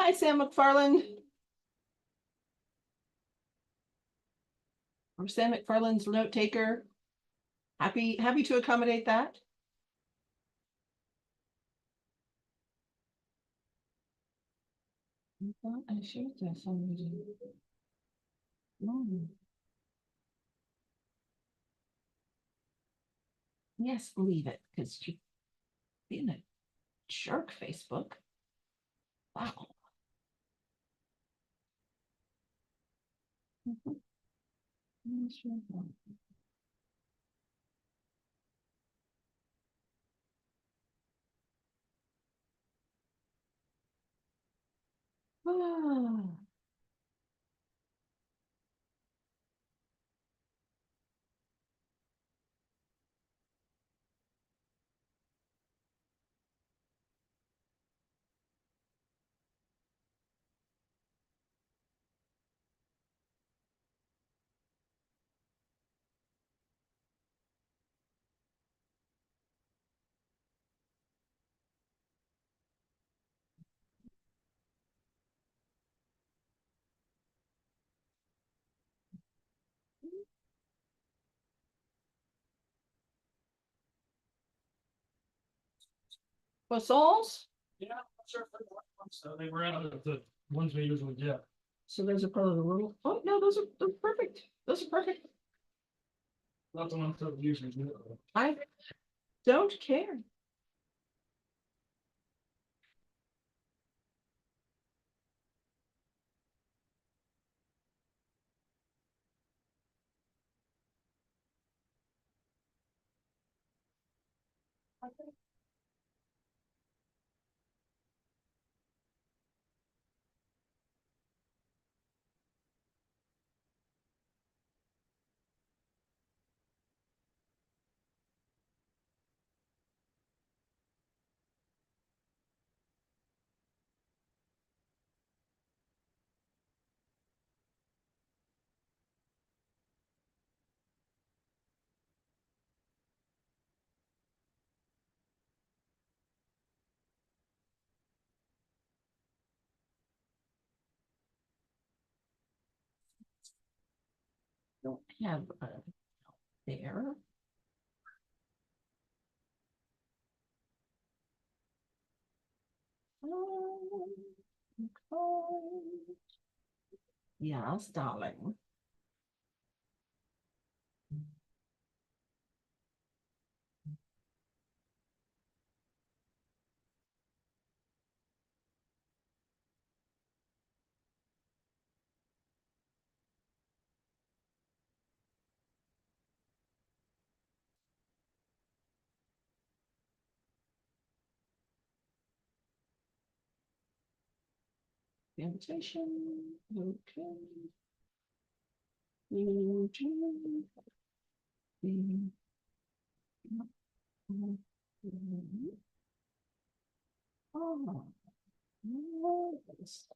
Hi, Sam McFarland. I'm Sam McFarland's note taker. Happy to accommodate that. I thought I shared this already. No. Yes, leave it, because you're being a jerk, Facebook. Wow. Ah. Croissants? Yeah, I'm not sure if they're the right ones, so they were out of the ones we usually get. So those are probably the little, oh, no, those are perfect. Those are perfect. Not the ones that we usually do. I don't care. Don't have a there. Okay. Yes, darling. The invitation. Okay. Oh, yes.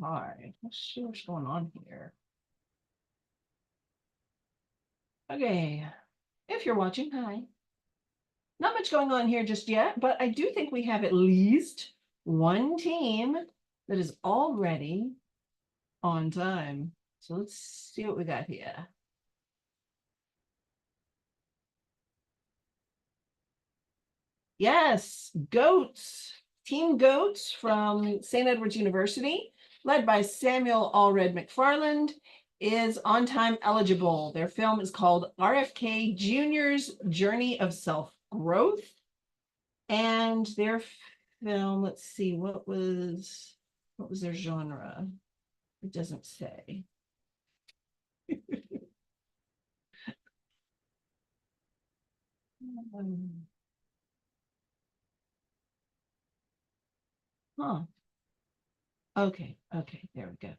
Hi, let's see what's going on here. Okay, if you're watching, hi. Not much going on here just yet, but I do think we have at least one team that is already on time. So let's see what we got here. Yes, Goats, Team Goats from St. Edward's University, led by Samuel Allred McFarland, is on time eligible. Their film is called RFK Jr.'s Journey of Self-Growth. And their film, let's see, what was their genre? It doesn't say. Huh. Okay, there we go.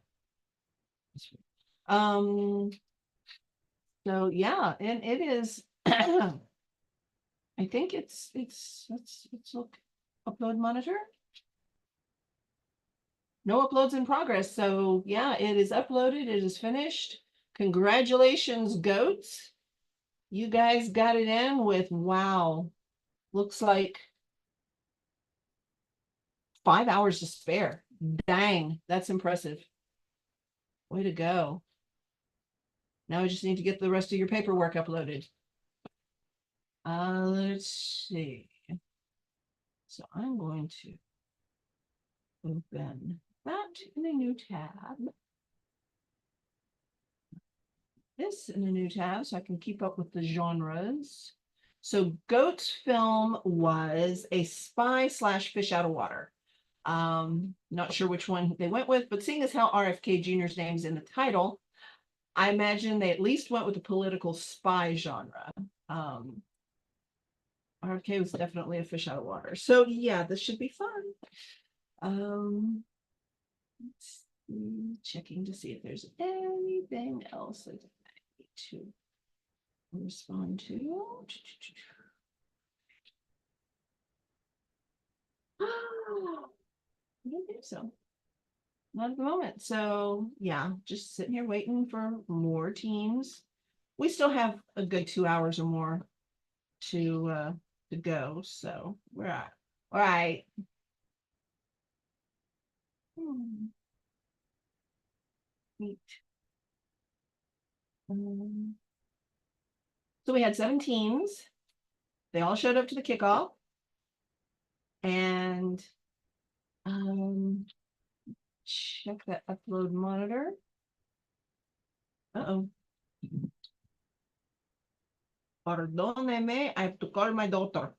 So yeah, and it is I think let's look. Upload monitor. No uploads in progress. So yeah, it is uploaded. It is finished. Congratulations, goats. You guys got it in with, wow, looks like 5 hours to spare. Dang, that's impressive. Way to go. Now I just need to get the rest of your paperwork uploaded. Let's see. So I'm going to open that in a new tab. This in a new tab so I can keep up with the genres. So Goat's film was a spy / fish out of water. Not sure which one they went with, but seeing as how RFK Jr.'s name's in the title, I imagine they at least went with the political spy genre. RFK was definitely a fish out of water. So yeah, this should be fun. Let's see, checking to see if there's anything else that I need to respond to. I don't think so. Not at the moment. So yeah, just sitting here waiting for more teams. We still have a good 2 hours or more to go. So we're at all right. Neat. So we had 7 teams. They all showed up to the kickoff. And check that upload monitor. Uh-oh. Pardoneme, I have to call my daughter.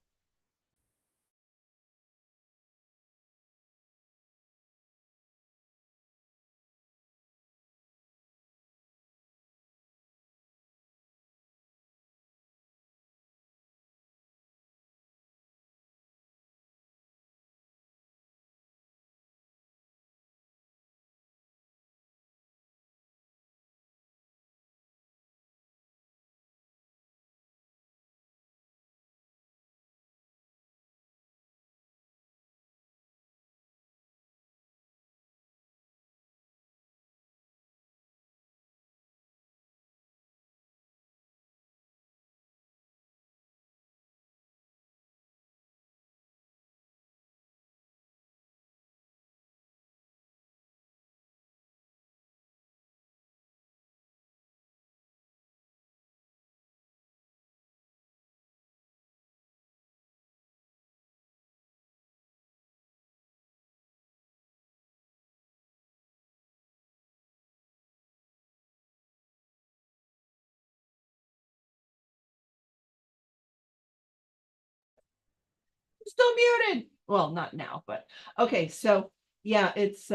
Still muted. Well, not now, but okay. So yeah, it's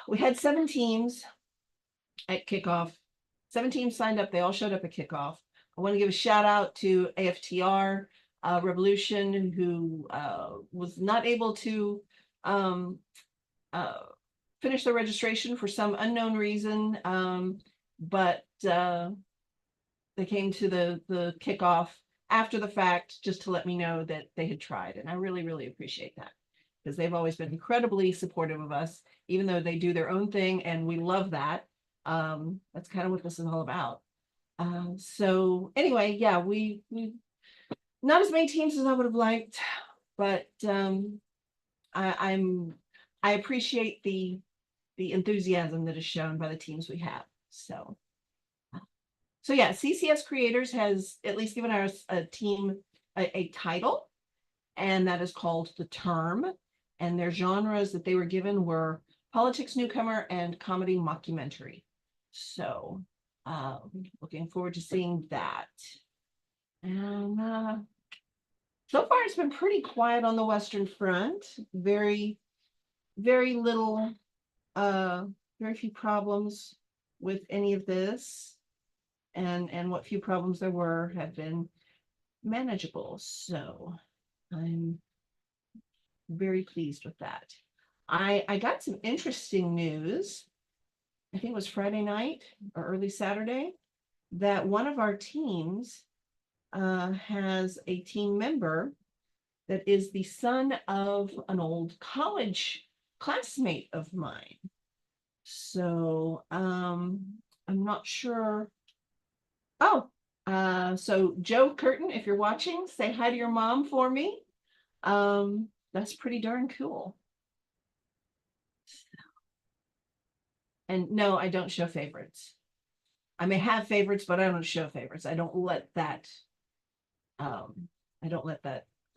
we had 7 teams at kickoff. 7 teams signed up. They all showed up at kickoff. I want to give a shout out to AFTR Revolution, who was not able to uh, finish their registration for some unknown reason, but they came to the kickoff after the fact just to let me know that they had tried, and I really, really appreciate that because they've always been incredibly supportive of us, even though they do their own thing, and we love that. That's kind of what this is all about. So anyway, yeah, we not as many teams as I would have liked, but I appreciate the enthusiasm that is shown by the teams we have. So yeah, CCS Creators has at least given us a team a title, and that is called The Term. And their genres that they were given were politics newcomer and comedy mockumentary. So looking forward to seeing that. And So far, it's been pretty quiet on the Western Front. Very, very little, very few problems with any of this. And what few problems there were have been manageable. So I'm very pleased with that. I got some interesting news. I think it was Friday night or early Saturday that one of our teams has a team member that is the son of an old college classmate of mine. So I'm not sure. Oh, so Joe Curtin, if you're watching, say hi to your mom for me. That's pretty darn cool. And no, I don't show favorites. I may have favorites, but I don't show favorites. I don't let that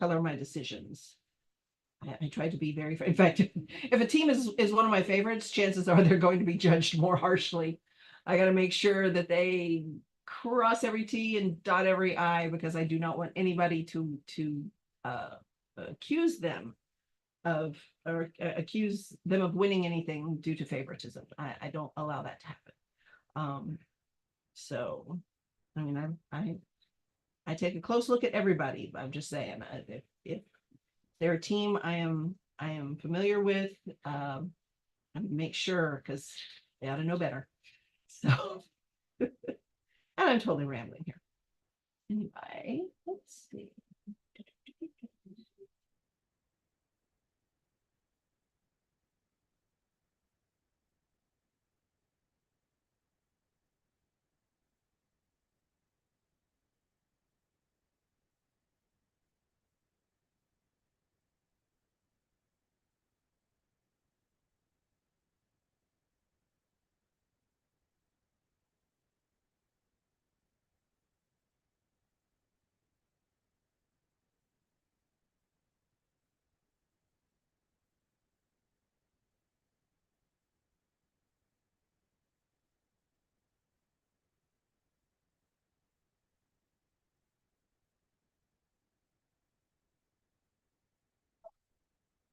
color my decisions. I try to be very, in fact, if a team is one of my favorites, chances are they're going to be judged more harshly. I got to make sure that they cross every T and dot every I, because I do not want anybody to accuse them of, or accuse them of winning anything due to favoritism. I don't allow that to happen. So, I mean, I take a close look at everybody. I'm just saying, if they're a team I am familiar with, I make sure, because they ought to know better. So, and I'm totally rambling here. Anyway, let's see.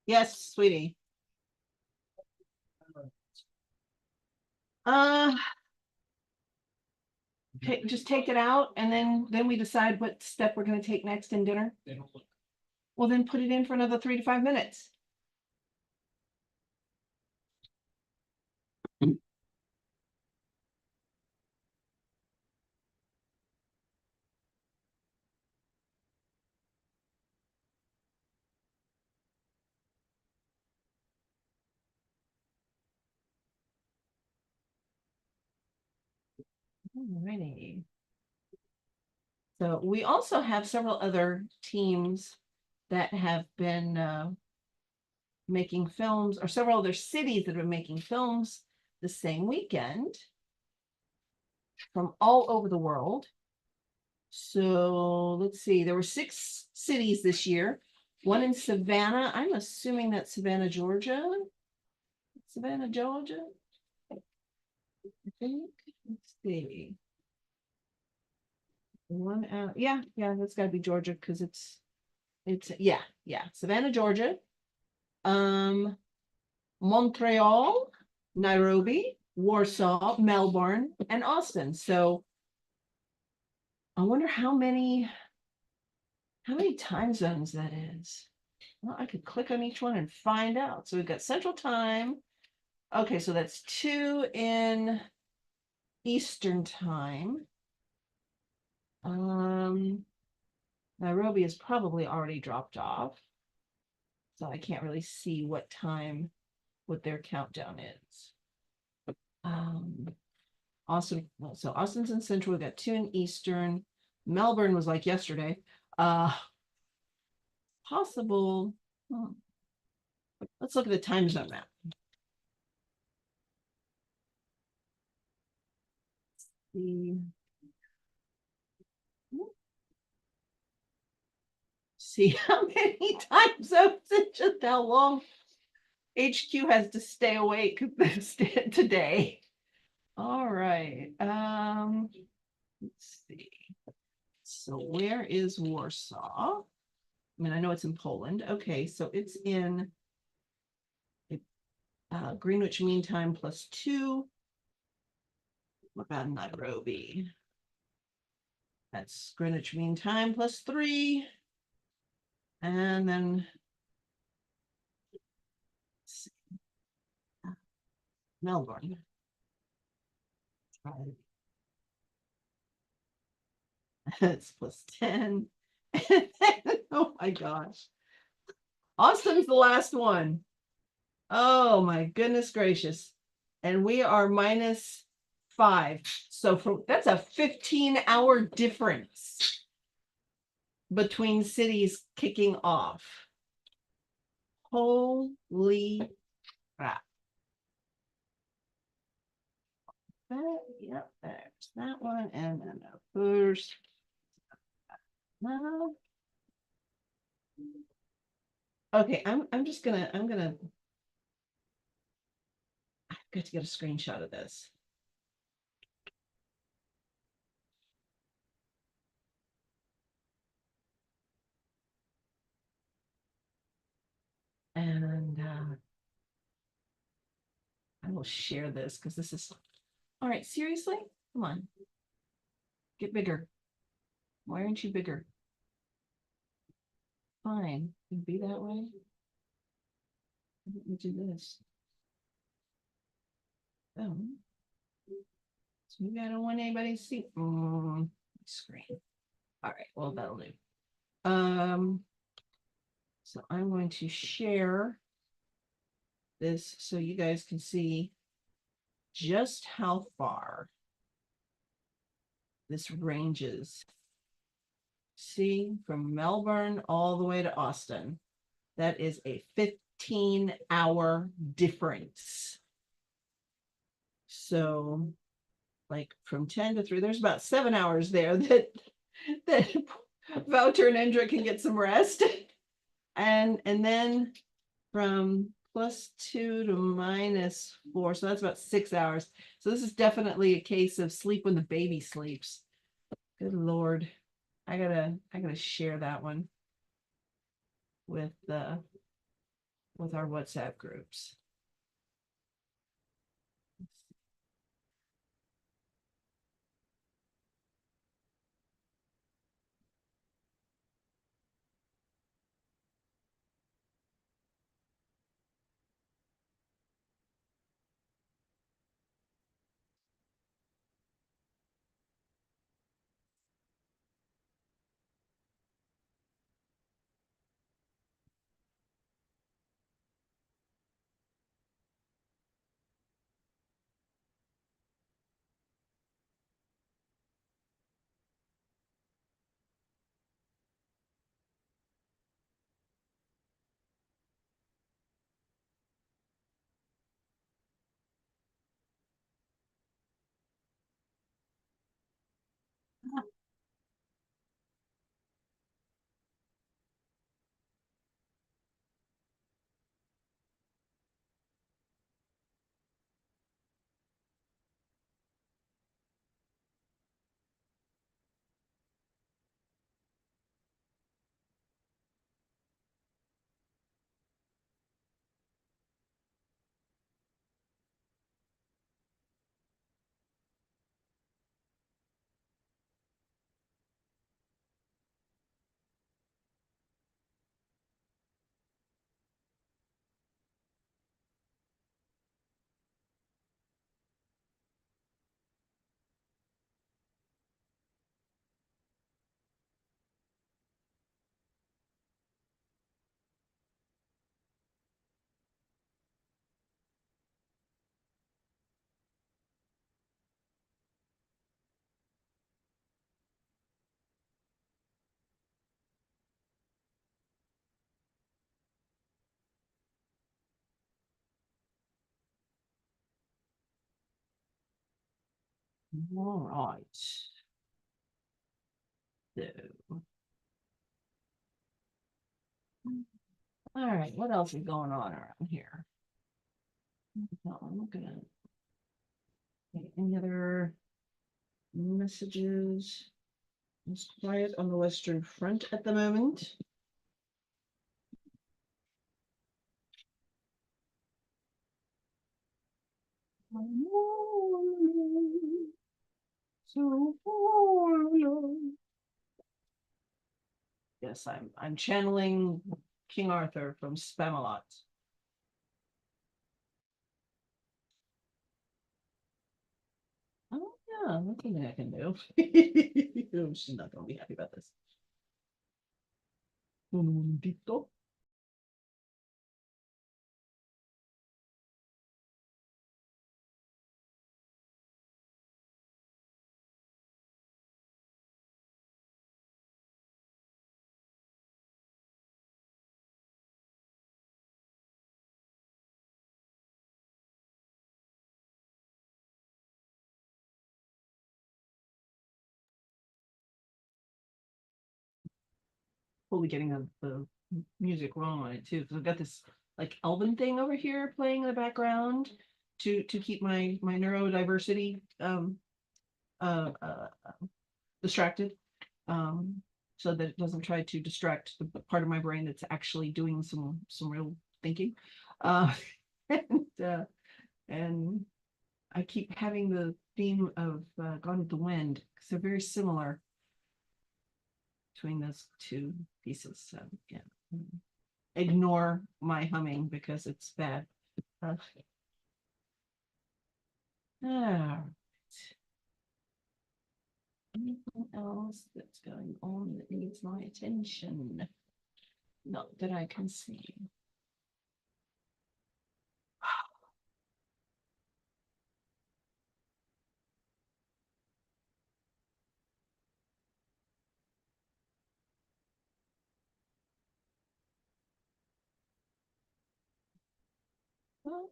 Yes, sweetie. Uh, just take it out, and then we decide what step we're going to take next in dinner. They don't look. Well, then put it in for another 3 to 5 minutes. Alrighty. So we also have several other teams that have been making films, or several other cities that have been making films the same weekend from all over the world. So let's see, there were 6 cities this year. One in Savannah. I'm assuming that's Savannah, Georgia. Savannah, Georgia. I think. Let's see. One out. Yeah, that's got to be Georgia, because it's yeah, Savannah, Georgia. Montreal, Nairobi, Warsaw, Melbourne, and Austin. So I wonder how many time zones that is. Well, I could click on each one and find out. So we've got Central Time. Okay, so that's 2 in Eastern Time. Nairobi is probably already dropped off, so I can't really see what their countdown is. Austin, so Austin's in Central. We got 2 in Eastern. Melbourne was like yesterday. Possible. Let's look at the time zone map. See how many time zones and just how long HQ has to stay awake today. All right. Let's see. So where is Warsaw? I mean, I know it's in Poland. Okay, so it's in Greenwich Mean Time +2. What about Nairobi? That's Greenwich Mean Time +3. And then Melbourne. It's +10. Oh my gosh. Austin's the last one. Oh my goodness gracious. And we are -5. So that's a 15-hour difference between cities kicking off. Holy crap. Yep, there's that one. And then there's no. Okay, I'm got to get a screenshot of this. And I will share this because this is all right. Seriously, come on, get bigger. Why aren't you bigger? Fine, you be that way. Let me do this. Oh, so maybe I don't want anybody to see screen. All right, well that'll do. So I'm going to share this so you guys can see just how far this ranges. See, from Melbourne all the way to Austin. That is a 15-hour difference. So like from 10 to 3, there's about 7 hours there that Wouter and Endra can get some rest. And then from +2 to -4, so that's about 6 hours. So this is definitely a case of sleep when the baby sleeps. Good Lord. I gotta share that one with our WhatsApp groups. All right. So, all right, what else is going on around here? No, I'm looking at any other messages. It's quiet on the Western Front at the moment. Yes, I'm channeling King Arthur from Spamalot. Oh yeah, that's something I can do. She's not gonna be happy about this. Un momentito. Totally getting the music wrong on it too, because I've got this like Elven thing over here playing in the background to keep my neurodiversity distracted, so that it doesn't try to distract the part of my brain that's actually doing some real thinking. Uh, and and I keep having the theme of Gone with the Wind because they're very similar between those two pieces. So yeah, ignore my humming because it's bad. All right. Anything else that's going on that needs my attention? Not that I can see. Well,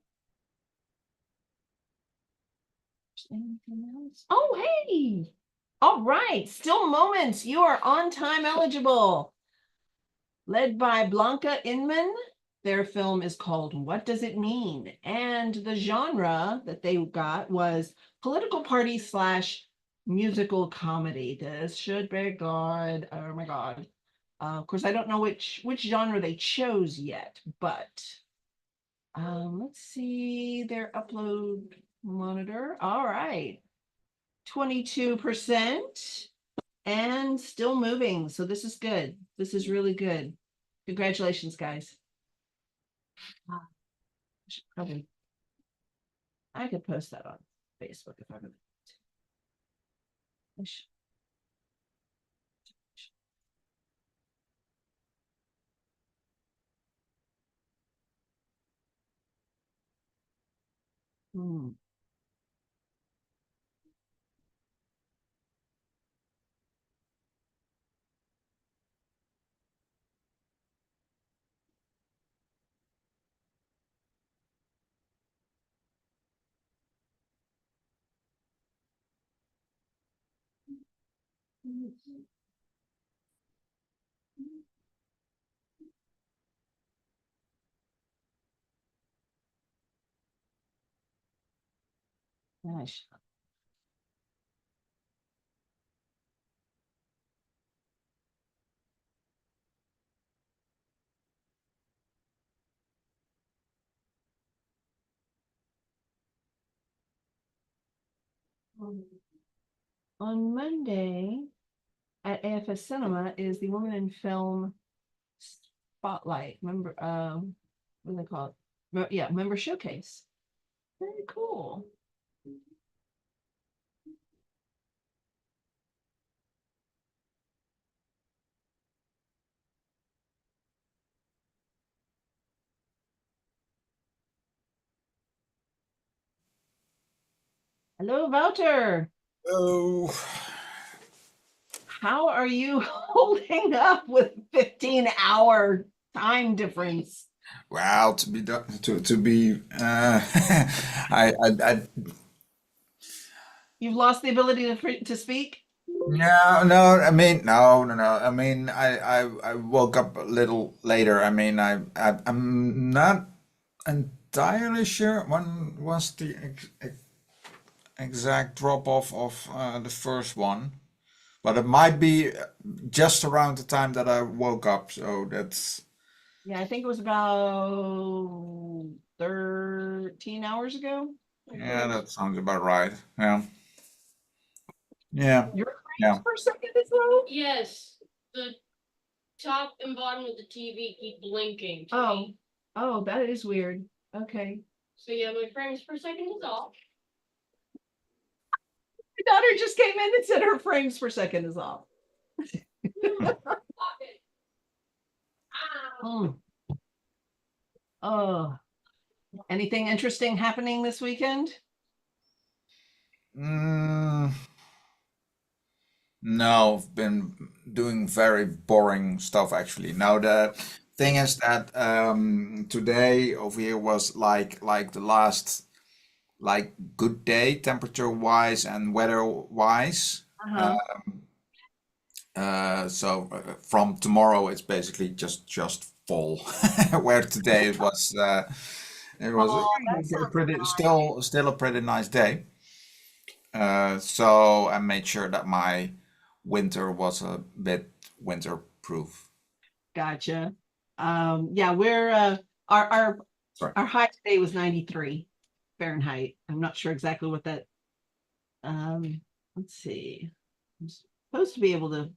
anything else? Oh, hey! All right, Still Moments. You are on time eligible. Led by Blanca Inman. Their film is called What Does It Mean? And the genre that they got was political party slash musical comedy. This should be good. Oh my God. Of course, I don't know which genre they chose yet, but let's see their upload monitor. All right. 22% and still moving. So this is good. This is really good. Congratulations, guys. Probably I could post that on Facebook if I really. Hmm. Nice. On Monday at AFS Cinema is the Woman in Film Spotlight. Member, what do they call it? Yeah, member showcase. Very cool. Hello, Wouter. Oh, How are you holding up with 15-hour time difference? well, to be, I, You've lost the ability to speak? no, no, I mean, no, no, no. I mean, I woke up a little later. I mean, I'm not entirely sure when was the exact drop off of the first one, but it might be just around the time that I woke up. So that's. Yeah, I think it was about 13 hours ago. Yeah, that sounds about right. Yeah. Yeah. Your Yeah. frames per second is low? Yes, the top and bottom of the TV keep blinking to Oh, me. oh, that is weird. Okay. So yeah, my frames per second is off. My daughter just came in and said her frames per second is off. Okay. Mm. Oh, anything interesting happening this weekend? Mm, no, I've been doing very boring stuff actually. Now the thing is that today over here was like the last like good day temperature wise and weather wise. Uh-huh. From tomorrow it's basically just fall. Where today it was Oh, that a sounds pretty nice. still a pretty nice day. So I made sure that my winter was a bit winter proof. Gotcha. Yeah, we're our Sorry. our high today was 93 Fahrenheit. I'm not sure exactly what that let's see. I'm supposed to be able to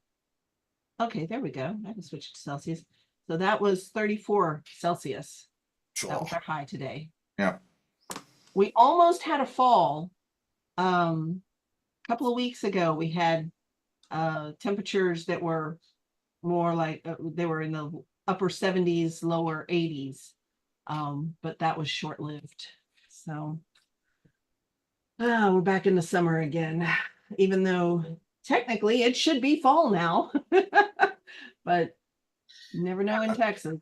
okay, there we go. I can switch to Celsius. So that was 34 Celsius. That was our high today. Yeah. We almost had a fall. A couple of weeks ago we had temperatures that were more like they were in the upper 70s, lower 80s. But that was short-lived. So we're back in the summer again, even though technically it should be fall now. But you never know in Texas.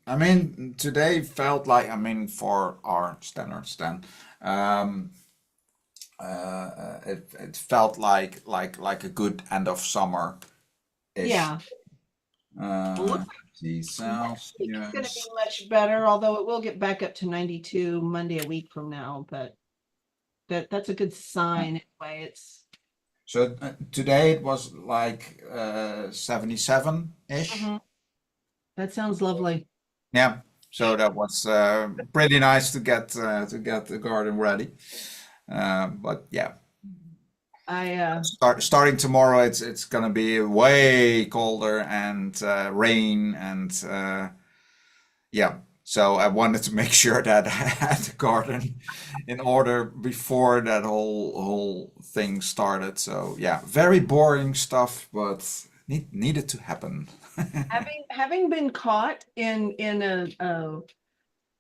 I mean, today felt like, I mean, for our standards then, it felt like a good end of summer ish. Yeah, Uh, see, next week it's going to be Celsius. much better, although it will get back up to 92 Monday a week from now. But that's a good sign anyway. It's So today it was like 77-ish. that sounds lovely. Yeah. So that was pretty nice to get the garden ready. But yeah, I starting tomorrow, it's gonna be way colder and rain and yeah. So I wanted to make sure that I had the garden in order before that whole thing started. So yeah, very boring stuff, but needed to happen. having been caught in a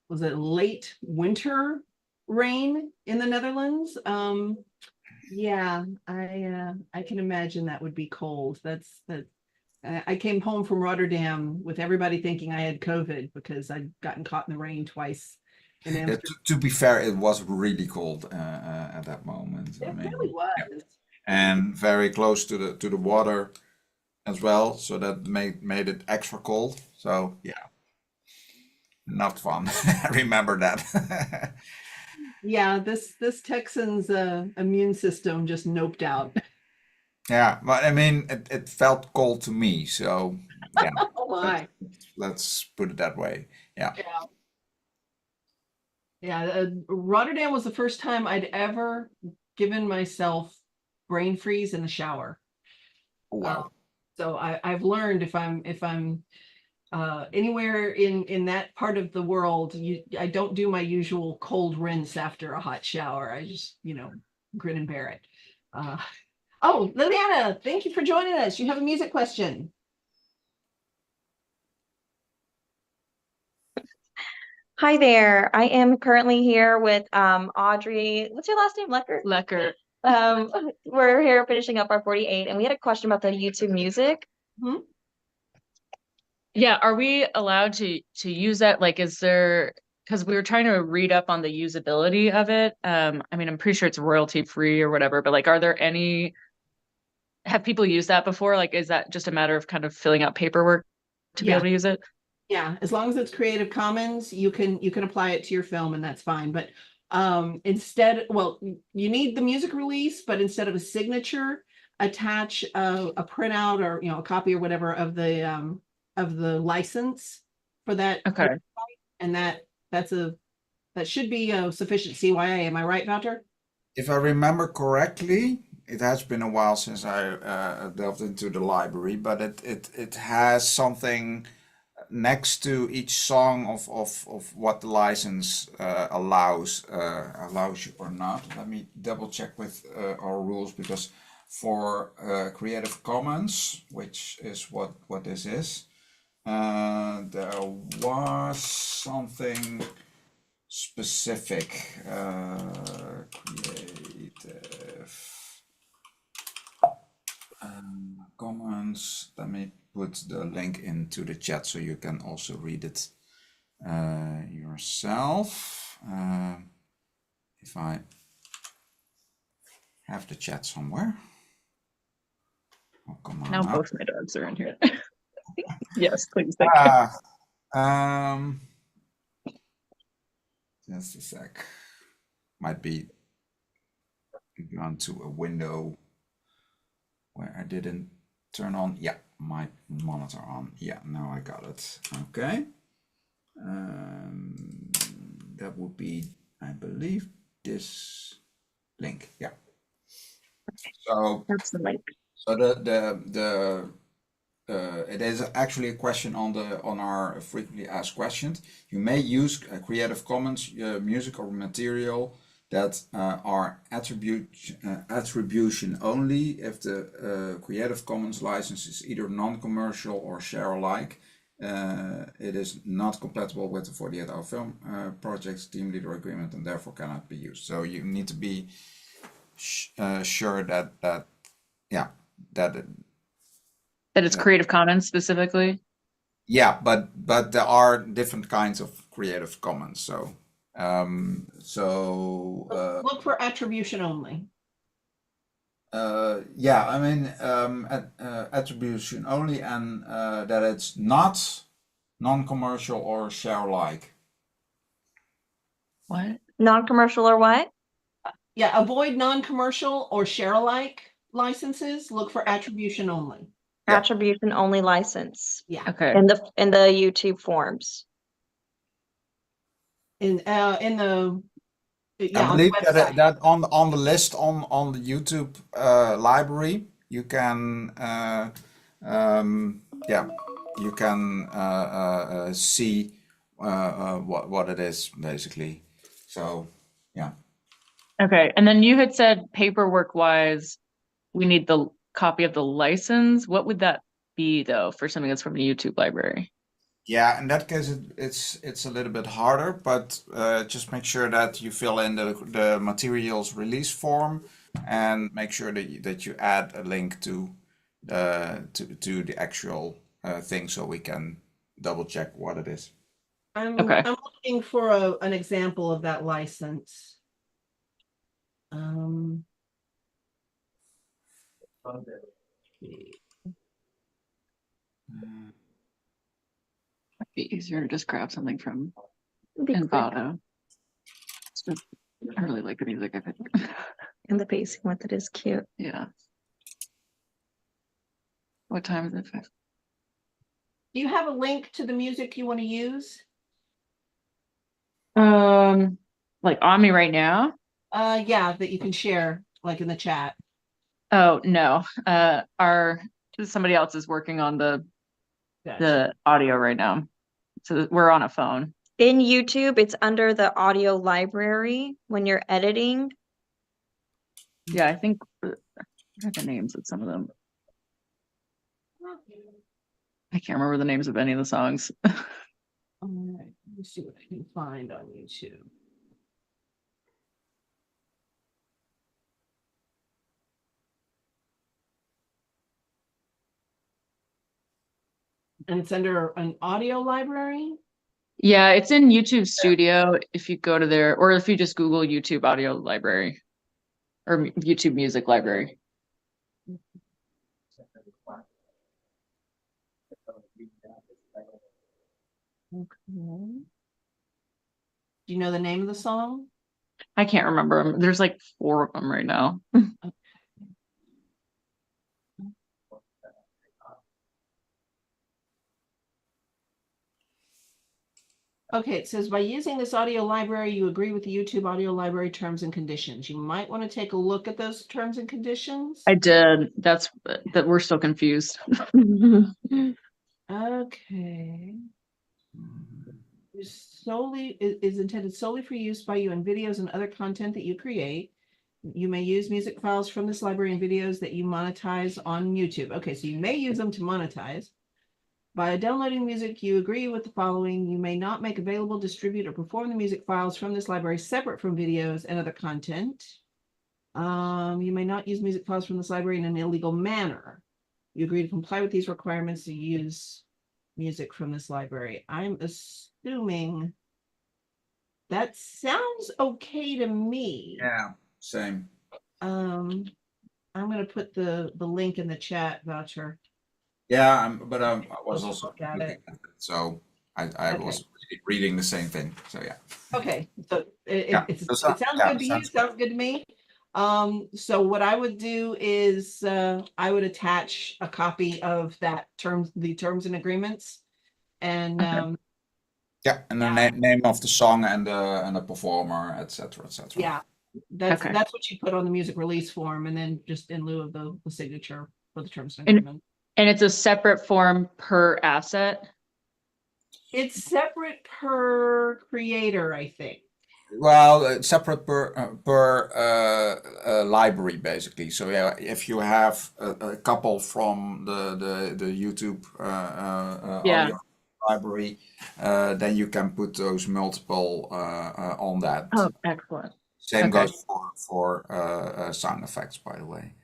was it late winter rain in the Netherlands? Yeah, I can imagine that would be cold. That's that. I came home from Rotterdam with everybody thinking I had COVID because I'd gotten caught in the rain twice in Yeah, Amsterdam. to be fair, it was really cold at that moment. I It really mean, yeah, was. and very close to the water as well, so that made it extra cold. So yeah, not fun. I remember that. Yeah, this Texan's immune system just noped out. Yeah, but I mean, it felt cold to me, so yeah, Oh let's my. let's put it that way. Yeah. Yeah. Yeah, Rotterdam was the first time I'd ever given myself brain freeze in the shower. Oh, Uh, wow. so I've learned if I'm anywhere in that part of the world, I don't do my usual cold rinse after a hot shower. I just, grin and bear it. Uh, oh, Liliana, thank you for joining us. You have a music question. Hi there. I am currently here with Audrey. What's your last name? Lecker? Lecker. We're here finishing up our 48, and we had a question about the YouTube music. Hmm? Yeah, are we allowed to use that? Like, is there, because we were trying to read up on the usability of it. I mean, I'm pretty sure it's royalty free or whatever, but like, have people used that before? Like, is that just a matter of kind of filling out paperwork to be Yeah. able to use it? Yeah, as long as it's Creative Commons, you can apply it to your film and that's fine. But instead, well, you need the music release, but instead of a signature, attach a printout or a copy or whatever of the license for that, Okay. and that's a That should be sufficient CYA. Am I right, Wouter? If I remember correctly, it has been a while since I delved into the library, but it has something next to each song of what the license allows you or not. Let me double check with our rules, because for Creative Commons, which is what this is, there was something specific. Creative Commons. Let me put the link into the chat so you can also read it yourself. If I have the chat somewhere. Oh, come on Now now. both my dogs are in here. Yes, please. Thank you. Just a sec. Might be gone to a window where I didn't turn on, yeah, my monitor on. Yeah, now I got it. Okay. That would be, I believe, this link. Yeah. So That's the link. so it is actually a question on our frequently asked questions. You may use Creative Commons music or material that are attribution only if the Creative Commons license is either non-commercial or share alike. It is not compatible with the 48-hour film project's team leader agreement and therefore cannot be used. So you need to be sure that That it's Creative Commons specifically. yeah, but there are different kinds of Creative Commons. So Look for attribution only. yeah, I mean attribution only, and that it's not non-commercial or share alike. What? Non-commercial or what? Yeah, avoid non-commercial or share alike licenses. Look for attribution only. Yeah. Attribution only license Yeah. Okay. in the YouTube forms. In the I on the believe website. that on the list on the YouTube library, you can yeah, you can see what it is basically. So yeah. Okay. And then you had said paperwork wise, we need the copy of the license. What would that be though for something that's from the YouTube library? Yeah, in that case, it's a little bit harder, but just make sure that you fill in the materials release form and make sure that you add a link to the actual thing so we can double check what it is. Okay. I'm looking for an example of that license. Might be easier to just grab something from Be quick. Envato. It's just, I really like the music of it. And the pacing with it is cute. Yeah. What time is it? Do you have a link to the music you want to use? Like on me right now? Yeah, that you can share, like in the chat. Oh no. Somebody else is working on the audio right now. So we're on a phone. In YouTube, it's under the audio library when you're editing. Yeah, I think what are the names of some of them? I can't remember the names of any of the songs. All right, let me see what I can find on YouTube. And it's under an audio library? Yeah, it's in YouTube Studio if you go to there, or if you just Google YouTube Audio Library or YouTube Music Library. Okay. Do you know the name of the song? I can't remember them. There's like 4 of them right now. Okay, it says by using this audio library, you agree with the YouTube audio library terms and conditions. You might want to take a look at those terms and conditions. I did. That's that we're still confused. Okay. Is intended solely for use by you in videos and other content that you create. You may use music files from this library and videos that you monetize on YouTube. Okay, so you may use them to monetize. By downloading music, you agree with the following. You may not make available, distribute, or perform the music files from this library separate from videos and other content. You may not use music files from this library in an illegal manner. You agree to comply with these requirements to use music from this library. I'm assuming that sounds okay to me. Yeah, same. I'm gonna put the link in the chat, Voucher. Yeah, but I was Let's also look at looking it. at it, so I Okay. was reading the same thing. So yeah. Okay, so Yeah, it that sounds sounds- yeah, good to you, sounds sounds good to me. So what I would do is I would attach a copy of the terms and agreements. And Okay. Yeah, and the name of the song and the performer, etc., etc. yeah, Okay. that's what you put on the music release form, and then just in lieu of the signature for the terms and And- agreement. And it's a separate form per asset. It's separate per creator, I think. Well, separate per library basically. So yeah, if you have a couple from the YouTube Yeah. audio library, then you can put those multiple on that. Oh, excellent. Same okay. goes for sound effects, by the way.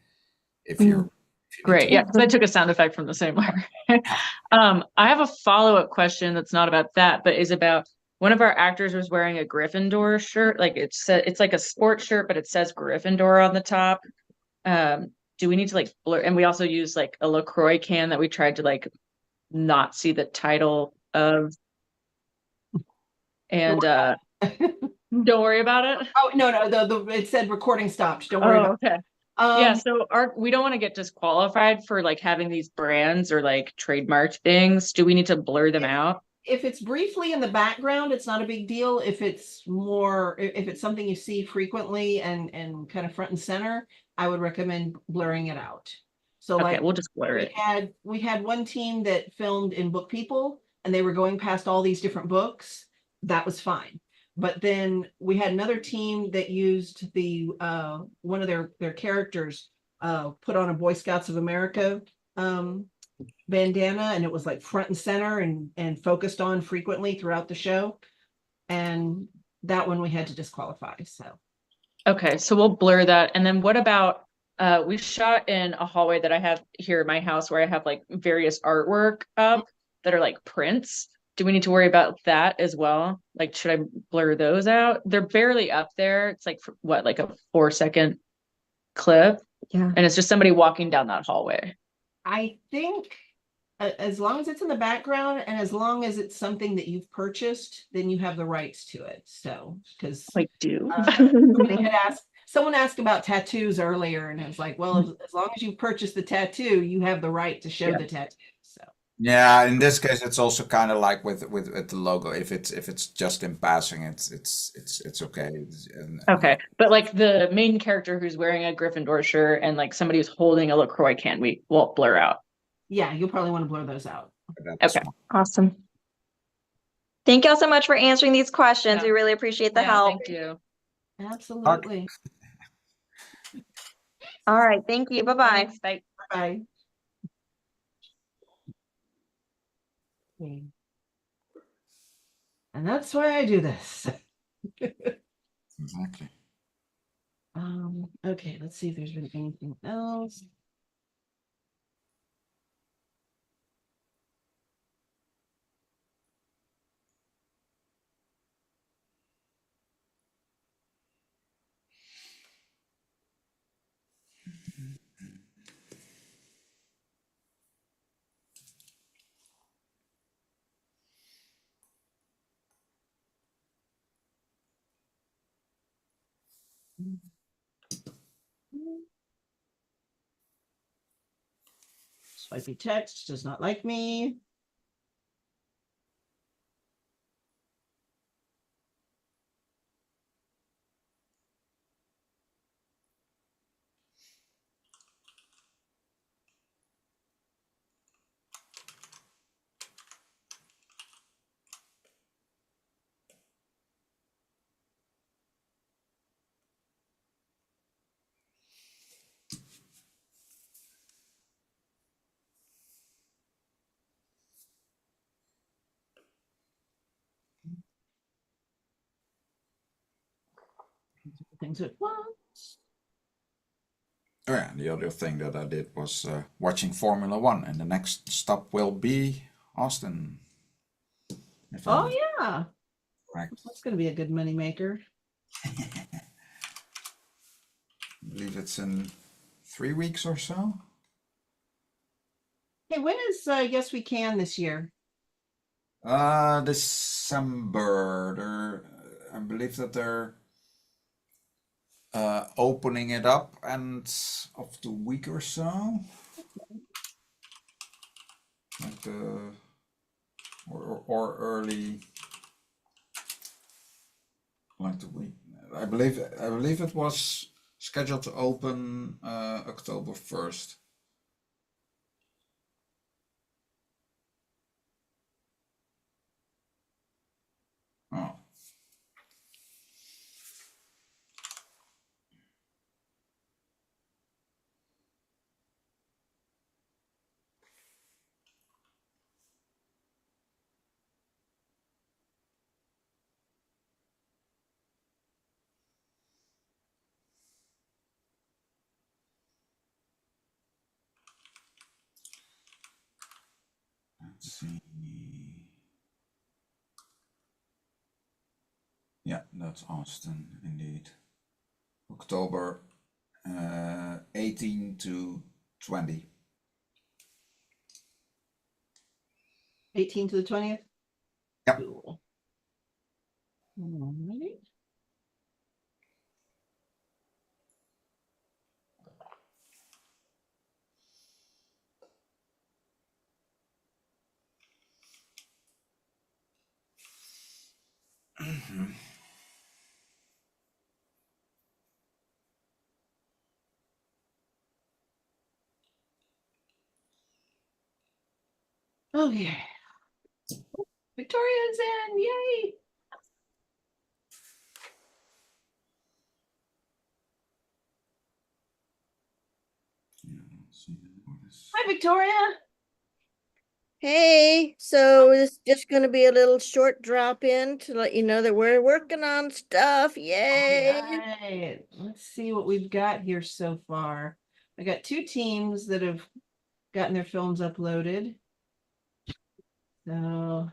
If Mm. you're if you need Great. to- Yeah, because I took a sound effect from the same library. I have a follow-up question that's not about that, but is about one of our actors was wearing a Gryffindor shirt. Like it's like a sports shirt, but it says Gryffindor on the top. Do we need to like blur? And we also use like a LaCroix can that we tried to like not see the title of. And don't worry about it. Oh, no, it said recording stopped. Don't worry Oh, about it. okay. Yeah, so we don't want to get disqualified for like having these brands or like trademark things. Do we need to blur them out? If it's briefly in the background, it's not a big deal. If it's something you see frequently and kind of front and center, I would recommend blurring it out. So Okay, like we'll just blur it. we had one team that filmed in Book People, and they were going past all these different books. That was fine. But then we had another team that used the one of their characters put on a Boy Scouts of America bandana, and it was like front and center and focused on frequently throughout the show. And that one we had to disqualify. So Okay, so we'll blur that. And then what about we shot in a hallway that I have here at my house where I have like various artwork up that are like prints. Do we need to worry about that as well? Like, should I blur those out? They're barely up there. It's like what, like a 4-second clip, Yeah. and it's just somebody walking down that hallway. I think as long as it's in the background and as long as it's something that you've purchased, then you have the rights to it. So because Like, do someone asked about tattoos earlier, and I was like, well, as long as you purchase the tattoo, you have the right to show Yeah. the tattoo. So Yeah, in this case, it's also kind of like with the logo. If it's just in passing, it's okay. okay, but like the main character who's wearing a Gryffindor shirt and like somebody who's holding a LaCroix can, we won't blur out. yeah, you'll probably want to blur those out. That's Okay. fine. Awesome. Thank y'all so much for answering these questions. Yeah. We really appreciate the Yeah, help. thank you. Absolutely. All right. Thank you. Bye-bye. Thanks, bye. Bye. Okay. And that's why I do this. Exactly. Okay, let's see if there's been anything else. Swipey text does not like me. things at once. Oh yeah, the other thing that I did was watching Formula One, and the next stop will be Austin. If Oh I'm yeah, correct. that's going to be a good money maker. I believe it's in 3 weeks or so. Hey, when is Yes We Can this year? December. I believe that they're opening it up end of the week or so. Like or early, like the week. I believe it was scheduled to open October 1st. Oh. Let's see. Yeah, that's Austin indeed. October 18 to 20. 18th to the 20th? Yep. Cool. Alright. Okay. Victoria's in, yay! Yeah, let's see what is. Hi, Victoria. Hey, so this is just going to be a little short drop in to let you know that we're working on stuff. Yay. Alright, let's see what we've got here so far. I got 2 teams that have gotten their films uploaded. So,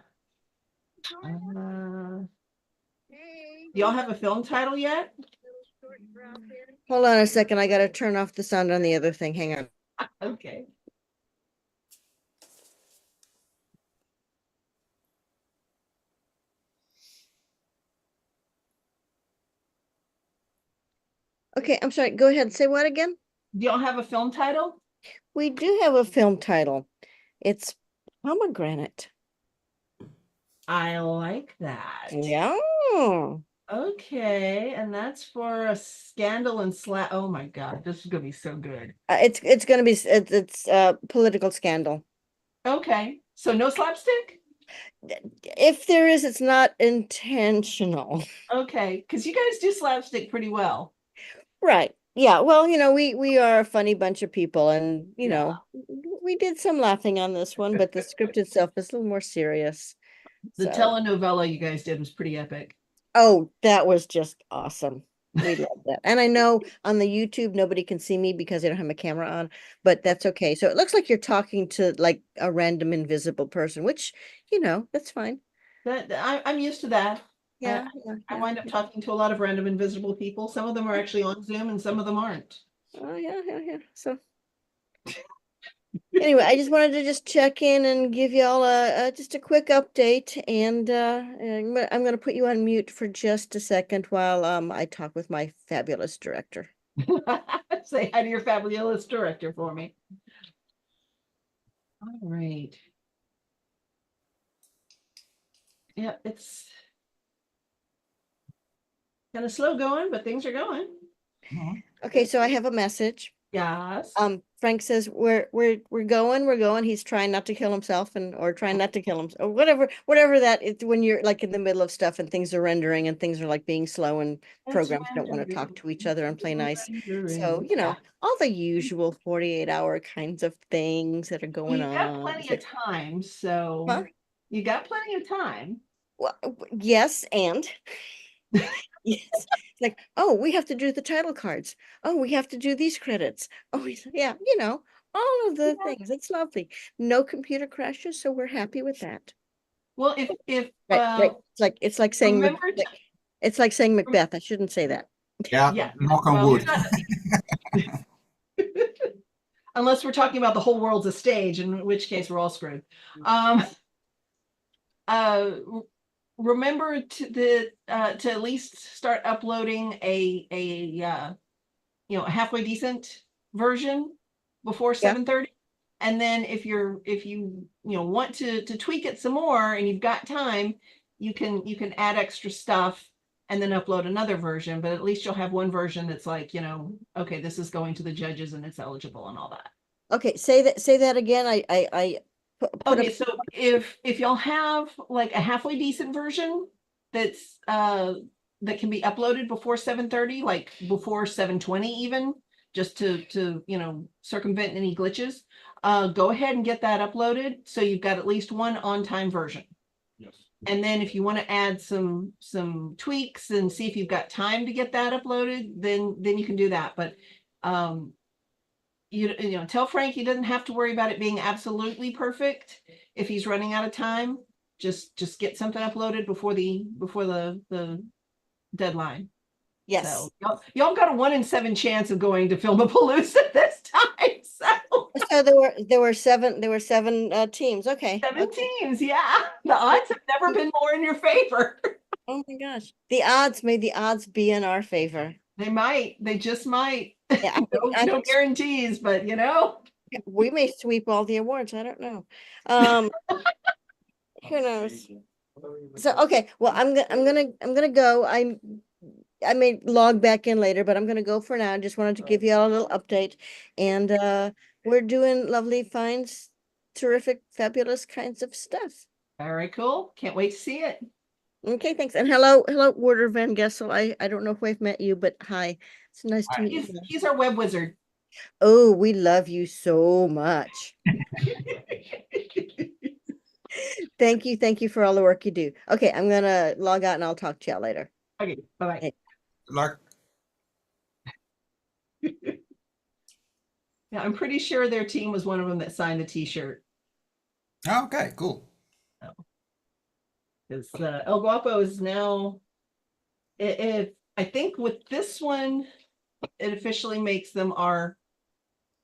y'all have a film title yet? Hold on a second. I got to turn off the sound on the other thing. Hang on. Okay. Okay, I'm sorry. Go ahead. Say what again? Do y'all have a film title? We do have a film title. It's Pomegranate. I like that. Yeah. Okay, and that's for a scandal and slap. Oh my God, this is gonna be so good. It's going to be it's political scandal. Okay, so no slapstick? If there is, it's not intentional. Okay, because you guys do slapstick pretty well. Right. Yeah. Well, we are a funny bunch of people, and Yeah. we did some laughing on this one, but the script itself is a little more serious. The So, telenovela you guys did was pretty epic. oh, that was just awesome. We love that. And I know on the YouTube nobody can see me because I don't have my camera on, but that's okay. So it looks like you're talking to like a random invisible person, which, that's fine. I'm used to that. Yeah. I wind up talking to a lot of random invisible people. Some of them are actually on Zoom and some of them aren't. Oh, yeah. So anyway, I just wanted to just check in and give y'all just a quick update, and I'm gonna put you on mute for just a second while I talk with my fabulous director. Say hi to your fabulous director for me. All right. Yeah, it's kind of slow going, but things are going. Okay, so I have a message. Yes. Frank says we're going. He's trying not to kill himself or trying not to kill him or whatever that it's when you're like in the middle of stuff and things are rendering and things are like being slow and programs don't want to talk to each other and play nice. So, all the usual 48-hour kinds of things that are going You got on. plenty of time, so Huh? you got plenty of time. Well, yes, and yes, It's like, oh, we have to do the title cards. Oh, we have to do these credits. Oh, yeah, you know, all of the things. It's lovely. No computer crashes, so we're happy with that. Well, if Right. It's like saying remember Macbeth. It's like saying Macbeth. I shouldn't say that. Yeah, yeah, knock on well, wood. unless we're talking about the whole world's a stage, in which case we're all screwed. Uh, remember to at least start uploading a you know, a halfway decent version before 7:30. And then if you want to tweak it some more and you've got time, you can add extra stuff and then upload another version, but at least you'll have one version that's like, you know, okay, this is going to the judges and it's eligible and all that. Okay, say that again. I put Okay, up. so if y'all have like a halfway decent version that's that can be uploaded before 7:30, like before 7:20 even, just to you know, circumvent any glitches, go ahead and get that uploaded so you've got at least one on-time version. Yes. And then if you want to add some tweaks and see if you've got time to get that uploaded, then you can do that. But you know, tell Frank he doesn't have to worry about it being absolutely perfect if he's running out of time. Just get something uploaded before the deadline. Yes. So y'all got a 1 in 7 chance of going to Filmapalooza this time. So there were seven teams. Okay. 7 teams, yeah. The odds have never been more in your favor. Oh my gosh. May the odds be in our favor. They just might. Yeah, No guarantees, but you know. We may sweep all the awards. I don't know. Who knows? So okay, well, I'm gonna go. I may log back in later, but I'm gonna go for now. I just wanted to give you all a little update, and we're doing lovely, fine, terrific, fabulous kinds of stuff. Very cool. Can't wait to see it. Okay, thanks, and hello, Warder Van Gessel. I don't know if we've met you, but hi, it's nice to meet you. He's our web wizard. Oh, we love you so much. Thank you for all the work you do. Okay, I'm gonna log out and I'll talk to y'all later. Okay, bye-bye. Hey. Good luck. Yeah, I'm pretty sure their team was one of them that signed the t-shirt. Okay, cool. Because El Guapo is now, I think with this one, it officially makes them our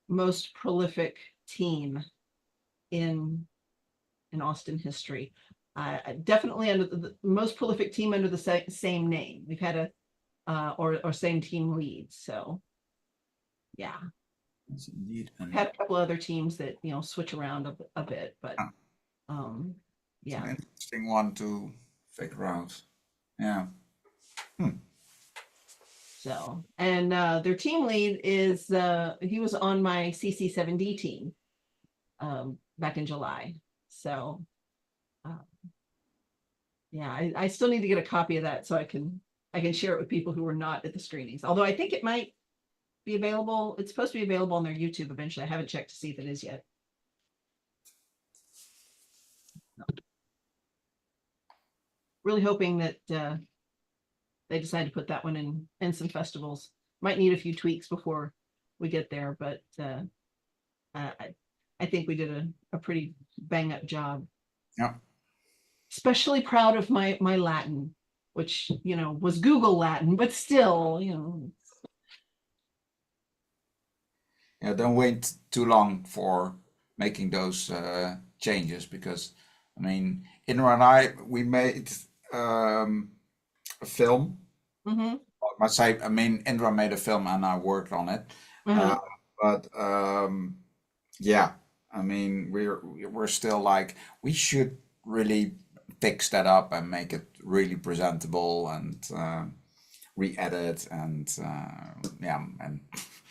most prolific team in Austin history. Definitely under the most prolific team under the same name. We've had or same team leads. So yeah, That's indeed. had a couple other teams that, you know, switch around a bit, but yeah, An interesting one to figure out. Yeah. so, and their team lead is he was on my CC7D team back in July. So yeah, I still need to get a copy of that so I can share it with people who are not at the screenings. Although I think it might be available. It's supposed to be available on their YouTube eventually. I haven't checked to see if it is yet. Really hoping that they decide to put that one in some festivals. Might need a few tweaks before we get there, but I think we did a pretty bang up job. Yeah. Especially proud of my Latin, which, you know, was Google Latin, but still, you know. Yeah, don't wait too long for making those changes, because I mean, Indra and I, we made a film. Mm-hmm. I mean, Indra made a film and I worked on it. Uh-huh. But yeah, I mean, we're still like, we should really fix that up and make it really presentable and re-edit and yeah,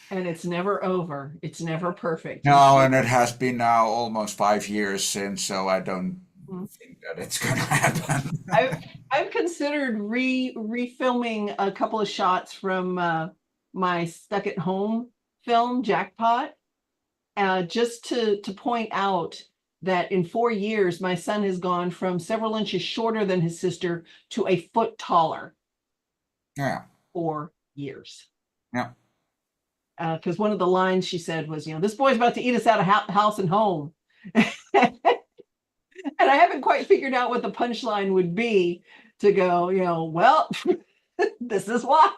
And it's never over. It's never perfect. no, and it has been now almost 5 years since, so I don't think that it's gonna happen. I've considered refilming a couple of shots from my Stuck at Home film, Jackpot, just to point out that in 4 years, my son has gone from several inches shorter than his sister to a foot taller. Yeah. 4 years. Yeah. Because one of the lines she said was, this boy's about to eat us out of house and home. And I haven't quite figured out what the punchline would be to go, well, this is why.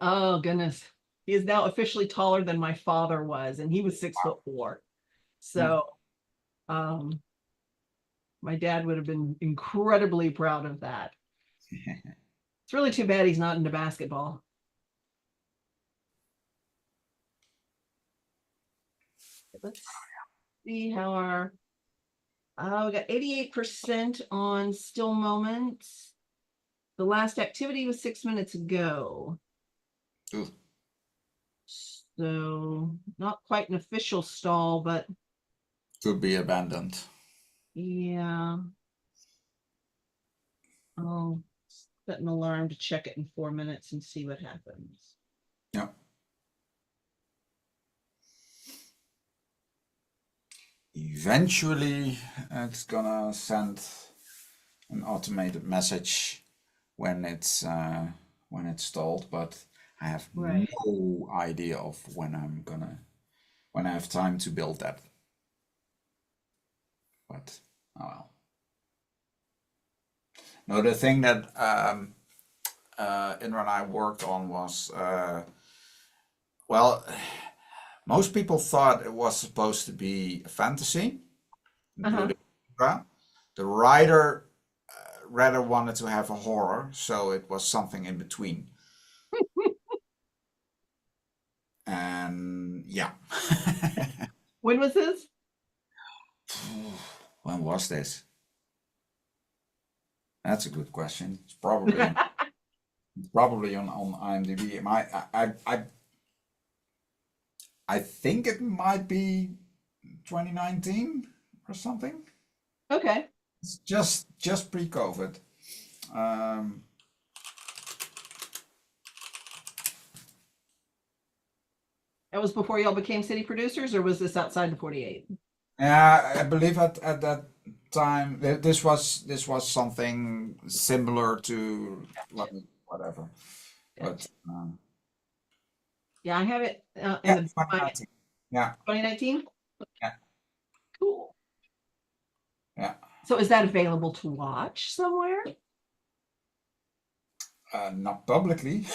Oh, goodness. He is now officially taller than my father was, and he was 6'4". So, my dad would have been incredibly proud of that. It's really too bad he's not into basketball. Let's see how we got 88% on still moments. The last activity was 6 minutes ago. Ooh. So not quite an official stall, but Could be abandoned. yeah. I'll set an alarm to check it in 4 minutes and see what happens. Yeah. Eventually, it's gonna send an automated message when it's stalled, but I have Right. no idea of when I have time to build that. But oh well. No, the thing that Indra and I worked on was well, most people thought it was supposed to be a fantasy, including Indra. The writer rather wanted to have a horror, so it was something in between. And yeah. When was this? When was this? That's a good question. It's probably on IMDb. I think it might be 2019 or something. Okay. It's just pre-COVID. That was before y'all became city producers, or was this outside the 48? Yeah, I believe at that time this was something similar to whatever. But Yeah, I have it in yeah, the 2019. Yeah, 2019. yeah, Cool. yeah. So is that available to watch somewhere? Not publicly.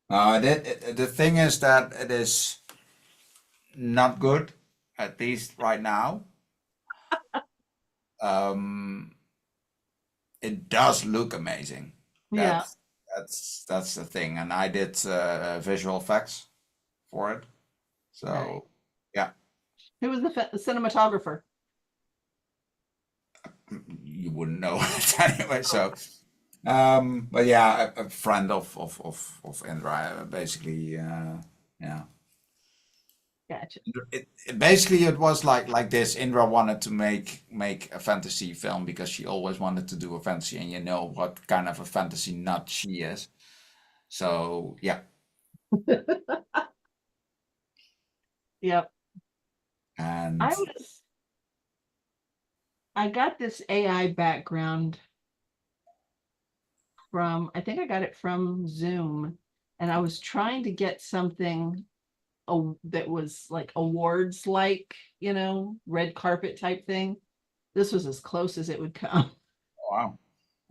The thing is that it is not good, at least right now. It does look amazing. Yeah. That's the thing, and I did visual effects for it. So Right. yeah, Who was the cinematographer? you wouldn't know it anyway. So, but yeah, a friend of Indra, basically, yeah. Gotcha. Basically it was like this. Indra wanted to make a fantasy film because she always wanted to do a fantasy, and you know what kind of a fantasy nut she is. So yeah. Yep. And I got this AI background from, I think I got it from Zoom, and I was trying to get something that was like awards, like, red carpet type thing. This was as close as it would come. wow.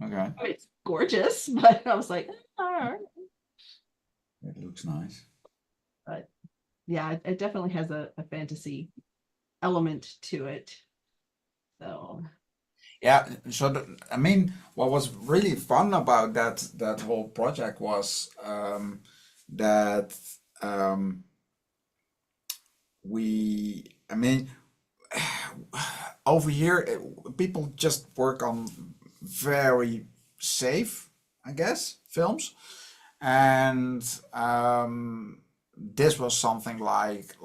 Okay. It's gorgeous, but I was like, all right. It looks nice. But yeah, it definitely has a fantasy element to it. So Yeah, so I mean, what was really fun about that whole project was that I mean, over here people just work on very safe, I guess, films, and this was something like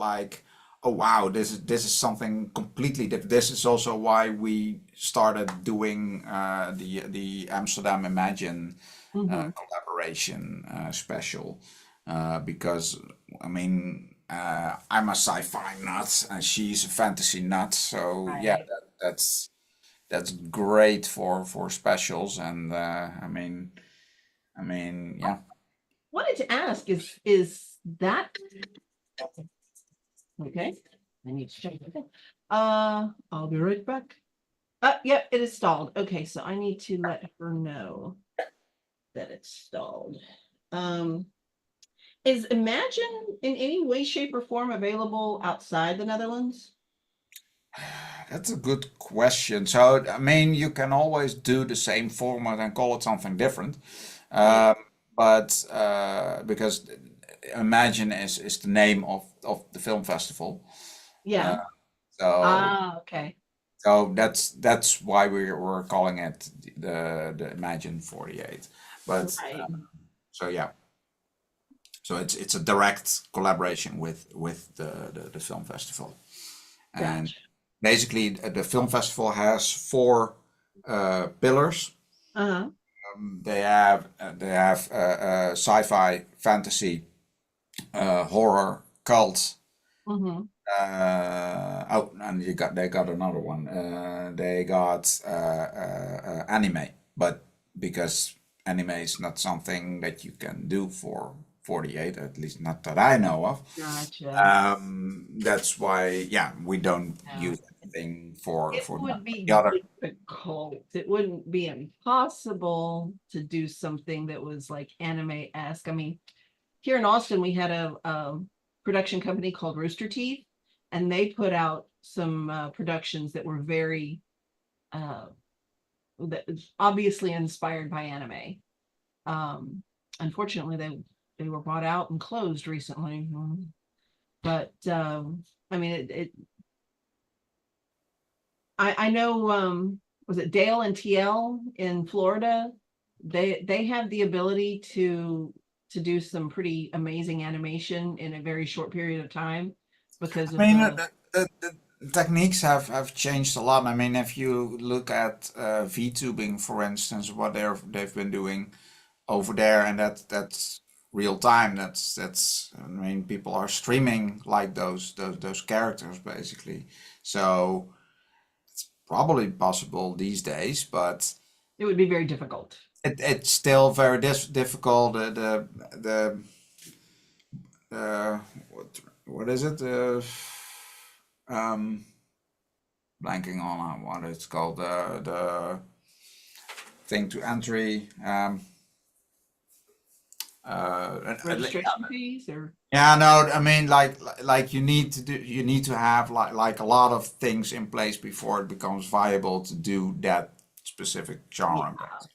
oh wow, this is something completely different. This is also why we started doing the Amsterdam Imagine collaboration special, because I mean I'm a sci-fi nut and she's a fantasy nut. So yeah, Right. that's great for specials. And yeah. Wanted to ask, is that okay? I need to check that. I'll be right back. Yep, it is stalled. Okay, so I need to let her know that it's stalled. Is Imagine in any way, shape, or form available outside the Netherlands? That's a good question. So, I mean, you can always do the same format and call it something different. Right. But because Imagine is the name of the film festival. Yeah. So Okay. so that's why we're calling it the Imagine 48. But Right. so yeah. So it's a direct collaboration with the film festival. And Gotcha. basically the film festival has four pillars. Uh-huh. They have sci-fi, fantasy, horror, cult. Mm-hmm. And they got another one. They got anime, but because anime is not something that you can do for 48, at least not that I know of. Gotcha. That's why, yeah, we don't Yeah. use anything for It that. would be The other, difficult. It wouldn't be impossible to do something that was like anime-esque. I mean, here in Austin, we had a production company called Rooster Teeth, and they put out some productions that were very that obviously inspired by anime. Unfortunately, they were bought out and closed recently. But I mean, I know was it Dale and TL in Florida? They have the ability to do some pretty amazing animation in a very short period of time because I of mean, the the techniques have changed a lot. I mean, if you look at VTubing, for instance, what they've been doing over there, and that's real time. That's. I mean, people are streaming like those characters basically. So probably possible these days, but it would be very difficult. it's still very difficult. What is it? Um, Blanking on what it's called. The thing to entry. Registration fees or Yeah, no, I mean like you need to have like a lot of things in place before it becomes viable to do that specific genre. So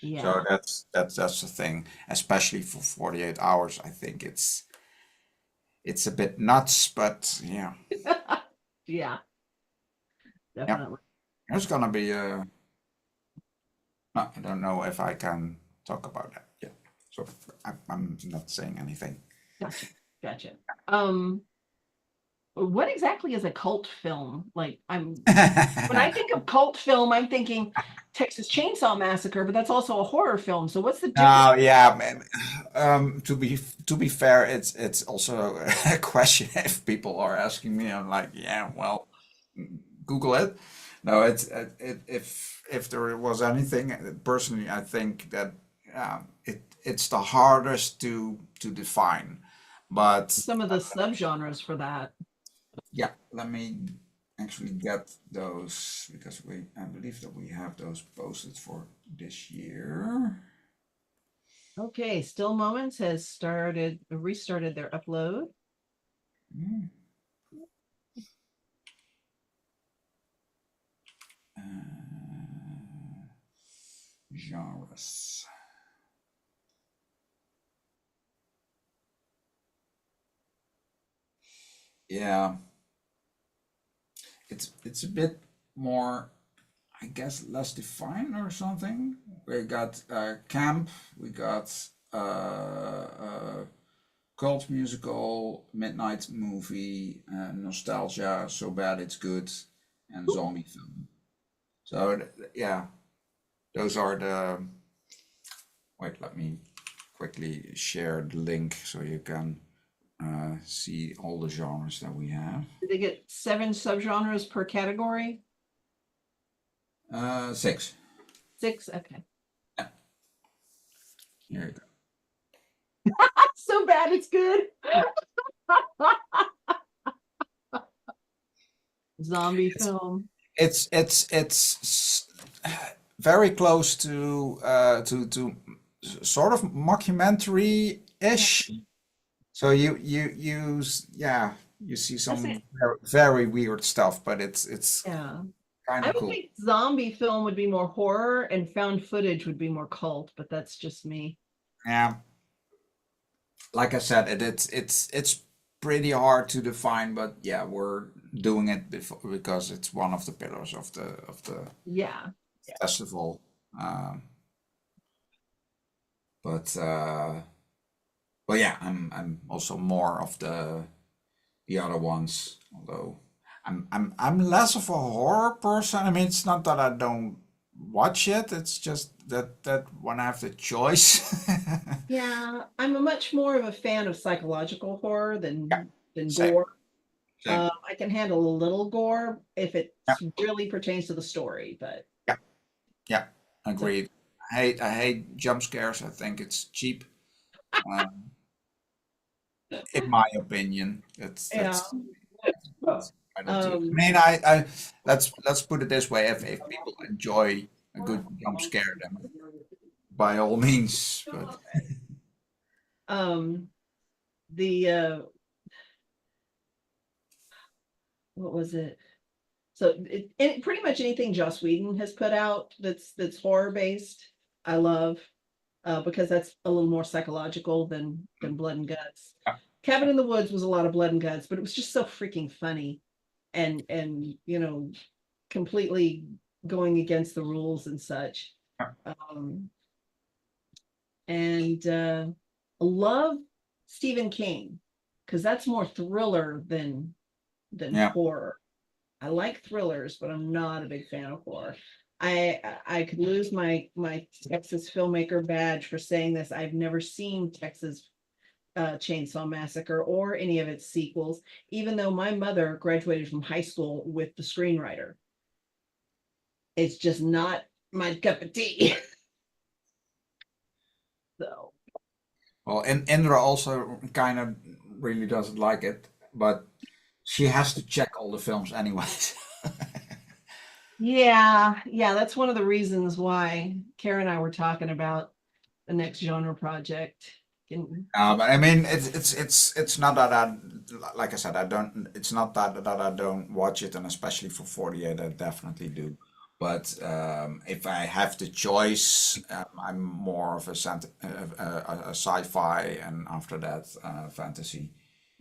yeah. that's the thing, especially for 48 hours. I think it's a bit nuts, but yeah, Yeah, yeah, definitely. there's gonna be a. No, I don't know if I can talk about that. Yeah, so I'm not saying anything. Gotcha. Gotcha. What exactly is a cult film? Like when I think of cult film, I'm thinking Texas Chainsaw Massacre, but that's also a horror film. So what's the difference? Oh yeah, to be fair, it's also a question if people are asking me. I'm like, yeah, well, Google it. No, if there was anything personally, I think that it's the hardest to define. But Some of the subgenres for that. yeah, let me actually get those because I believe that we have those posted for this year. Okay, Still Moments has restarted their upload. Hmm. Genres. Yeah, it's a bit more, I guess, less defined or something. We got camp, we got cult musical, midnight movie, nostalgia, so bad it's good, and zombie film. So yeah, those are the. Wait, let me quickly share the link so you can see all the genres that we have. Did they get 7 subgenres per category? 6. 6? Okay. Here you go. So bad it's good. Zombie film. It's very close to sort of mockumentary-ish. So you see some it. very weird stuff, but it's Yeah. kind I of would cool. think zombie film would be more horror and found footage would be more cult, but that's just me. Yeah. Like I said, it's pretty hard to define, but yeah, we're doing it because it's one of the pillars of the Yeah. festival. But yeah, I'm also more of the other ones, although I'm less of a horror person. I mean, it's not that I don't watch it, it's just that when I have the choice. Yeah, I'm a much more of a fan of psychological horror than Same. gore. Same. I can handle a little gore if it Yeah. really pertains to the story, but Yeah, agreed. I hate jump scares. I think it's cheap. In my opinion, yeah. that's I don't do. I Um, mean, I let's put it this way: if people enjoy a good jump scare, then by all means. But the what was it? So pretty much anything Joss Whedon has put out that's horror based, I love, because that's a little more psychological than blood and guts. yeah, Cabin in the Woods was a lot of blood and guts, but it was just so freaking funny, and completely going against the rules and such. yeah, And love Stephen King because that's more thriller than yeah. horror. I like thrillers, but I'm not a big fan of horror. I could lose my Texas filmmaker badge for saying this. I've never seen Texas Chainsaw Massacre or any of its sequels, even though my mother graduated from high school with the screenwriter. It's just not my cup of tea. So Well, and Indra also kind of really doesn't like it, but she has to check all the films anyways. yeah, that's one of the reasons why Kara and I were talking about the next genre project. But I mean, it's not that I, like I said, I don't. It's not that I don't watch it, and especially for 48, I definitely do. But if I have the choice, I'm more of a sci-fi, and after that, fantasy.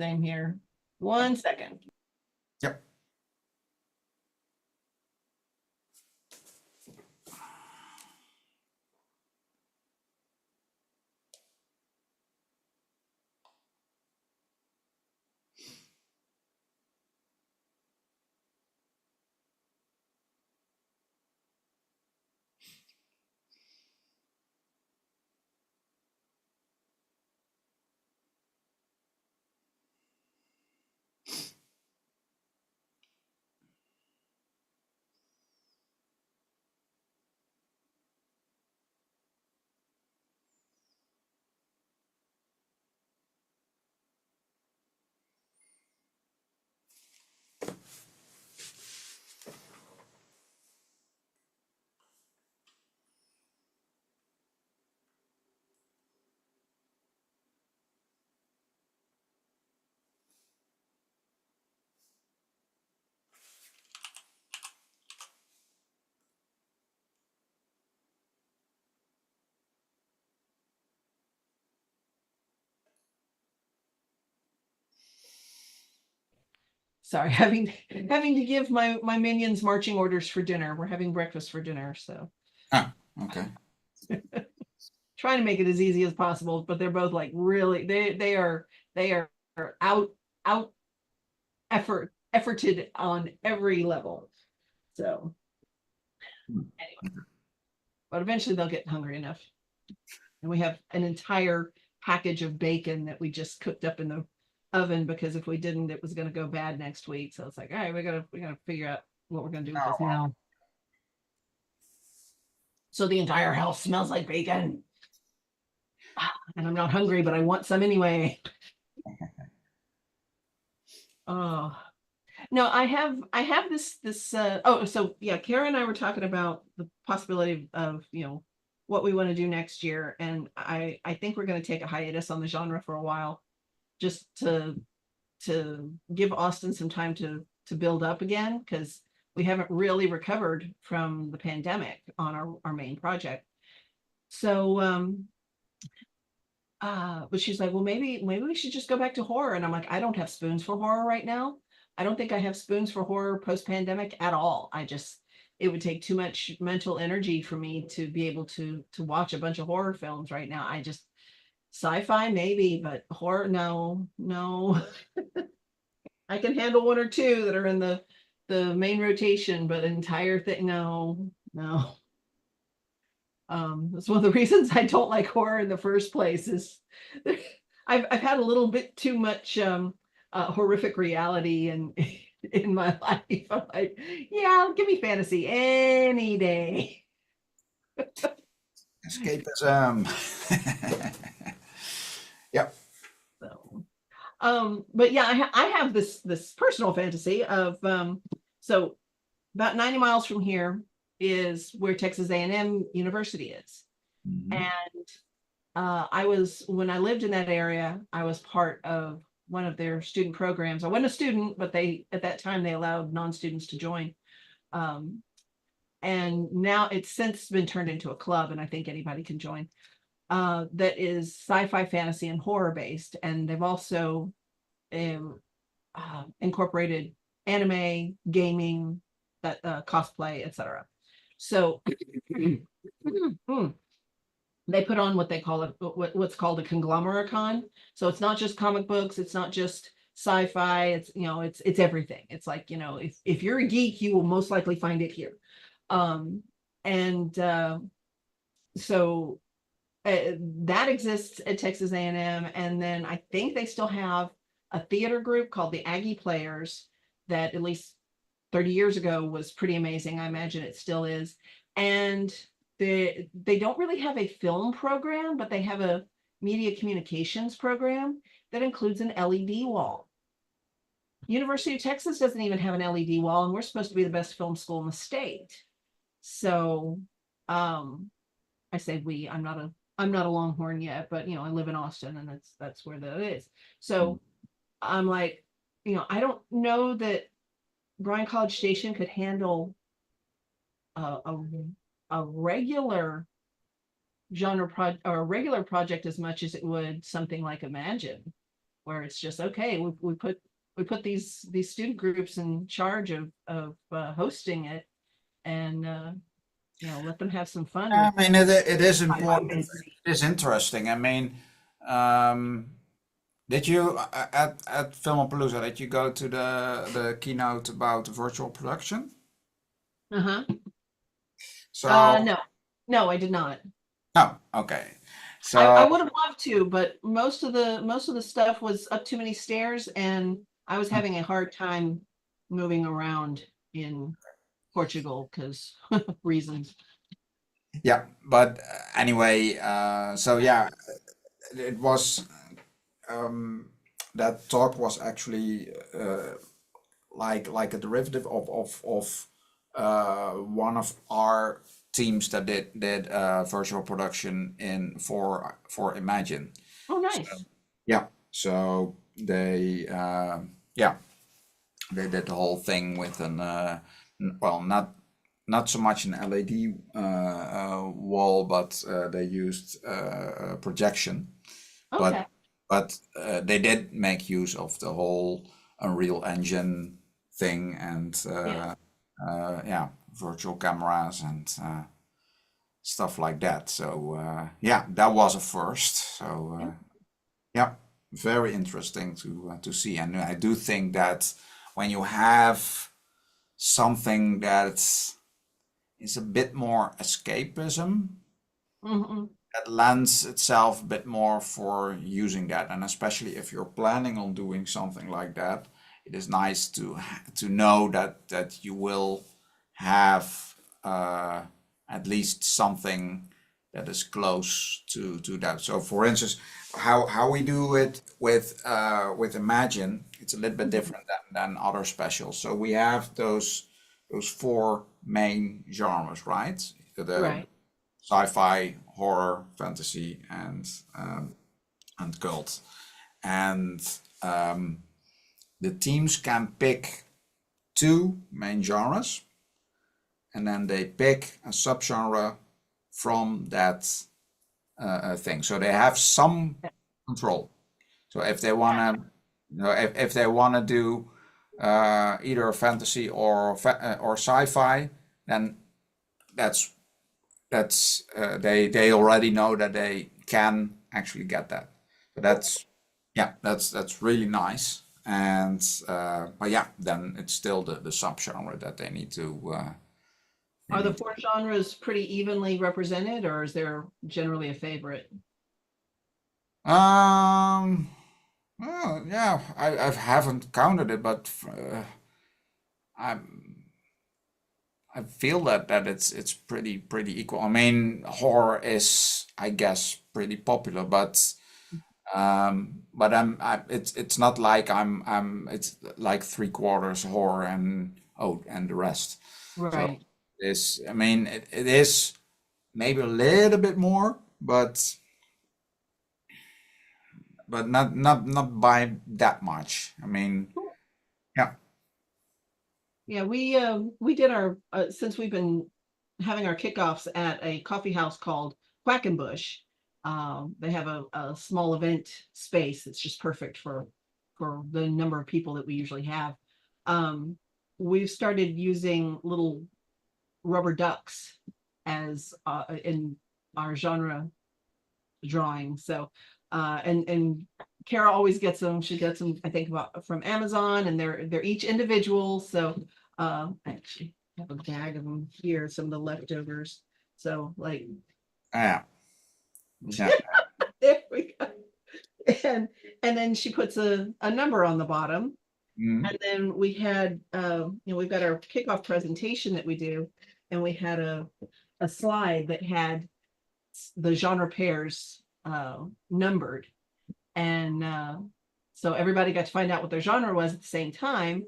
Same here. 1 second. Yep. Sorry, having to give my minions marching orders for dinner. We're having breakfast for dinner, so Ah, okay. trying to make it as easy as possible. But they're both like really they are out efforted on every level. So anyway, but eventually they'll get hungry enough. And we have an entire package of bacon that we just cooked up in the oven because if we didn't, it was going to go bad next week. So it's like, all right, we gotta figure out what we're going to do with this now. So the entire house smells like bacon. And I'm not hungry, but I want some anyway. Oh, no, I have this oh, so yeah, Kara and I were talking about the possibility of, what we want to do next year. And I think we're going to take a hiatus on the genre for a while, just to give Austin some time to build up again, because we haven't really recovered from the pandemic on our main project. So but she's like, well, maybe we should just go back to horror. And I'm like, I don't have spoons for horror right now. I don't think I have spoons for horror post-pandemic at all. It would take too much mental energy for me to be able to watch a bunch of horror films right now. Sci-fi maybe, but horror, no. I can handle one or two that are in the main rotation, but an entire thing, no. That's one of the reasons I don't like horror in the first place is I've had a little bit too much horrific reality in my life. I'm like, yeah, give me fantasy any day. Escapism. Yep. So, but yeah, I have this personal fantasy of so about 90 miles from here is where Texas A&M University is. Mhm. And when I lived in that area, I was part of one of their student programs. I wasn't a student, but at that time they allowed non-students to join. And now it's since been turned into a club, and I think anybody can join. That is sci-fi, fantasy, and horror based, and they've also incorporated anime, gaming, cosplay, etc. So they put on what they call what's called a conglomericon. So it's not just comic books, it's not just sci-fi, it's everything. It's like, if you're a geek, you will most likely find it here. And so that exists at Texas A&M. And then I think they still have a theater group called the Aggie Players that at least 30 years ago was pretty amazing. I imagine it still is. And they don't really have a film program, but they have a media communications program that includes an LED wall. University of Texas doesn't even have an LED wall, and we're supposed to be the best film school in the state. So I say we, I'm not a Longhorn yet, but I live in Austin, and that's where that is. So I'm like, I don't know that Bryan College Station could handle a regular genre or a regular project as much as it would something like Imagine, where it's just okay. We put these student groups in charge of hosting it, and let them have some fun. I mean, it is sci-fi important. fantasy. It is interesting. I mean, did you at Filmapalooza, did you go to the keynote about virtual production? Uh-huh. So No, I did not. oh, okay. So I would have loved to, but most of the stuff was up too many stairs, and I was having a hard time moving around in Portugal because reasons. yeah, but anyway, so yeah, it was that talk was actually like a derivative of one of our teams that did virtual production for Imagine. Oh, nice. Yeah, so they they did the whole thing with well, not so much an LED wall, but they used projection. Okay. But they did make use of the whole Unreal Engine thing and virtual cameras and stuff like that. So yeah, that was a first. So yeah, very interesting to see. And I do think that when you have something that is a bit more escapism, Mhm. that lends itself a bit more for using that, and especially if you're planning on doing something like that, it is nice to know that you will have at least something that is close to that. So, for instance, how we do it with Imagine, it's a little bit different than other specials. So we have those four main genres, right? The Right. sci-fi, horror, fantasy, and cult. And the teams can pick two main genres, and then they pick a subgenre from that thing. So they have some control. So if they wanna, if they wanna do either fantasy or sci-fi, then that's they already know that they can actually get that. So that's really nice. And but yeah, then it's still the subgenre that they need to. Are the four genres pretty evenly represented, or is there generally a favorite? Well, yeah, I haven't counted it, but I feel that it's pretty equal. I mean, horror is, I guess, pretty popular, but it's not like it's like 3/4 horror and the rest. So Right. I mean, it is maybe a little bit more, but not by that much. I mean, yeah. Yeah, we did our since we've been having our kickoffs at a coffee house called Quackenbush. They have a small event space that's just perfect for the number of people that we usually have. We've started using little rubber ducks as in our genre drawing. So and Kara always gets them. She gets them, I think, from Amazon, and they're each individual. So I actually have a bag of them here, some of the leftovers. So like Yeah. Yeah. there we go. And then she puts a number on the bottom. Mm. And then we had we've got our kickoff presentation that we do, and we had a slide that had the genre pairs numbered. And so everybody got to find out what their genre was at the same time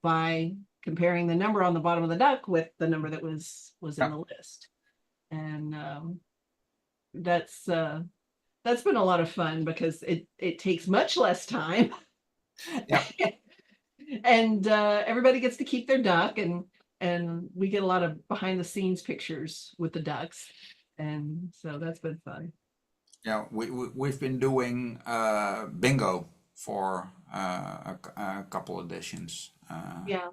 by comparing the number on the bottom of the duck with the number that was in the list. And that's been a lot of fun because it takes much less time. Yeah. And everybody gets to keep their duck, and we get a lot of behind the scenes pictures with the ducks. And so that's been fun. Yeah, we've been doing bingo for a couple editions. Yeah.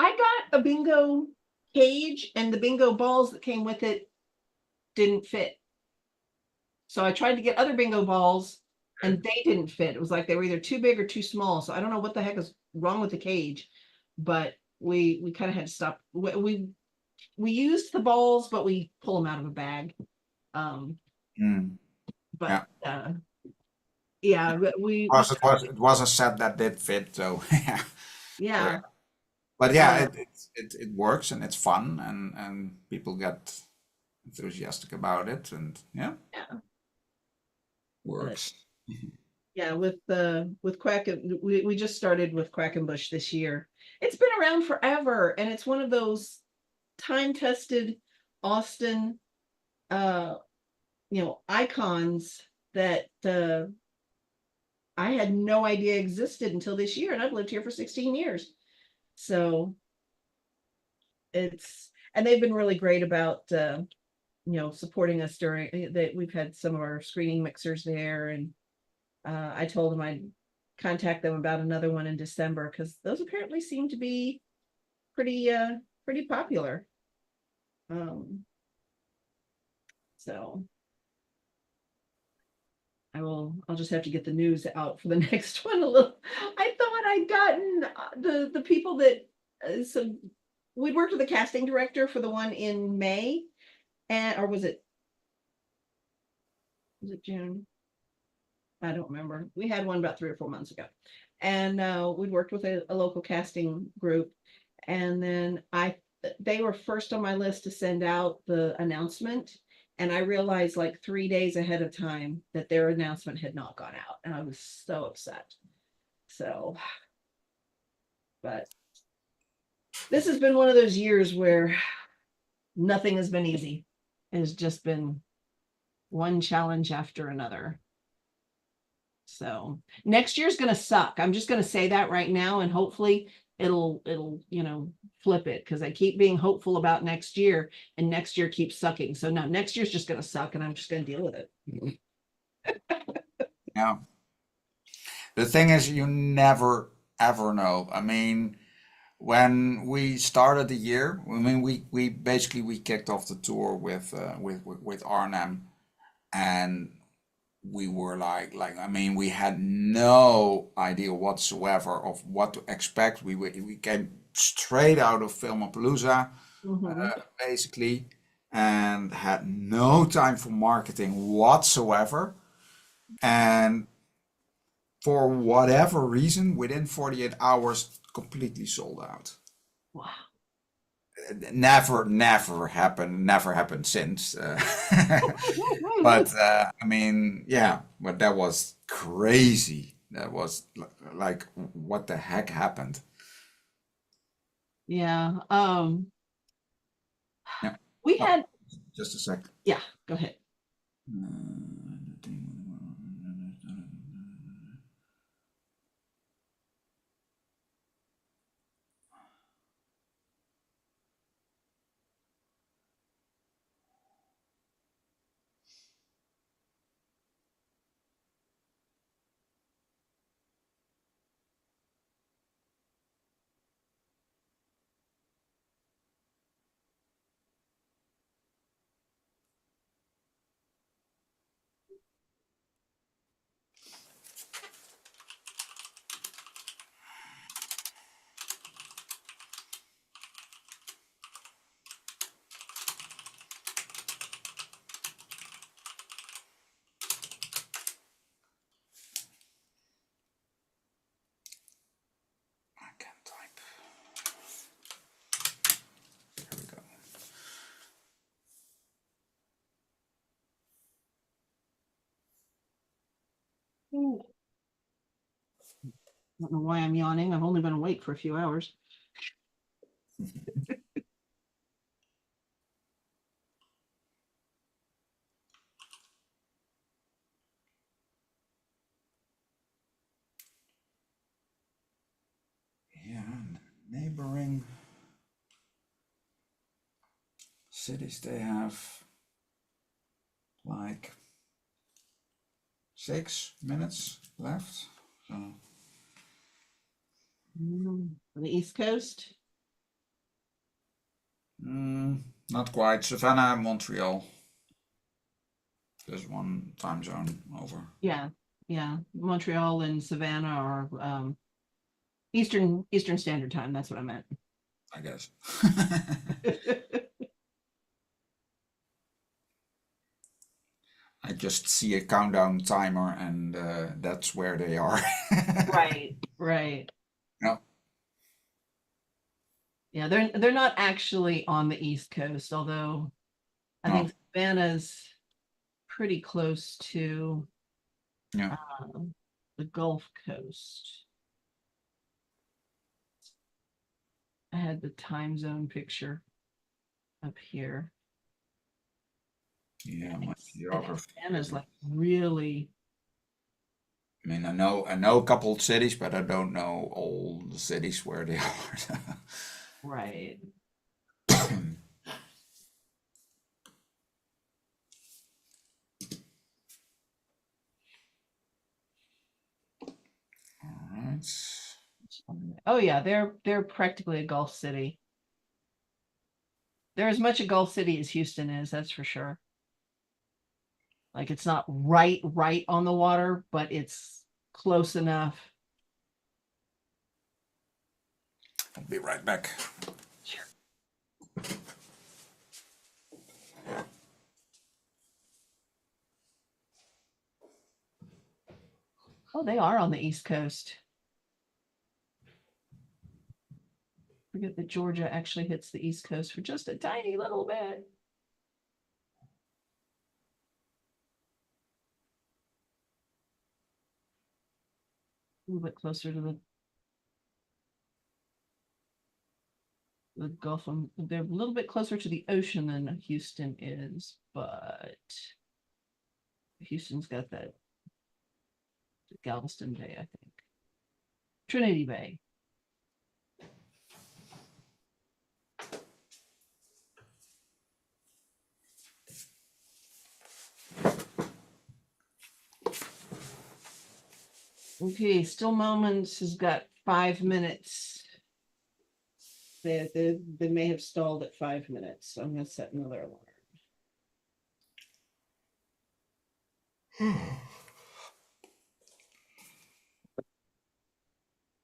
I got a bingo cage, and the bingo balls that came with it didn't fit. So I tried to get other bingo balls, and they didn't fit. It was like they were either too big or too small. So I don't know what the heck is wrong with the cage, but we kind of had to stop. We used the balls, but we pull them out of a bag. Mm. But yeah, but It was a set that did fit, so yeah. yeah. But yeah, it works, and it's fun, and people get enthusiastic about it, and yeah, works. Yeah, with Quack, we just started with Quackenbush this year. It's been around forever, and it's one of those time-tested Austin icons that I had no idea existed until this year, and I've lived here for 16 years. So and they've been really great about supporting us during that. We've had some of our screening mixers there, and I told them I'd contact them about another one in December, because those apparently seem to be pretty popular. So I'll just have to get the news out for the next one a little. I thought I'd gotten the people that so we'd worked with the casting director for the one in May, or was it Was it June? I don't remember. We had one about 3 or 4 months ago. And we'd worked with a local casting group. And then they were first on my list to send out the announcement. And I realized like 3 days ahead of time that their announcement had not gone out. And I was so upset. So, but this has been one of those years where nothing has been easy. It's just been one challenge after another. So next year's gonna suck. I'm just gonna say that right now, and hopefully it'll flip it, because I keep being hopeful about next year, and next year keeps sucking. So now next year's just gonna suck, and I'm just gonna deal with it. Yeah. The thing is, you never ever know. I mean, when we started the year, I mean, we basically we kicked off the tour with Arnhem, and we were like I mean, we had no idea whatsoever of what to expect. We came straight out of Filmapalooza, basically, and had no time for marketing whatsoever. And for whatever reason, within 48 hours, completely sold out. Wow. Never happened since. But I mean, yeah, but that was crazy. That was like, what the heck happened? Yeah. Yeah. We Oh, had, just a sec. yeah, go ahead. I can't type. There we go. I don't know why I'm yawning. I've only been awake for a few hours. Yeah, neighboring cities, they have like 6 minutes left. So On the East Coast. not quite. Savannah, Montreal. There's one time zone over. Yeah, yeah. Montreal and Savannah are Eastern Standard Time. That's what I meant. I guess. I just see a countdown timer, and that's where they are. Right, right. No. Yeah, they're not actually on the East Coast, although I No. think Savannah's pretty close to Yeah. the Gulf Coast. I had the time zone picture up here. Yeah, my I think geography. Savannah's like really, I mean, I know a couple of cities, but I don't know all the cities where they are. right. All right. Oh yeah, they're practically a Gulf city. They're as much a Gulf city as Houston is, that's for sure. Like it's not right on the water, but it's close enough. I'll be right back. Sure. Oh, they are on the East Coast. Forget that Georgia actually hits the East Coast for just a tiny little bit. A little bit closer to the Gulf. They're a little bit closer to the ocean than Houston is, but Houston's got that Galveston Bay, I think. Trinity Bay. Okay, Still Moments has got 5 minutes. They may have stalled at 5 minutes, so I'm gonna set another alarm.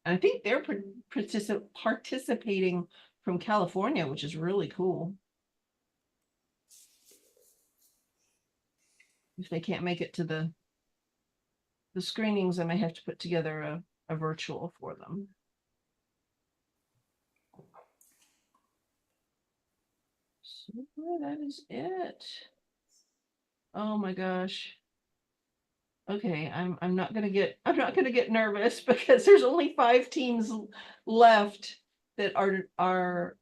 I think they're participating from California, which is really cool. If they can't make it to the screenings, I may have to put together a virtual for them. So that is it. Oh my gosh. Okay, I'm not gonna get nervous because there's only 5 teams left that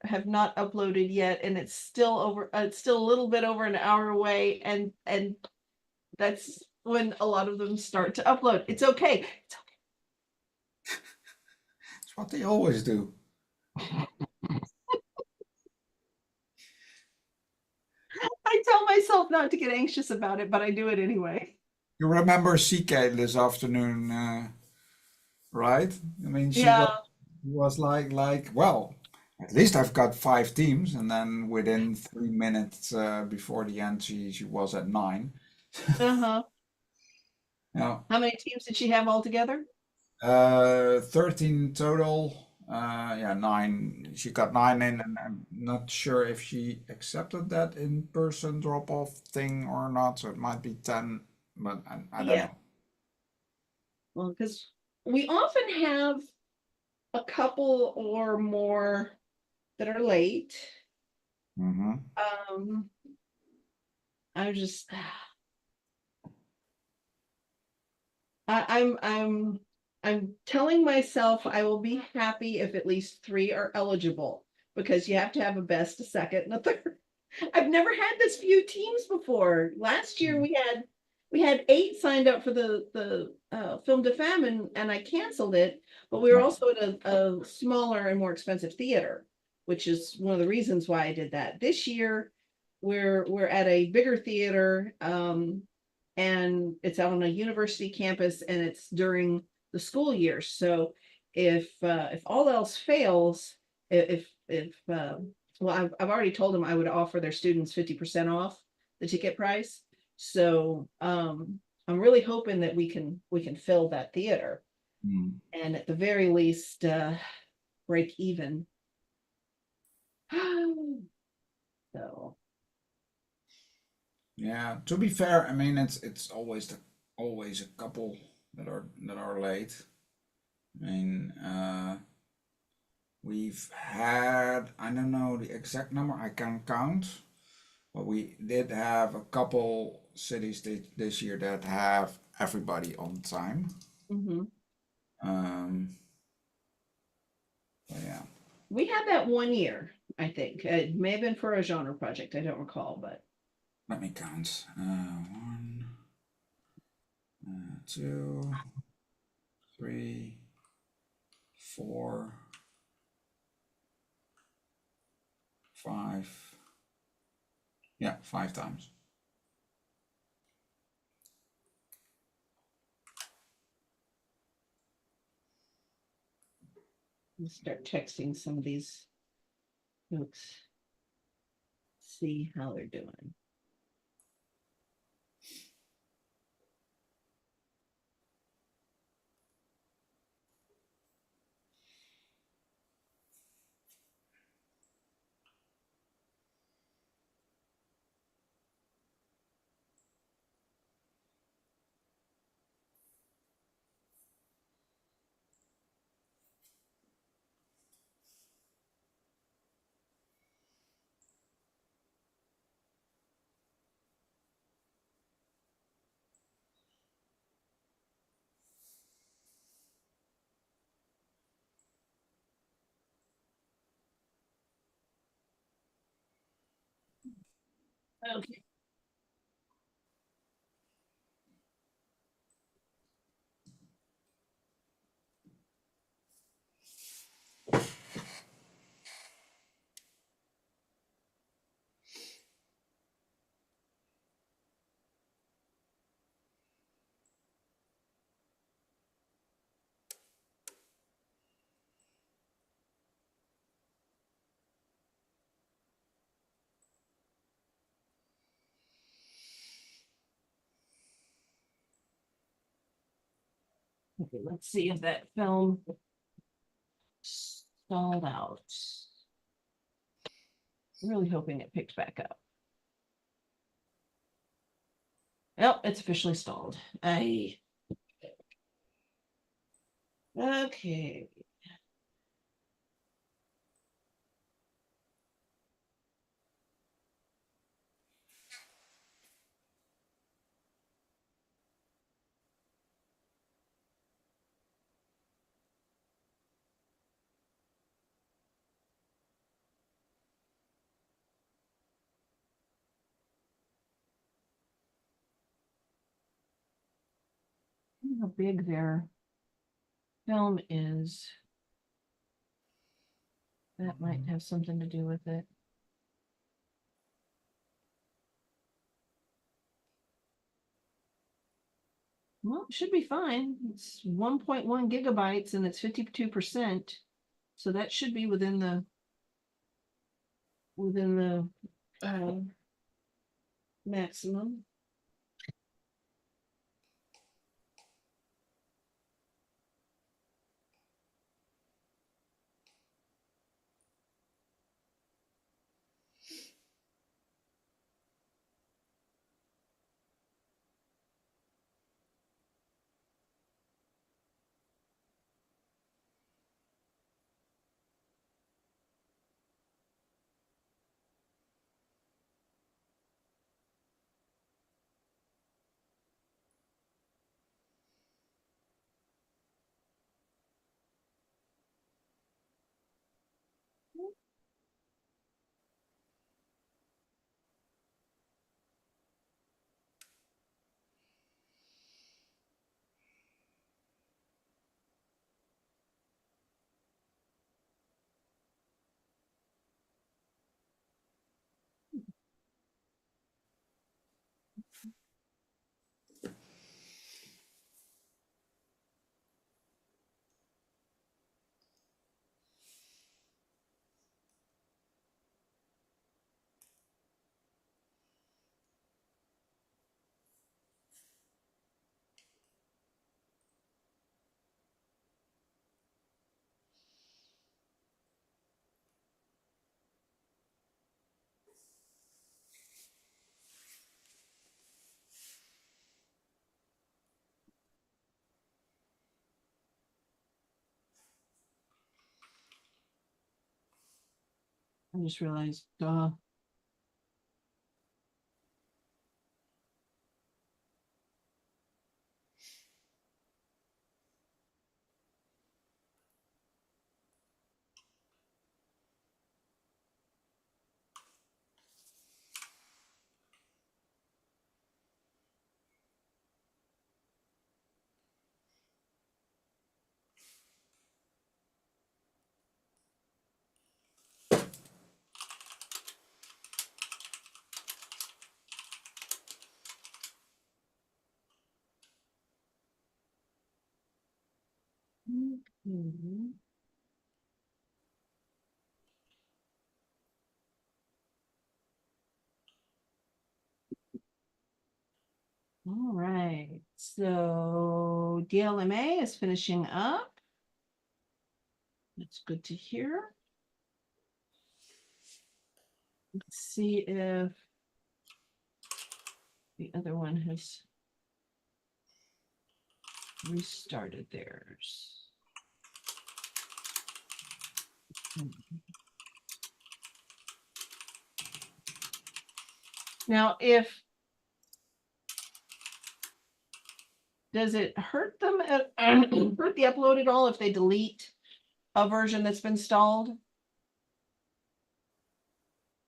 have not uploaded yet, and it's still a little bit over an hour away, and that's when a lot of them start to upload. It's okay. It's okay. It's what they always do. I tell myself not to get anxious about it, but I do it anyway. You remember CK this afternoon, right? I mean, she Yeah. was like, well, at least I've got 5 teams, and then within 3 minutes before the end, she was at 9. Uh-huh. Yeah, How many teams did she have altogether? 13 total. Yeah, 9. She got 9 in, and I'm not sure if she accepted that in-person drop-off thing or not. So it might be 10, but I don't Yeah. know. Well, because we often have a couple or more that are late. Mm-hmm. I'm just I'm telling myself I will be happy if at least 3 are eligible, because you have to have a best, a second, and a third. I've never had this few teams before. Last year we had 8 signed up for the film de femme, and I canceled it, but we were Yeah. also at a smaller and more expensive theater, which is one of the reasons why I did that. This year we're at a bigger theater, and it's out on a university campus, and it's during the school year. So if all else fails, if well, I've already told them I would offer their students 50% off the ticket price. So I'm really hoping that we can fill that theater, Mm. and at the very least break even. So Yeah, to be fair, I mean it's always a couple that are late. I mean, we've had, I don't know the exact number, I can count, but we did have a couple cities this year that have everybody on time. mhm. But yeah, We had that one year, I think. It may have been for a genre project. I don't recall, but let me count. 1, 2, 3, 4, 5. Yeah, 5 times. I'll start texting some of these folks, see how they're doing. Okay. Okay, let's see if that film stalled out. Really hoping it picked back up. Yep, it's officially stalled. Okay. How big their film is. That might have something to do with it. Well, it should be fine. It's 1.1 gigabytes and it's 52%. So that should be within the maximum. I just realized, Mhm. All right, so DLMA is finishing up. That's good to hear. Let's see if the other one has restarted theirs. Now, does it hurt them hurt the upload at all if they delete a version that's been installed?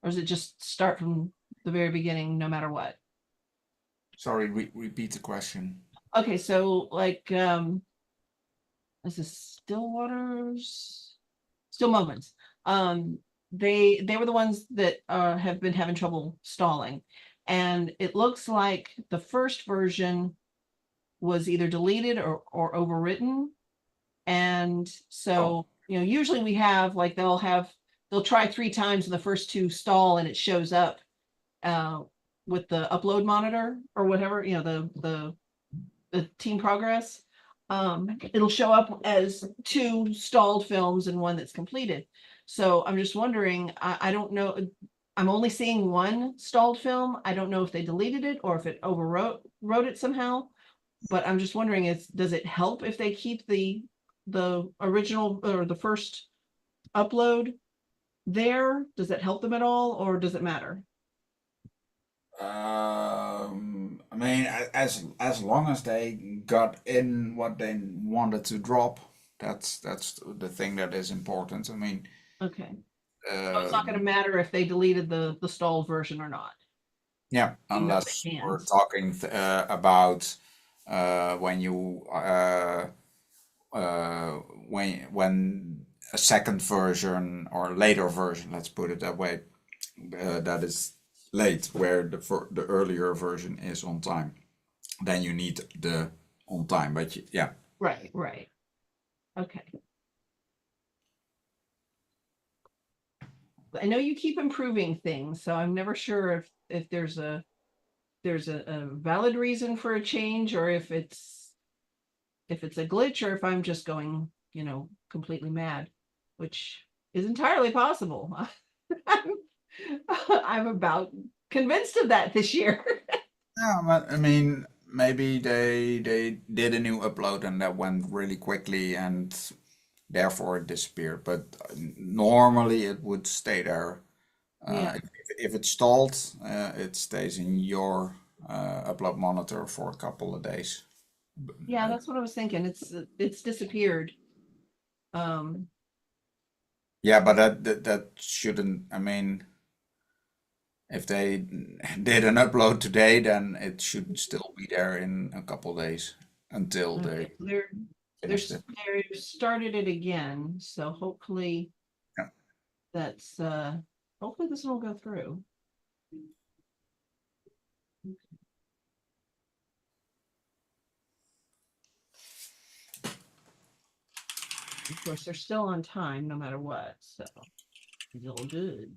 Or does it just start from the very beginning, no matter what. Sorry, repeat the question. Okay, so like, this is Still Waters, Still Moments. They were the ones that have been having trouble stalling, and it looks like the first version was either deleted or overwritten. And so, you know, usually we have like they'll try 3 times and the first 2 stall and it shows up with the upload monitor or whatever, you know, the team progress. It'll show up as 2 stalled films and 1 that's completed. So I'm just wondering, I don't know. I'm only seeing 1 stalled film. I don't know if they deleted it or if it wrote it somehow. But I'm just wondering, does it help if they keep the original or the first upload there? Does it help them at all, or does it matter? I mean, as long as they got in what they wanted to drop, that's the thing that is important. I mean, Okay. So it's not going to matter if they deleted the stalled version or not. yeah, You know unless they we're can't. talking about when you when a second version or later version, let's put it that way, that is late, where the earlier version is on time, then you need the on time. But yeah, Right, right. Okay. I know you keep improving things, so I'm never sure if there's a valid reason for a change, or if it's a glitch, or if I'm just going, you know, completely mad, which is entirely possible. I'm about convinced of that this year. yeah, but I mean, maybe they did a new upload and that went really quickly and therefore it disappeared. But normally it would stay there. Yeah. If it's stalled, it stays in your upload monitor for a couple of days. Yeah, that's what I was thinking. It's disappeared. Yeah, but that shouldn't. I mean, if they did an upload today, then it should still be there in a couple of days until Okay, they they're finished it. they started it again, so hopefully Yeah. that's hopefully this will go through. Of course, they're still on time no matter what, so it's all good.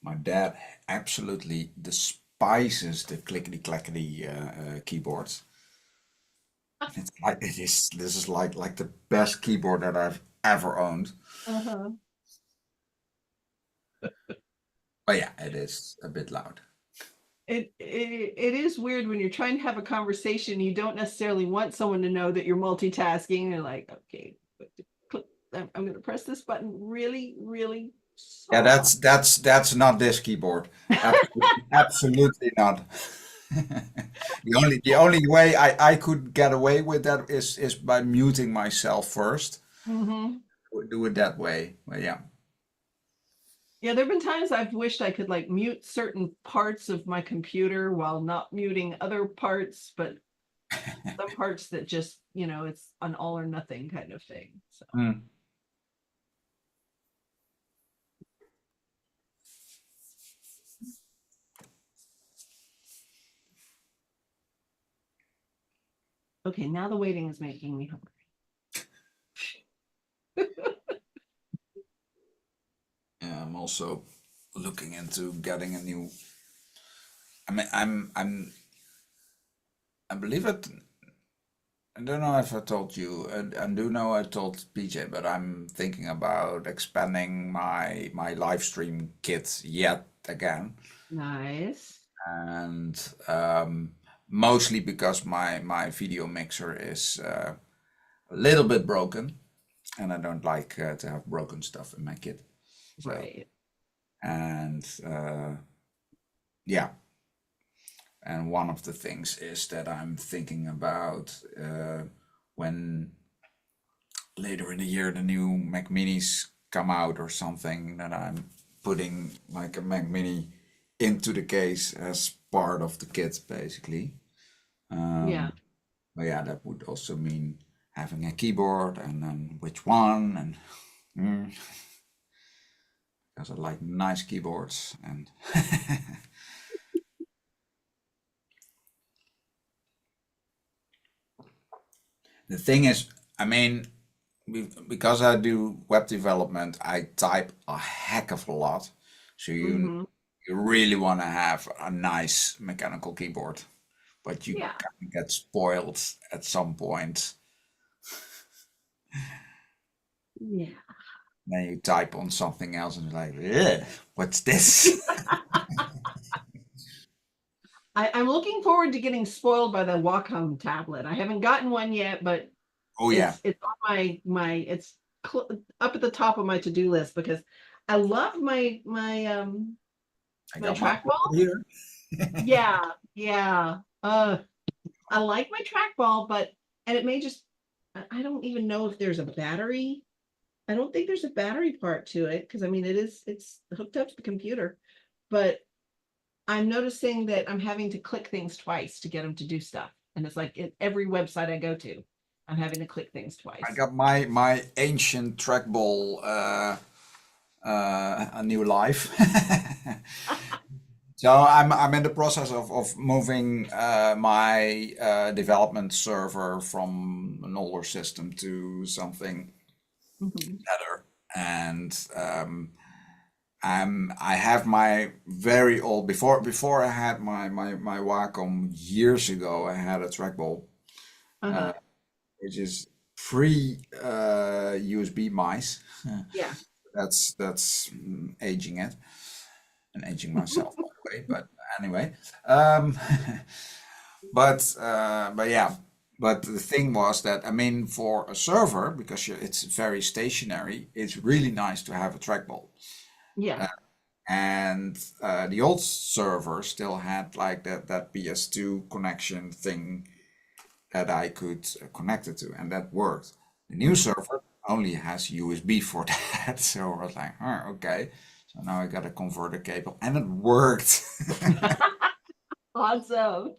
My dad absolutely despises the clickety clackety keyboards. It's like it is. This is like the best keyboard that I've ever owned. Uh-huh. But yeah, it is a bit loud. It is weird when you're trying to have a conversation, you don't necessarily want someone to know that you're multitasking. You're like, okay, I'm going to press this button really, really Yeah, soft. that's not this keyboard. Absolutely not. The only way I could get away with that is by muting myself first. Mm-hmm. Do it that way. But yeah. Yeah, there have been times I've wished I could like mute certain parts of my computer while not muting other parts, but some parts that just, you know, it's an all or nothing kind of thing. So Hmm. okay, now the waiting is making me hungry. Yeah, I'm also looking into getting a new. I mean, I believe it. I don't know if I told you. I do know I told PJ, but I'm thinking about expanding my live stream kit yet again, Nice. and mostly because my video mixer is a little bit broken, and I don't like to have broken stuff in my kit. So, Right. and yeah, and one of the things is that I'm thinking about when later in the year the new Mac Minis come out or something, that I'm putting like a Mac Mini into the case as part of the kit, basically. Yeah. But yeah, that would also mean having a keyboard, and then which one, and because I like nice keyboards. And the thing is, I mean, because I do web development, I type a heck of a lot. So Mhm. you really want to have a nice mechanical keyboard, but you Yeah. kind of get spoiled at some point. Yeah. Then you type on something else and you're like, "Ugh, what's this?" I'm looking forward to getting spoiled by the Wacom tablet. I haven't gotten one yet, but Oh yeah, it's on it's up at the top of my to-do list because I love I my got my trackball. here. Yeah, yeah. I like my trackball, and it may just I don't even know if there's a battery. I don't think there's a battery part to it because I mean it's hooked up to the computer, but I'm noticing that I'm having to click things twice to get them to do stuff. And it's like every website I go to, I'm having to click things I twice. got my ancient trackball a new life. So I'm in the process of moving my development server from an older system to something Mhm. better, and I have my very old before I had my Wacom years ago. I had a trackball, Uh-huh. which is pre USB mice. Yeah. That's aging it, and aging myself, by the way. But anyway, but yeah. But the thing was that, I mean, for a server, because it's very stationary, it's really nice to have a trackball. Yeah. And the old server still had like that PS2 connection thing that I could connect it to, and that worked. The new server only has USB for that, so I was like, oh, okay. So now I got a converter cable, and it worked. Awesome.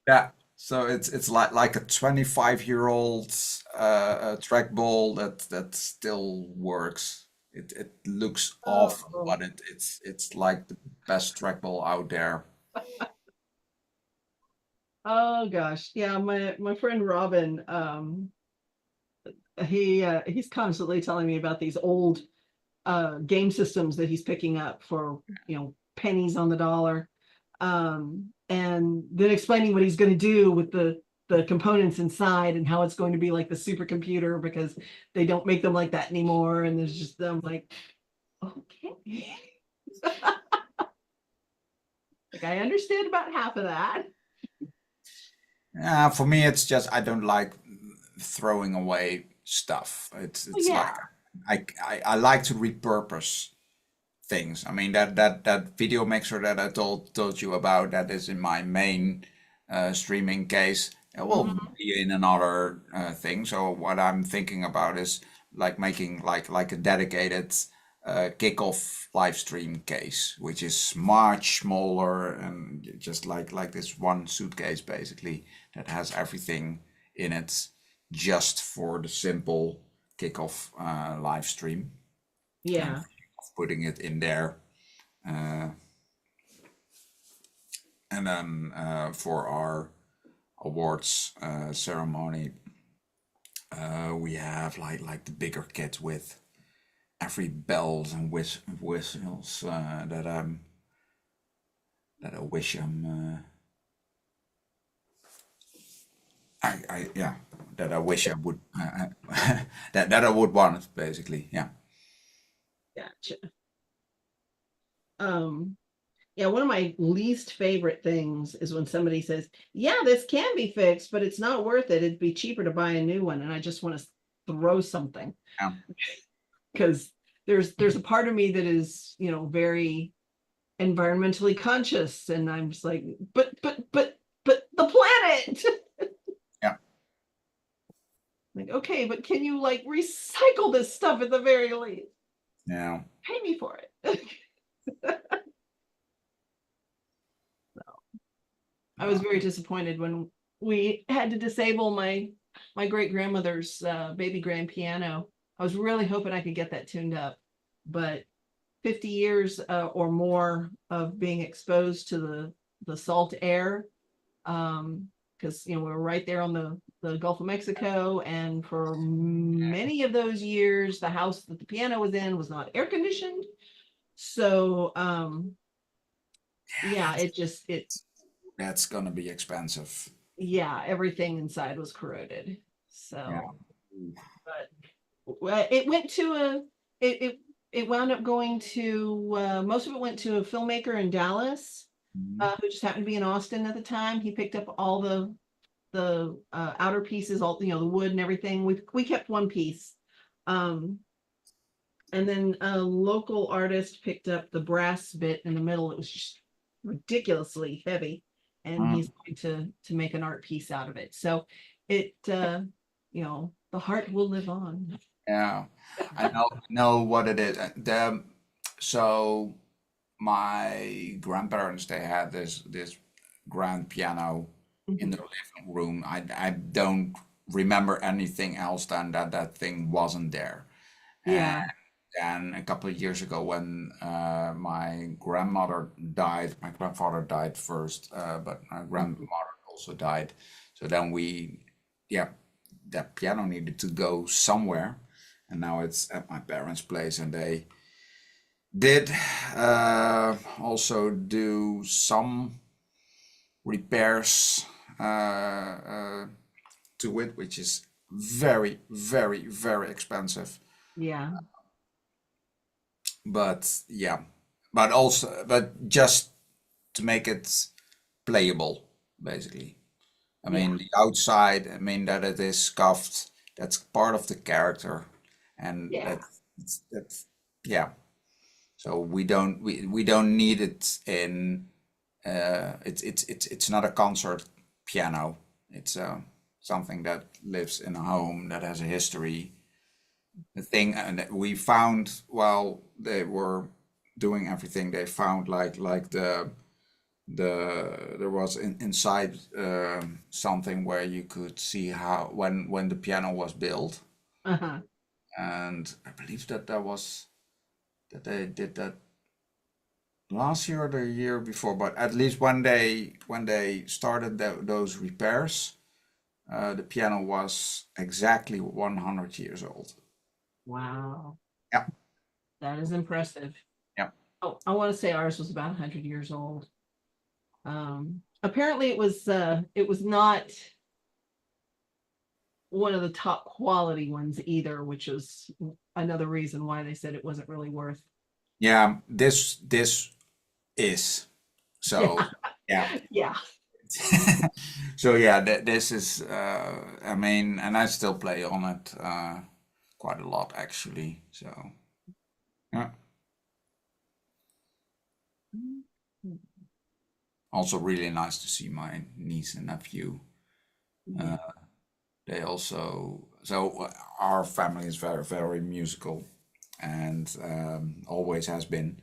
Yeah. So it's like a 25-year-old trackball that still works. It looks awful, Oh, but it's like the best trackball out there. oh gosh. Yeah, my friend Robin, he's constantly telling me about these old game systems that he's picking up for, pennies on the dollar. And then explaining what he's going to do with the components inside and how it's going to be like the supercomputer because they don't make them like that anymore. And there's just I'm like, okay. Like I understand about half of that. For me, it's just I don't like throwing away stuff. Well, It's like yeah. I like to repurpose things. I mean that video mixer that I told you about, that is in my main streaming case. It will Mhm. be in another thing. So what I'm thinking about is like making like a dedicated kickoff live stream case, which is much smaller and just like this one suitcase basically that has everything in it, just for the simple kickoff live stream. And Yeah. putting it in there. Uh, and then for our awards ceremony, we have like the bigger kit with every bells and whistles that I wish yeah, that I wish I would that I would want, basically. Yeah. Gotcha. Yeah, one of my least favorite things is when somebody says, yeah, this can be fixed, but it's not worth it. It'd be cheaper to buy a new one. And I just want to throw something. Yeah. Because there's a part of me that is, you know, very environmentally conscious. And I'm just like, but the planet. Yeah. Like, okay, but can you like recycle this stuff at the very least? Yeah. Pay me for it. I was very disappointed when we had to disable my great grandmother's baby grand piano. I was really hoping I could get that tuned up, but 50 years or more of being exposed to the salt air, because you know we were right there on the Gulf of Mexico, and for many of those years, the house that the piano was in was not air conditioned. So yeah, That's gonna be expensive. yeah, everything inside was corroded. Yeah. So, but it went to it wound up going to most of it went to a filmmaker in Dallas who just happened to be in Austin at the time. He picked up all the outer pieces, all you know, the wood and everything. We kept one piece. And then a local artist picked up the brass bit in the middle. It was just ridiculously heavy, and he's going to make an art piece out of it. So it you know, the heart will live on. Yeah, I know what it is. So my grandparents, they had this grand piano in their living room. I don't remember anything else than that thing wasn't there. Yeah. And a couple of years ago, when my grandmother died, my grandfather died first, but my grandmother also died. So then that piano needed to go somewhere, and now it's at my parents' place, and they did also do some repairs to it, which is very, very, very expensive. Yeah. But yeah, but just to make it playable, basically. I mean, the outside, I mean, that it is scuffed, that's part of the character, and Yeah. that's yeah. So we don't need it in it's not a concert piano. It's something that lives in a home that has a history. The thing and that we found while they were doing everything, they found like there was inside something where you could see how when the piano was built, Uh-huh. and I believe that they did that last year or the year before, but at least when they started those repairs, the piano was exactly 100 years old. Wow. Yeah. That is impressive. Yeah. Oh, I want to say ours was about 100 years old. Apparently it was not one of the top quality ones either, which was another reason why they said it wasn't really worth. Yeah, this is so yeah. Yeah. So yeah, this is I mean, and I still play on it quite a lot actually. So yeah. Also really nice to see my niece and nephew. They also, so our family is very, very musical, and always has been,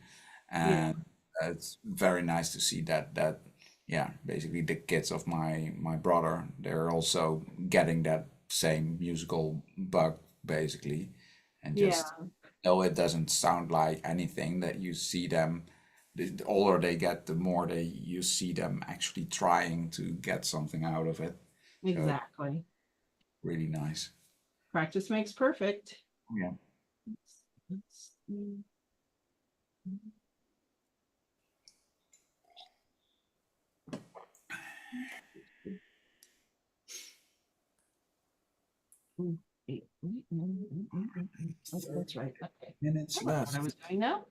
and it's very nice to see that yeah, basically the kids of my brother, they're also getting that same musical bug basically, and just though it doesn't sound like anything that you see them, the older they get, the more you see them actually trying to get something out of it. Exactly. Really nice. Practice makes perfect. Yeah. Let's see. Oh, that's right. Okay. Minutes I don't know what left. I was doing now.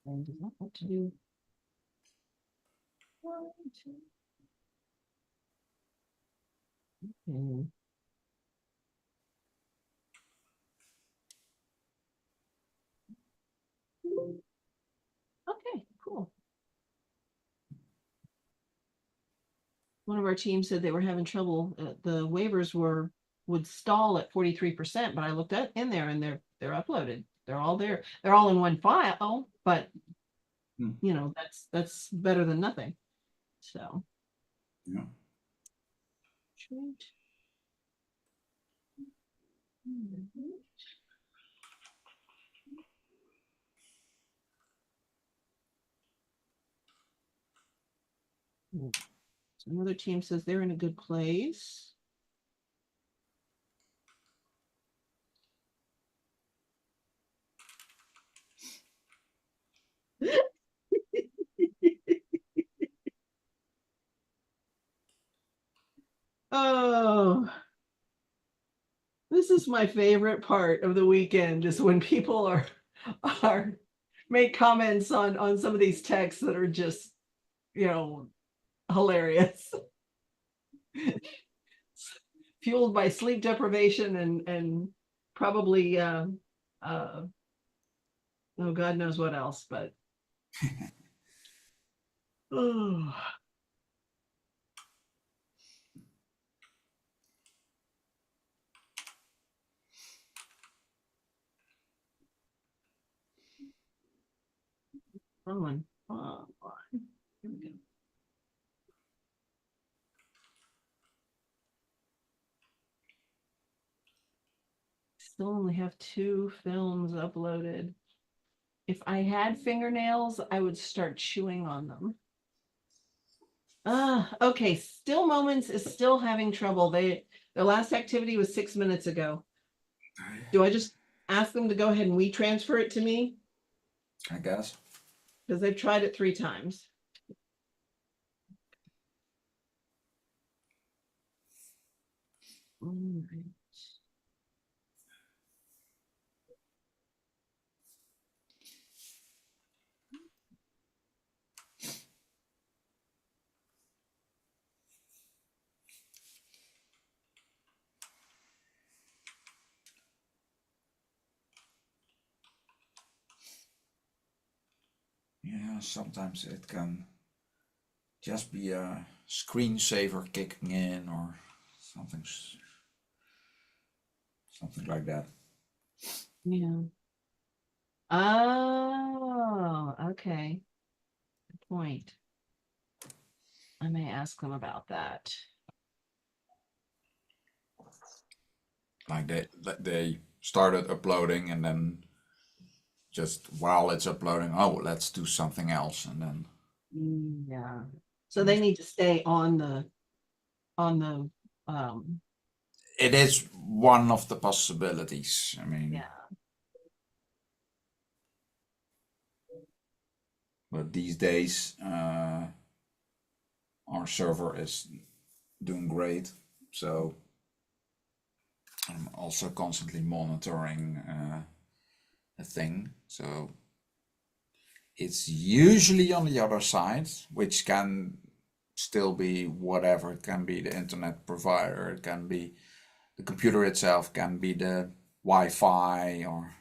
And does not want to do. One, two. Okay. Okay, cool. One of our teams said they were having trouble. The waivers would stall at 43%, but I looked at in there and they're uploaded. They're all there. They're all in one file, but Hmm. you know, that's better than nothing. So Yeah. So another team says they're in a good place. Oh, this is my favorite part of the weekend is when people are make comments on some of these texts that are just, you know, hilarious. Fueled by sleep deprivation and probably oh God knows what else, but oh. On. Here we go. Still only have 2 films uploaded. If I had fingernails, I would start chewing on them. Okay. Still Moments is still having trouble. Their last activity was 6 minutes ago. Do I just ask them to go ahead and transfer it to me? I guess. Because they've tried it 3 times. All right. Yeah, sometimes it can just be a screensaver kicking in or something, something like that. Yeah. Oh, okay. Good point. I may ask them about that. Like they started uploading and then just while it's uploading, oh, let's do something else, and then Yeah. So they need to stay on the it is one of the possibilities. I mean, yeah. but these days our server is doing great, so I'm also constantly monitoring a thing. So it's usually on the other side, which can still be whatever. It can be the internet provider, it can be the computer itself, can be the Wi-Fi or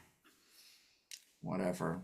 whatever.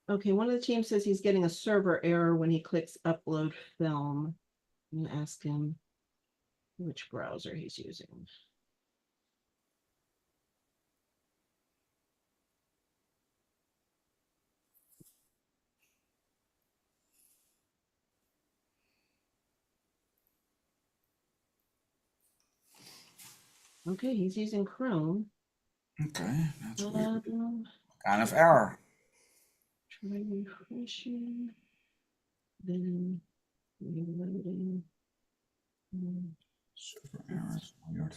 Okay, one of the teams says he's getting a server error when he clicks upload film. I'm gonna ask him which browser he's using. Okay, he's using Chrome. Okay, that's weird. Um, Kind of error. try refreshing, then reloading. Server error is weird.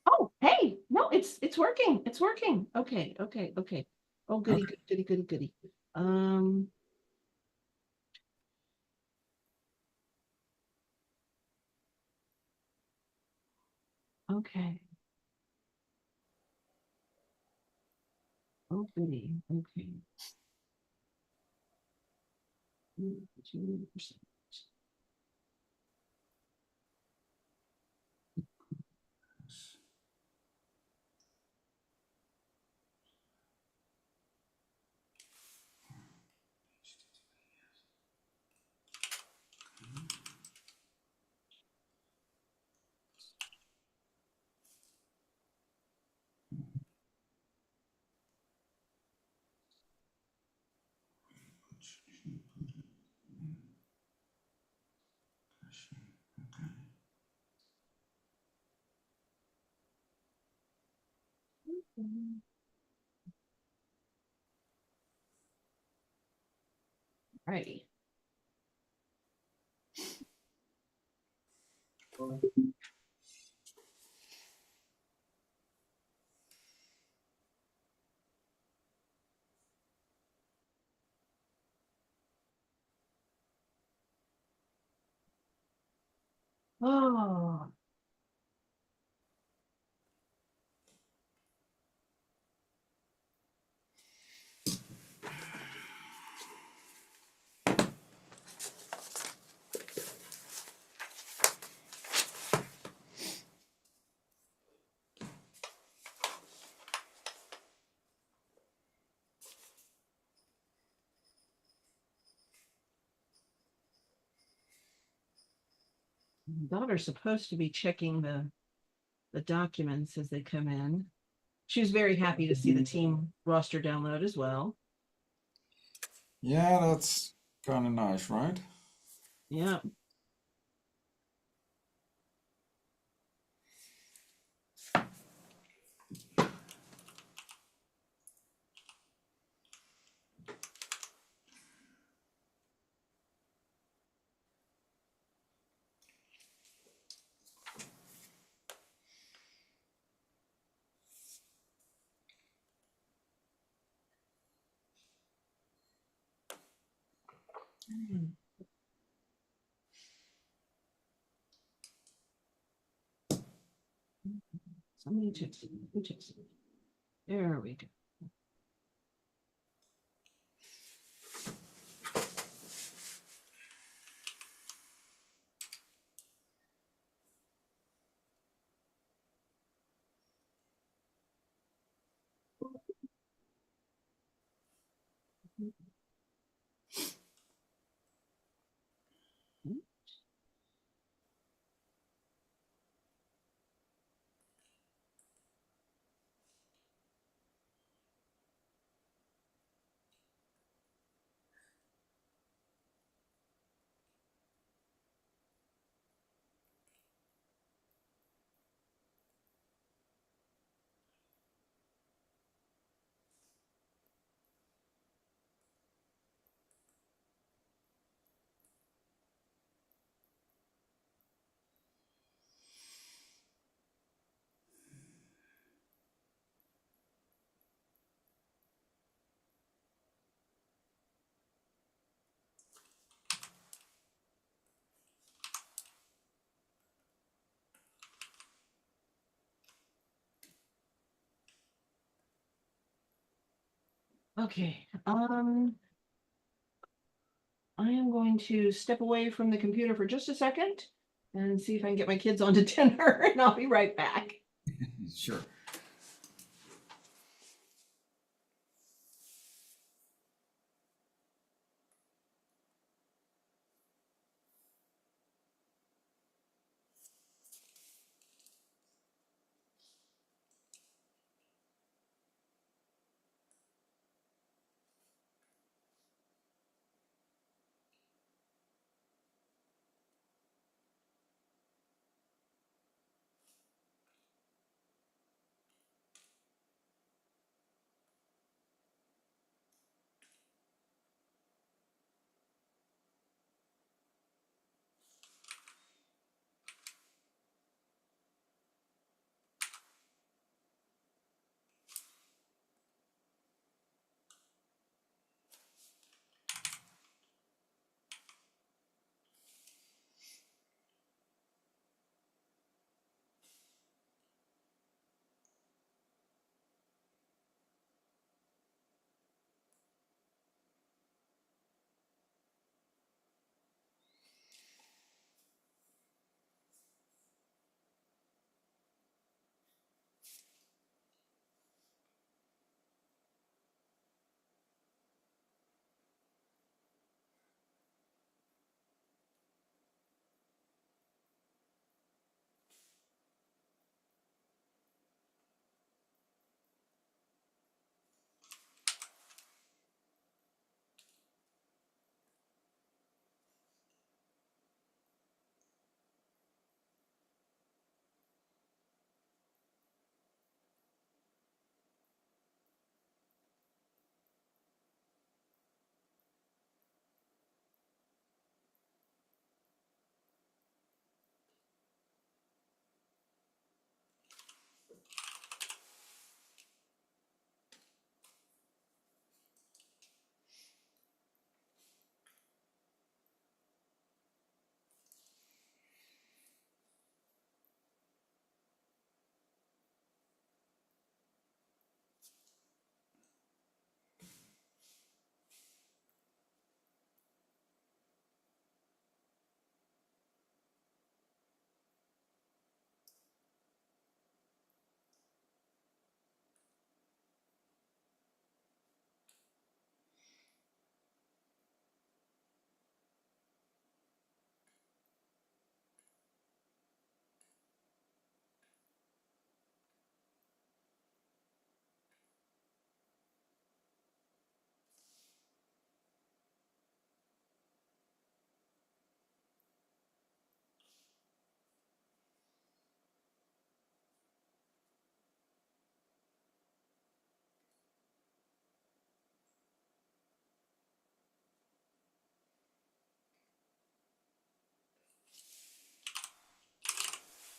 Oh, hey, no, it's working. It's working. Okay, okay, okay. Oh, goody, Okay. goody, goody, goody. Um, okay. Oh, goody. Okay. 2%. Righty. Oh, daughter's supposed to be checking the documents as they come in. She was very happy to see the team roster download as well. Yeah, that's kind of nice, right? Yeah. Somebody checks it. Who checks it? There we go. Okay, I am going to step away from the computer for just a second and see if I can get my kids onto dinner, and I'll be right back. Sure.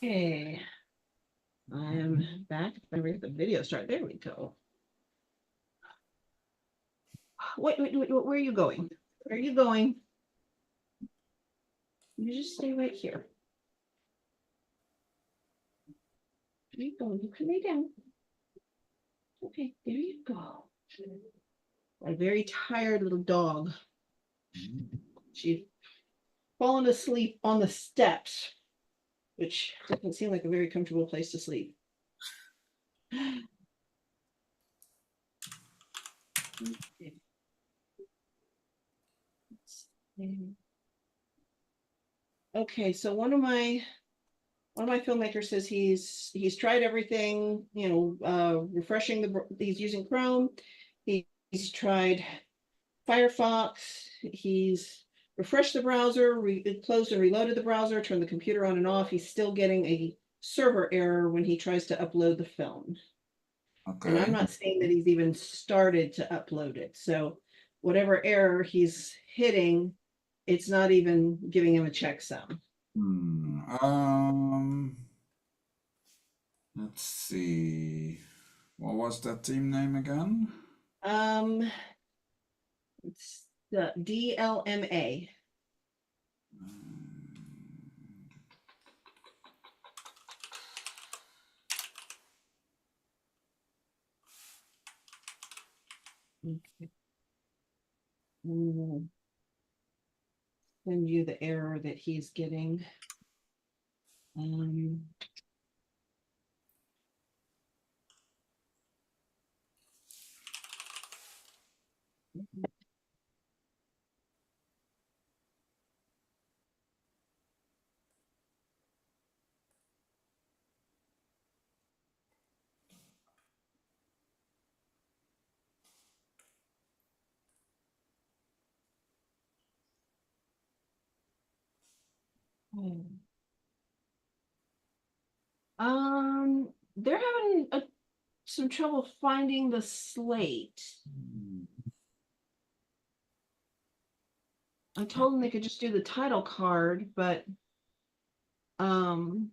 Okay, I am back. I read the video start. There we go. Wait, where are you going? Where are you going? You just stay right here. There you go. You can lay down. Okay, there you go. A very tired little dog. She's fallen asleep on the steps, which doesn't seem like a very comfortable place to sleep. Okay. Okay, so one of my filmmakers says he's tried everything, refreshing he's using Chrome. He's tried Firefox. He's refreshed the browser, closed and reloaded the browser, turned the computer on and off. He's still getting a server error when he tries to upload the film. And I'm Okay. not saying that he's even started to upload it. So whatever error he's hitting, it's not even giving him a checksum. Let's see. What was that team name again? It's the DLMA. Okay. Mm. Send you the error that he's getting. Um, they're having some trouble finding the slate. I told them they could just do the title card, but um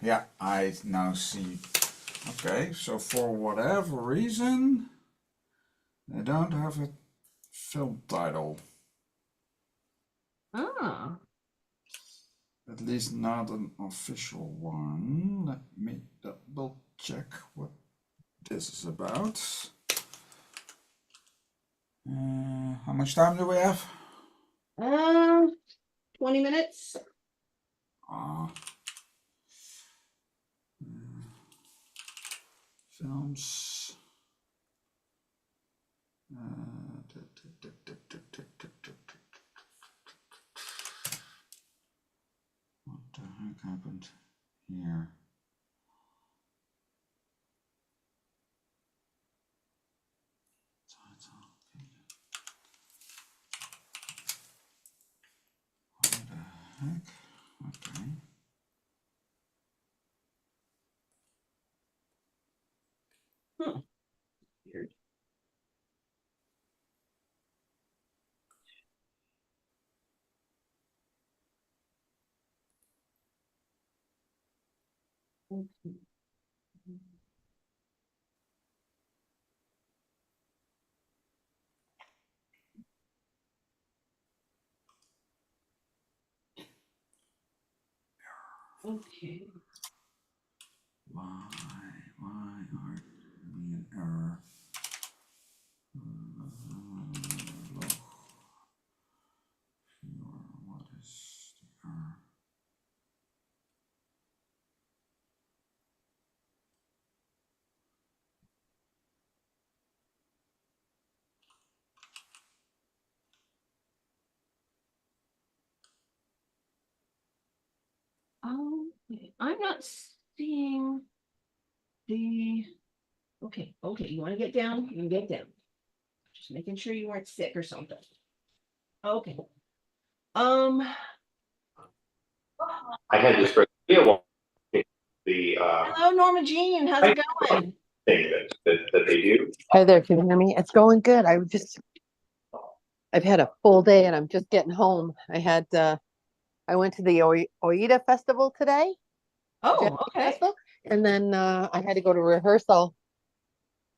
Yeah, I now see. Okay, so for whatever reason, they don't have a film title. ah, At least not an official one. Let me double check what this is about. How much time do we have? 20 minutes. Uh, films. What the heck happened here? What the heck? Okay. Weird. Okay. Okay. Why are we an error? Log. What is the error? I'm not seeing the. Okay, you want to get down? You can get down. Just making sure you weren't sick or something. Okay. I had this for the Hello, Norma Jean. How's it going? thing that they do. Hi there, can you hear me? It's going good. I've had a full day and I'm just getting home. I went to the Oida Festival today, Jazz Oh, okay. Festival, and then I had to go to rehearsal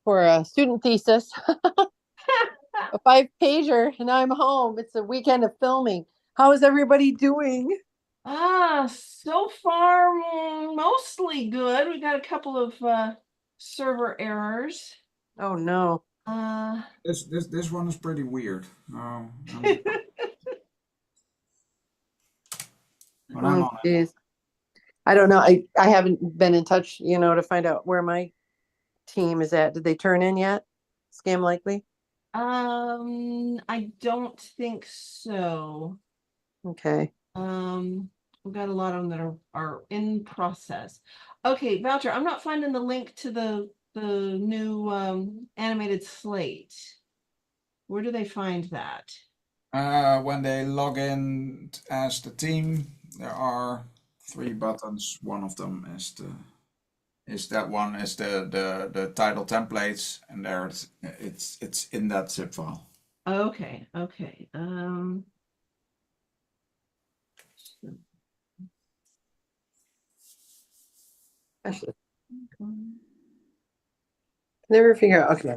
for a student thesis, a 5-pager, and now I'm home. It's a weekend of filming. How is everybody doing? So far, mostly good. We got a couple of server errors. Oh no. This one is pretty weird. When I'm Oh, on it. geez. I don't know. I haven't been in touch, to find out where my team is at. Did they turn in yet? Scam likely? I don't think so. Okay. We've got a lot of them that are in process. Okay, Voucher, I'm not finding the link to the new animated slate. Where do they find that? When they log in as the team, there are 3 buttons. One of them is the title templates, and there it's in that zip file. Okay. Actually, never figure out. Okay.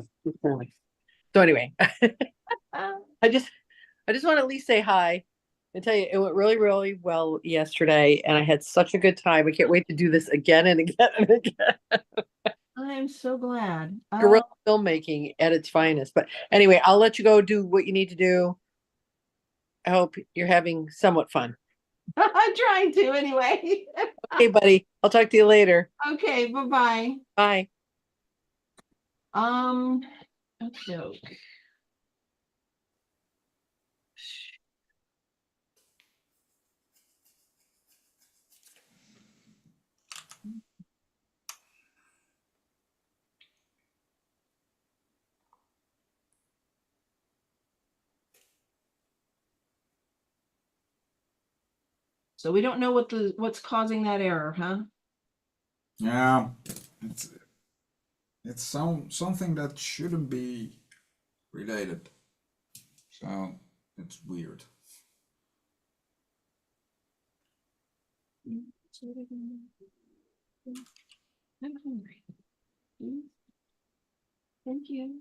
So anyway, Uh, I just want to at least say hi and tell you it went really, really well yesterday, and I had such a good time. I can't wait to do this again and again and again. I'm so glad. Guerrilla filmmaking at its finest. But anyway, I'll let you go do what you need to do. I hope you're having somewhat fun. I'm trying to anyway. Okay, buddy. I'll talk to you later. Okay, bye-bye. Bye. Okay. So we don't know what's causing that error, huh? Yeah, it's something that shouldn't be related. So it's weird. I'm hungry. Thank you.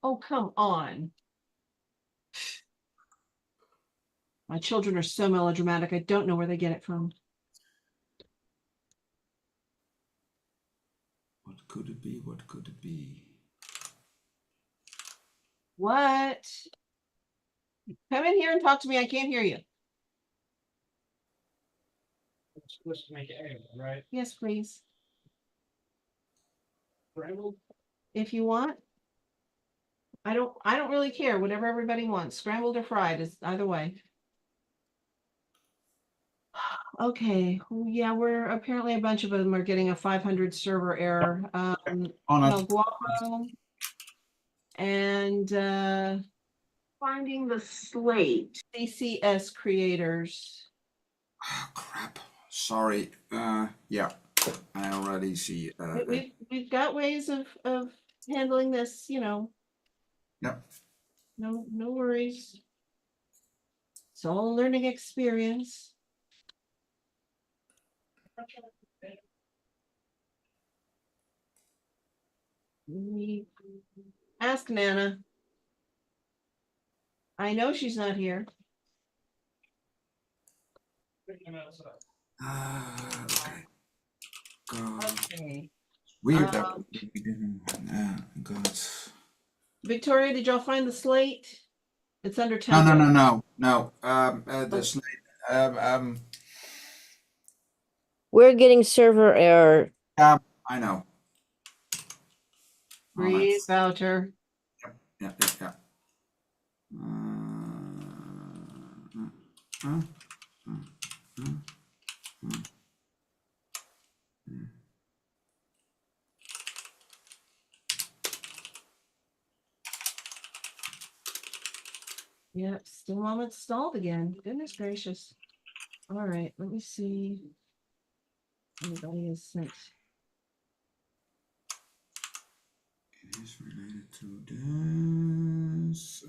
Oh, come on. My children are so melodramatic. I don't know where they get it from. What could it be? What could it be? What? Come in here and talk to me. I can't hear you. It's supposed to make it anyway, right? Yes, please. Scrambled? If you want. I don't really care. Whatever everybody wants. Scrambled or fried is either way. Okay. Yeah, we're apparently a bunch of them are getting a 500 server error. On No, it. Guapo and finding the slate. CCS creators. Oh, crap. Sorry. Yeah, I already see. We've got ways of handling this, you know. Yep. No worries. It's all a learning experience. Ask Nana. I know she's not here. Okay. God. Okay. Weird that we didn't. God. Victoria, did y'all find the slate? It's under No, no, template. no, no, no. The slate. We're getting server error. Yeah, I know. On it. Breathe, Boucher. Yeah, yeah, yeah. Uh, Yep, still moment stalled again. Goodness gracious. All right, let me see. Anybody has sent. It is related to this.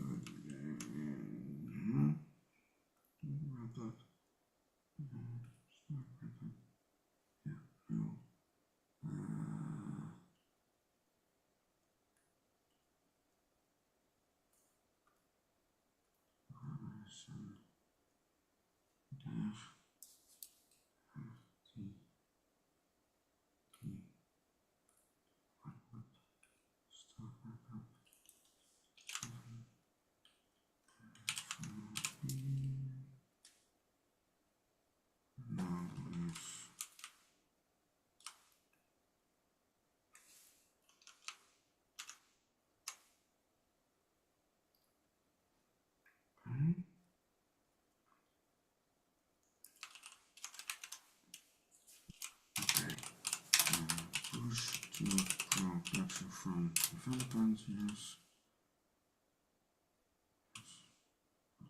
Push to production from development, yes.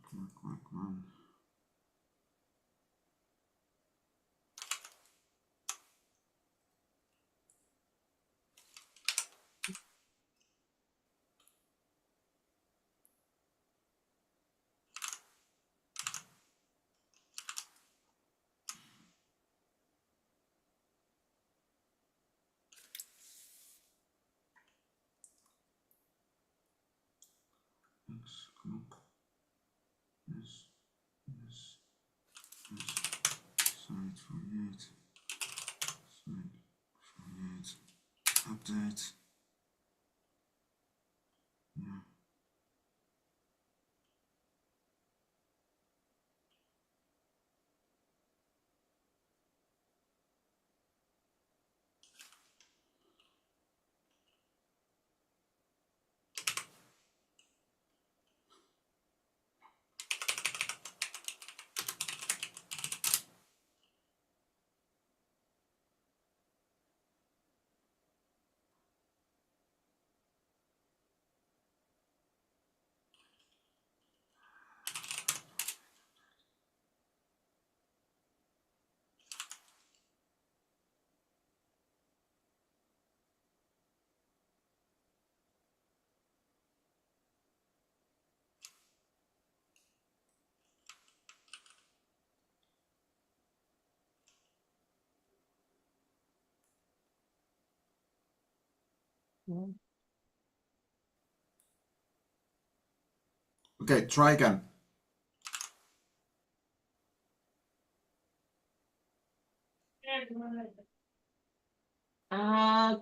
Click run. Let's Yes. Yes. Site 48. Site 48. Update. Yeah. Okay, try again.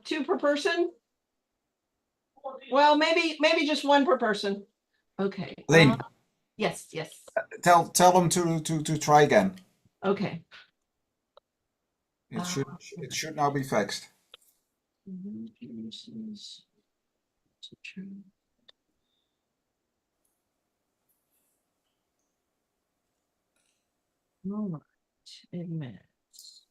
Two per person? Well, maybe just one per person. Okay. Lane, Yes, yes. tell them to try again. Okay. It should now be fixed. All right. Admits.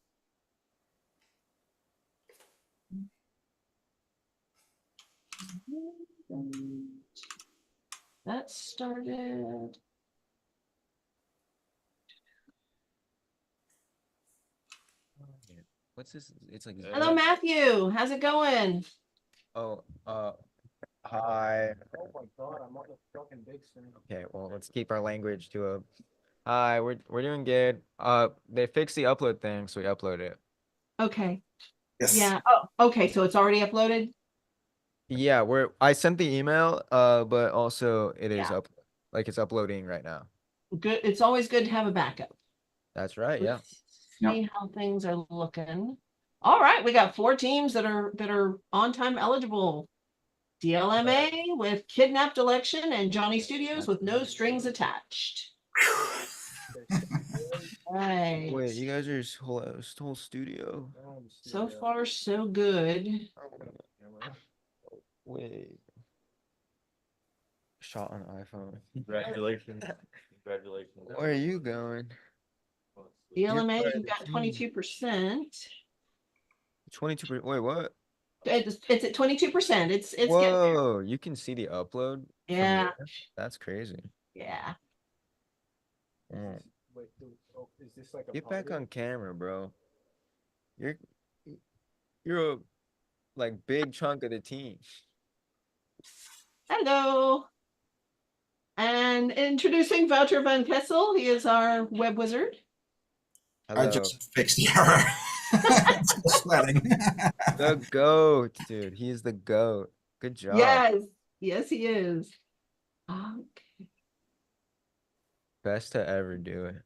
That started. What's this? It's like. Hello, Matthew. How's it going? Oh, hi. Oh my god, I'm on the fucking big screen. Okay, well, let's keep our language to a. Hi, we're doing good. They fixed the upload thing, so we upload it. Okay. Yes. Yeah. Oh, okay. So it's already uploaded? Yeah, I sent the email, but also it is Yeah. like it's uploading right now. Good. It's always good to have a backup. That's right, yeah. Let's see how things are looking. All right, we got 4 teams that are on time eligible. DLMA with Kidnapped Election and Johnny Studios with No Strings Attached. Right. Wait, you guys are whole studio? So far, so good. Wait. Shot on iPhone. Congratulations. Congratulations. Where are you going? DLMA, part of you've the got team. 22%. 22%. Wait, what? It's at 22%. It's getting there. Whoa, you can see the upload? from Yeah. there? That's crazy. Yeah. Mm. Wait, is this like a Get back party? on camera, bro. You're a like big chunk of the team. Hello. And introducing Wouter van Kessel. He is our web wizard. I Hello. just fixed the error. It's the spelling. The goat, dude. He's the goat. Good job. Yes. Yes, he is. Okay. Best to ever do it.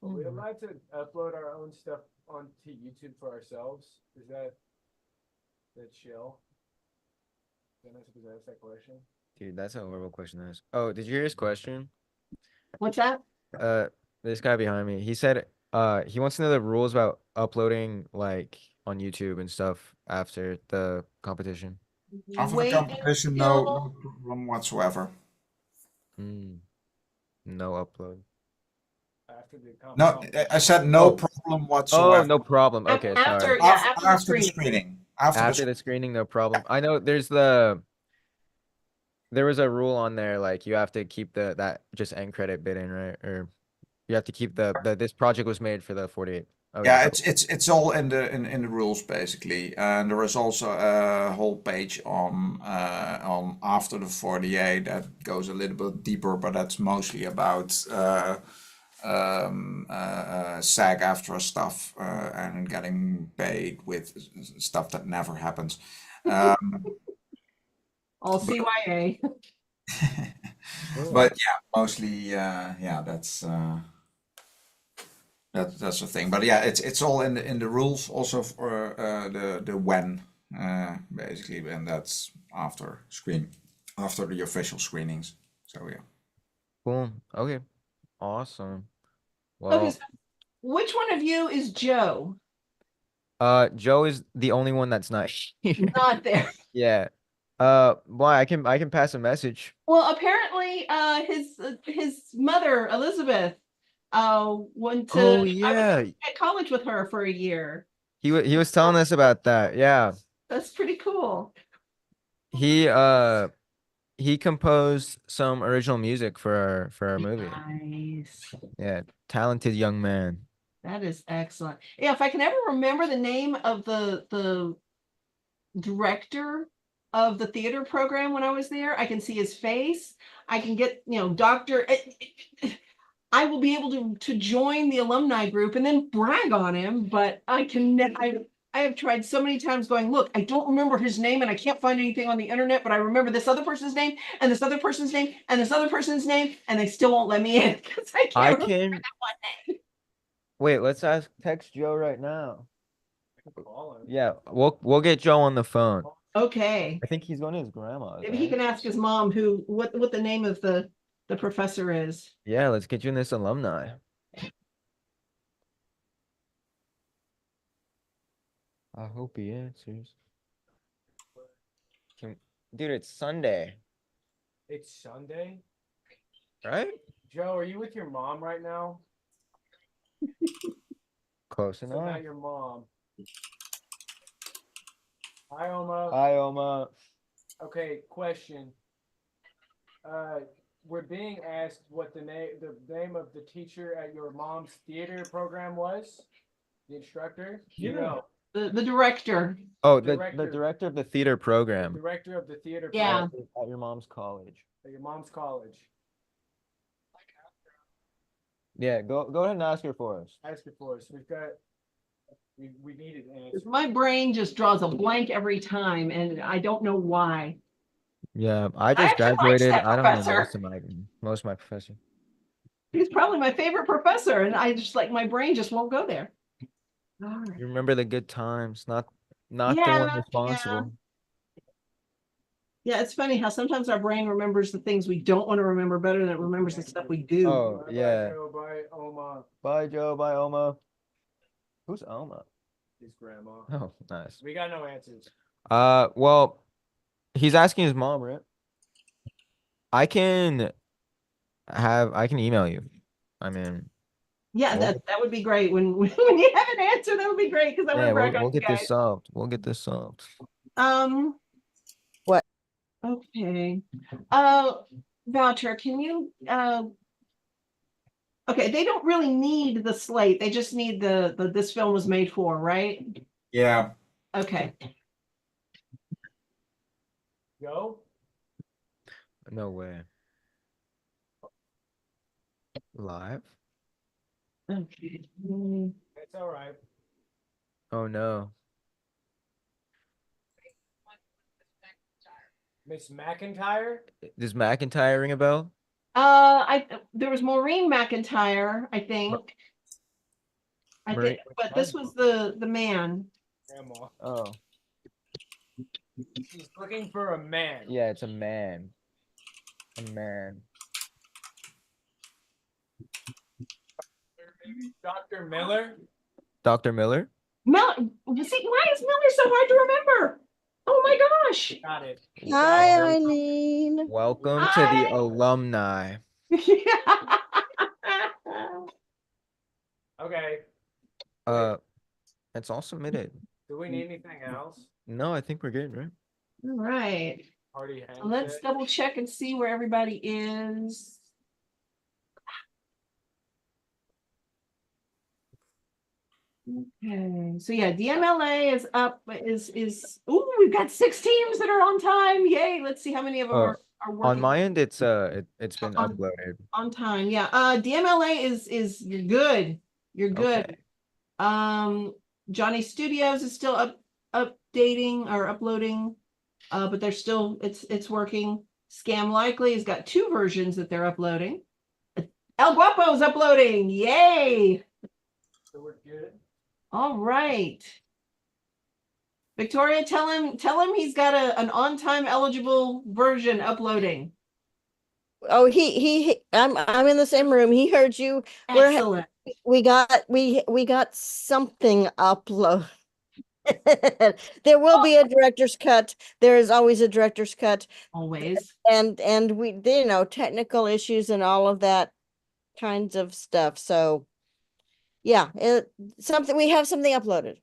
Are we allowed to upload our own stuff onto YouTube for ourselves? Is that chill? Am I supposed to ask that question? Dude, that's a horrible question to ask. Oh, did you hear his question? What's that? This guy behind me, he said he wants to know the rules about uploading like on YouTube and stuff after the competition. After the Wait competition, no problem whatsoever. No upload. After the No, I said no problem Oh, whatsoever. no problem. Okay, After, sorry. yeah, after the After the screening. screening. After the screening, no problem. I know there was a rule on there like you have to keep that just end credit bit in, right? Or you have to keep the this project was made for the 48. Okay. Yeah, it's all in the rules basically, and there is also a whole page on after the 48 that goes a little bit deeper, but that's mostly about SAG after stuff and getting paid with stuff that never happens. all CYA. But yeah, mostly yeah, that's the thing. But yeah, it's all in the rules also for the when basically, and that's after the official screenings. So yeah. Cool. Okay. Awesome. Okay, Well, so which one of you is Joe? Joe is the only one that's not here. Not there. Yeah. Why I can pass a message. Well, apparently, his mother Elizabeth, went to. Oh I was yeah. at college with her for a year. He was telling us about that. Yeah. That's pretty cool. He he composed some original music for our movie. Nice. Yeah, talented young man. That is excellent. Yeah, if I can ever remember the name of the director of the theater program when I was there, I can see his face. I can get, Doctor. I will be able to join the alumni group and then brag on him, but I can I have tried so many times going, look, I don't remember his name and I can't find anything on the internet, but I remember this other person's name and this other person's name and this other person's name, and they still won't let me in because I can't remember can that one name. wait. Let's text Joe right now. I can call him. Yeah, we'll get Joe on the phone. Okay. I think he's going to his grandma's. Maybe he can ask his mom what the name of the professor is. Yeah, let's get you in this alumni. I hope he answers. Dude, it's Sunday, It's Sunday. right? Joe, are you with your mom right now? Close So enough. not your mom. Hi, Oma. Hi, Oma. Okay, question. We're being asked what the name of the teacher at your mom's theater program was. The instructor. You Yeah. know, The director. Oh, the Director. director of the theater program director of the theater Yeah. program at your mom's college. at your mom's college. Yeah, go ahead and ask her for us. Ask it for us. We needed an answer. My brain just draws a blank every time, and I don't know why. Yeah, I just actually liked graduated. that I don't know professor. most of my professors. He's probably my favorite professor, and I just my brain just won't go there. All right. You remember the good times, not the Yeah, one responsible. Yeah, it's funny how sometimes our brain remembers the things we don't want to remember better than it remembers the stuff we do. Oh, Bye, yeah. Joe, bye, Oma. Bye, Joe. Bye, Oma. Who's Oma? His grandma. Oh, nice. We got no answers. Well, he's asking his mom, right? I can email you. I mean, Yeah, Well- that would be great. When you have an answer, that would be great because I want yeah, to brag on we'll you get this guys. solved. We'll get this solved. What? Okay. Voucher, can you okay, they don't really need the slate. They just need the this film was made for, right? Yeah. Okay. Go. No way. Live? Okay. That's all right. Oh no. Miss McIntyre. Does McIntyre ring a bell? There was Maureen McIntyre, I think. But this was the man. Grandma. Oh. She's looking for a man. Yeah, it's a man. A man. Dr. Miller. Dr. Miller? See, why is Miller so hard to remember? Oh my gosh. Got it. Hi, Eileen. Welcome to Hi. the alumni. Okay. It's all submitted. Do we need anything else? No, I think we're good, right? All right. Party Let's handshake? double check and see where everybody is. Okay, so yeah, DMLA is up, ooh, we've got 6 teams that are on time. Yay, let's see how many of them are working On my end, it's been On- uploaded. on time. Yeah, DMLA is you're good. You're good. Okay. Johnny Studios is still updating or uploading. but they're still, it's working. Scam Likely has got 2 versions that they're uploading. El Guapo's uploading, yay! So we're good. All right. Victoria, tell him he's got an on-time eligible version uploading. Oh, I'm in the same room. He heard you. Excellent. We got something upload. There will be a director's cut. There is always a director's cut. Always. And we, technical issues and all of that kinds of stuff. So yeah, we have something uploaded.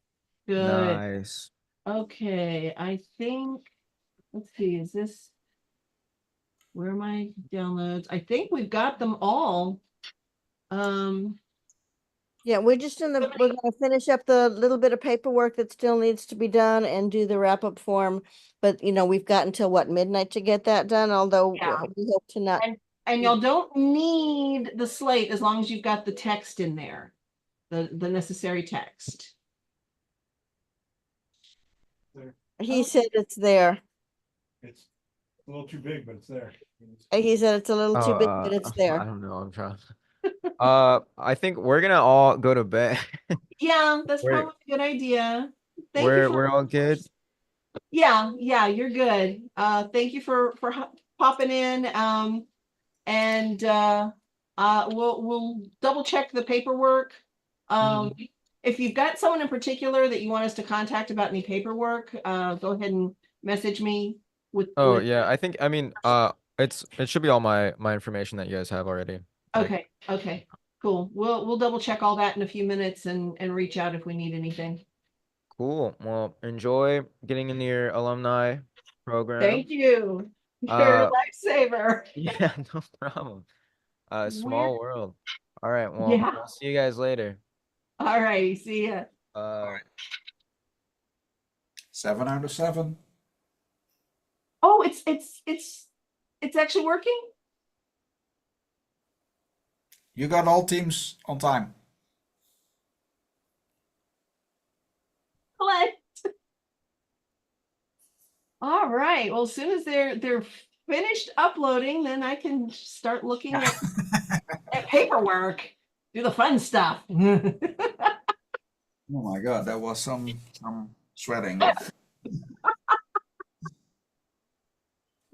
Good. Nice. Okay, I think, let's see, is this, where are my downloads? I think we've got them all. Yeah, we're gonna finish up the little bit of paperwork that still needs to be done and do the wrap-up form. But we've got until what, midnight to get that done, although Yeah. we hope to not. And y'all don't need the slate as long as you've got the text in there, the necessary text. He said it's there. It's a little too big, but it's there. He said it's a little too big, but it's I there. don't know. I'm trying. I think we're gonna all go to bed. Yeah, that's We're- probably a good idea. Thank you for, we're all good. yeah, you're good. Thank you for popping in. And we'll double check the paperwork. If you've got someone in particular that you want us to contact about any paperwork, go ahead and message me with. Oh with- yeah, I mean, it should be all my information that you guys have already. Like, Okay, cool. We'll double check all that in a few minutes and reach out if we need anything. cool. Well, enjoy getting into your alumni program. Thank you. You're a lifesaver. Yeah, no problem. Small world. All right, well, Yeah. I'll see you guys later. All right, see ya. 7 out of 7. Oh, it's actually working. You got all teams on time. What? All right. Well, as soon as they're finished uploading, then I can start looking at paperwork, do the fun stuff. Oh my god, that was some sweating.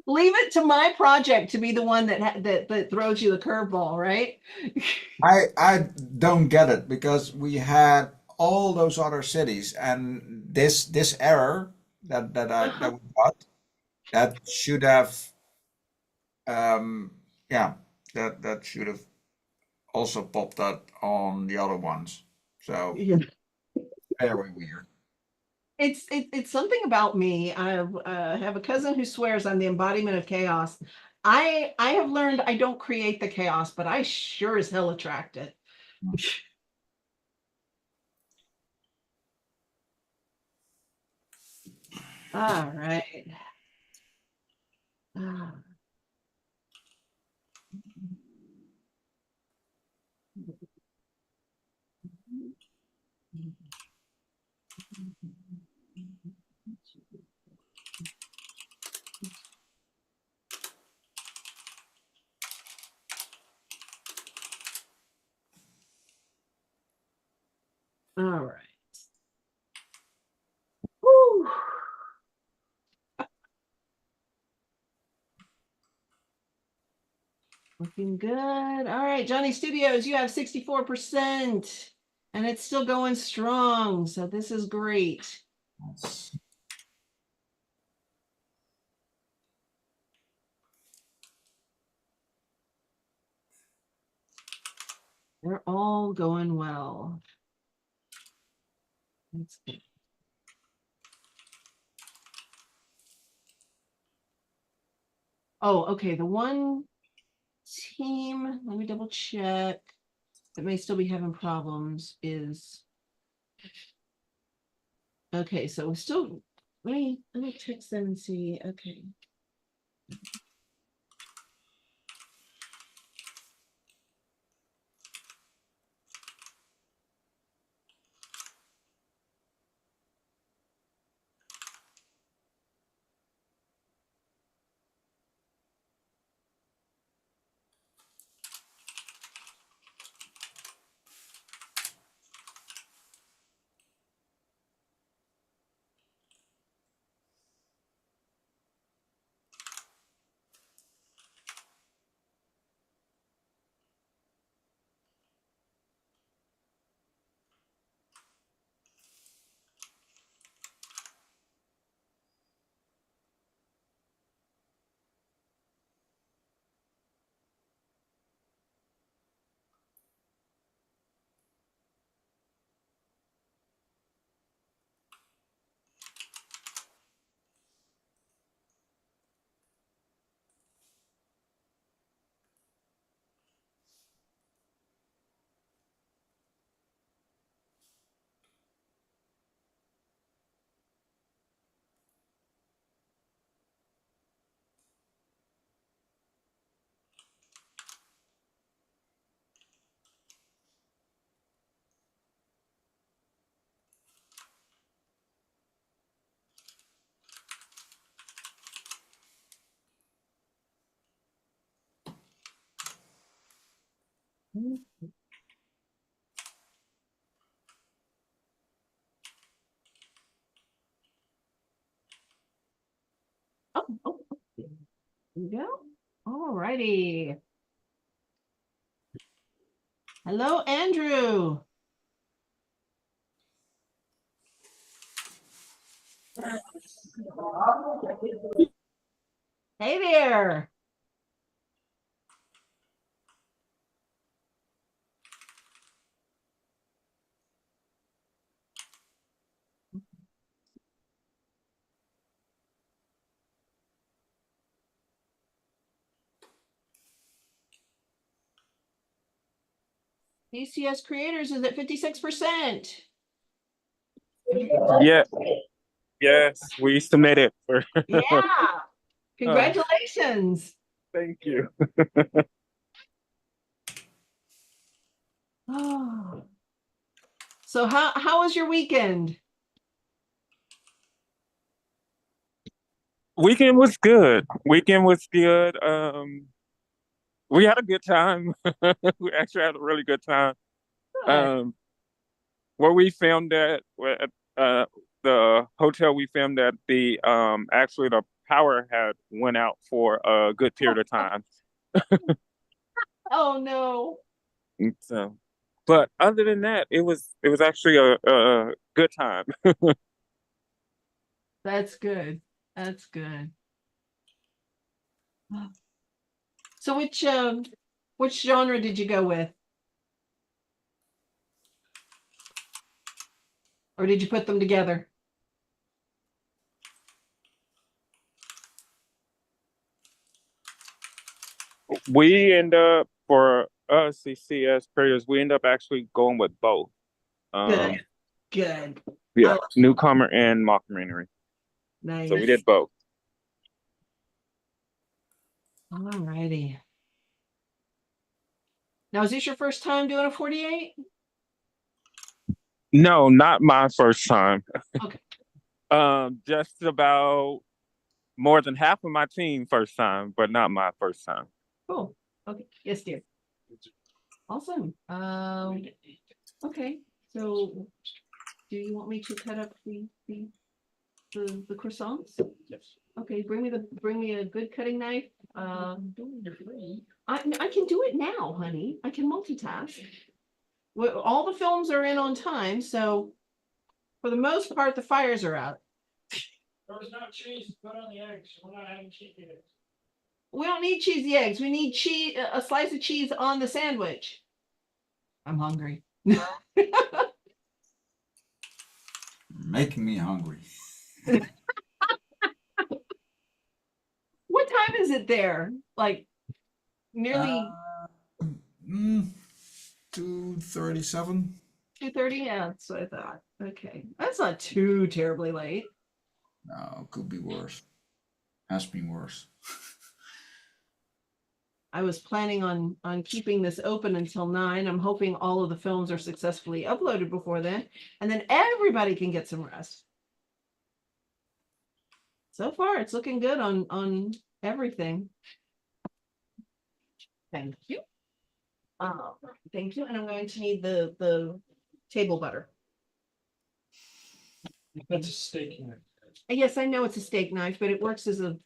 Leave it to my project to be the one that throws you the curveball, right? I don't get it because we had all those other cities and this error that we got that should have that should have also popped up on the other ones. So Yeah. very weird. It's something about me. I have a cousin who swears I'm the embodiment of chaos. I have learned I don't create the chaos, but I sure as hell attract it. All right. All right. Whew. Looking good. All right, Johnny Studios, you have 64%, and it's still going strong. So this is great. They're all going well. That's good. Oh, okay. The one team, let me double check, that may still be having problems is, okay, so we're still, let me text them and see. Okay. Oh, there you go. All righty. Hello, Andrew. Hey there. DCS Creators is at 56%. Yeah, yes, we submitted for. Yeah. Congratulations. Thank you. Oh. So how was your weekend? Weekend was good. Weekend was good. We had a good time. We actually had a really good time. Good. Where we filmed at, the hotel we filmed at, the actually the power had went out for a good period of time. Oh no. So, but other than that, it was actually a good time. That's good. That's good. So which genre did you go with? Or did you put them together? We end up, for us CCS players, we end up actually going with both. Good. Good. Yeah, newcomer and mockumentary. Nice. So we did both. All righty. Now, is this your first time doing a 48? No, not my first time. Okay. Just about more than half of my team first time, but not my first time. Cool. Okay. Yes, dear. Awesome. Okay. So do you want me to cut up the croissants? Yes. Okay, bring me a good cutting knife. I can do it now, honey. I can multitask. Well, all the films are in on time, so for the most part, the fires are out. There's no cheese, put on the eggs, we're not having cheesy eggs. We don't need cheesy eggs. We need a slice of cheese on the sandwich. I'm hungry. Making me hungry. What time is it there? Like nearly 2:37. 2:30? Yeah, that's what I thought. Okay. That's not too terribly late. No, could be worse. Has been worse. I was planning on keeping this open until 9. I'm hoping all of the films are successfully uploaded before then, and then everybody can get some rest. So far, it's looking good on everything. Thank you. Thank you, and I'm going to need the table butter. That's a steak knife. Yes, I know it's a steak knife, but it works as a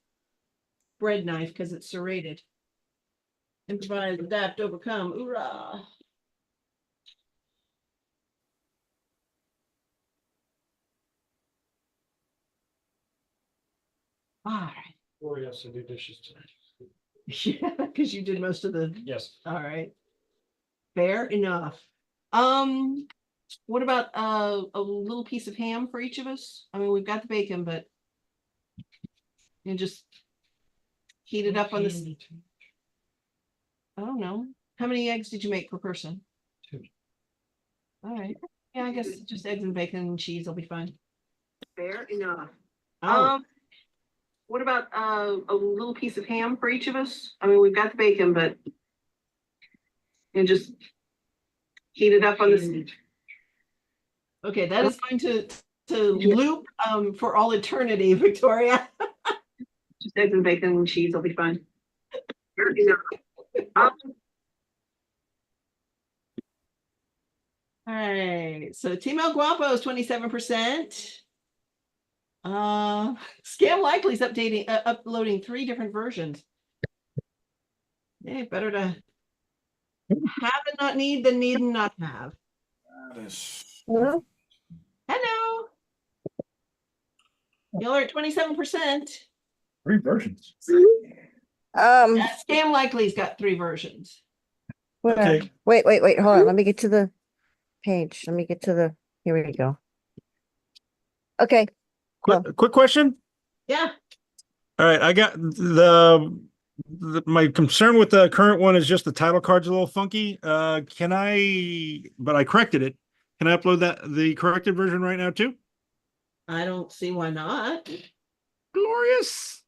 bread knife because it's serrated. Improvise, adapt, overcome. Hoorah! All right. Lori has to do dishes tonight. Yeah, because you did most of the. Yes. All right. Fair enough. What about a little piece of ham for each of us? I mean, we've got the bacon, but you just heat it up on this. I don't know. How many eggs did you make per person? 2. All right. Yeah, I guess just eggs and bacon and cheese will be fine. Fair enough. What about a little piece of ham for each of us? I mean, we've got the bacon, but you just heat it up on this. Okay, that is going to loop for all eternity, Victoria. Just eggs and bacon and cheese will be fine. All right, so Team El Guapo is 27%. Scam Likely's uploading 3 different versions. Yeah, better to have and not need than need and not have. That is. Hello? Hello. Y'all are at 27%. 3 versions. Scam Likely's got 3 versions. Where? Okay. Wait, hold on. Let me get to the page. Let me get to the, here we go. Okay. Quick question. Yeah. All right, I got my concern with the current one is just the title card's a little funky. But I corrected it. Can I upload the corrected version right now too? I don't see why not. Glorious.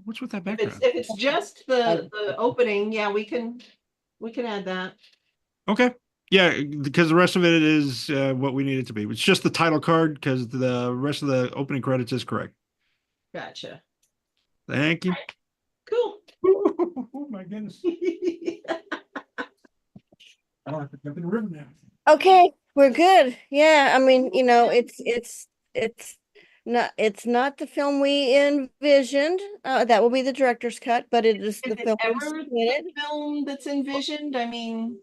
What's with that If background? it's just the opening, yeah, we can add that. Okay. Yeah, because the rest of it is what we need it to be. It's just the title card because the rest of the opening credits is correct. Gotcha. Thank you. Cool. Oh my goodness. I don't have to jump in the river now. Okay, we're good. Yeah, I mean, you know, it's not the film we envisioned. That will be the director's cut, but it is the Is it film we ever the submitted. film that's envisioned? I mean,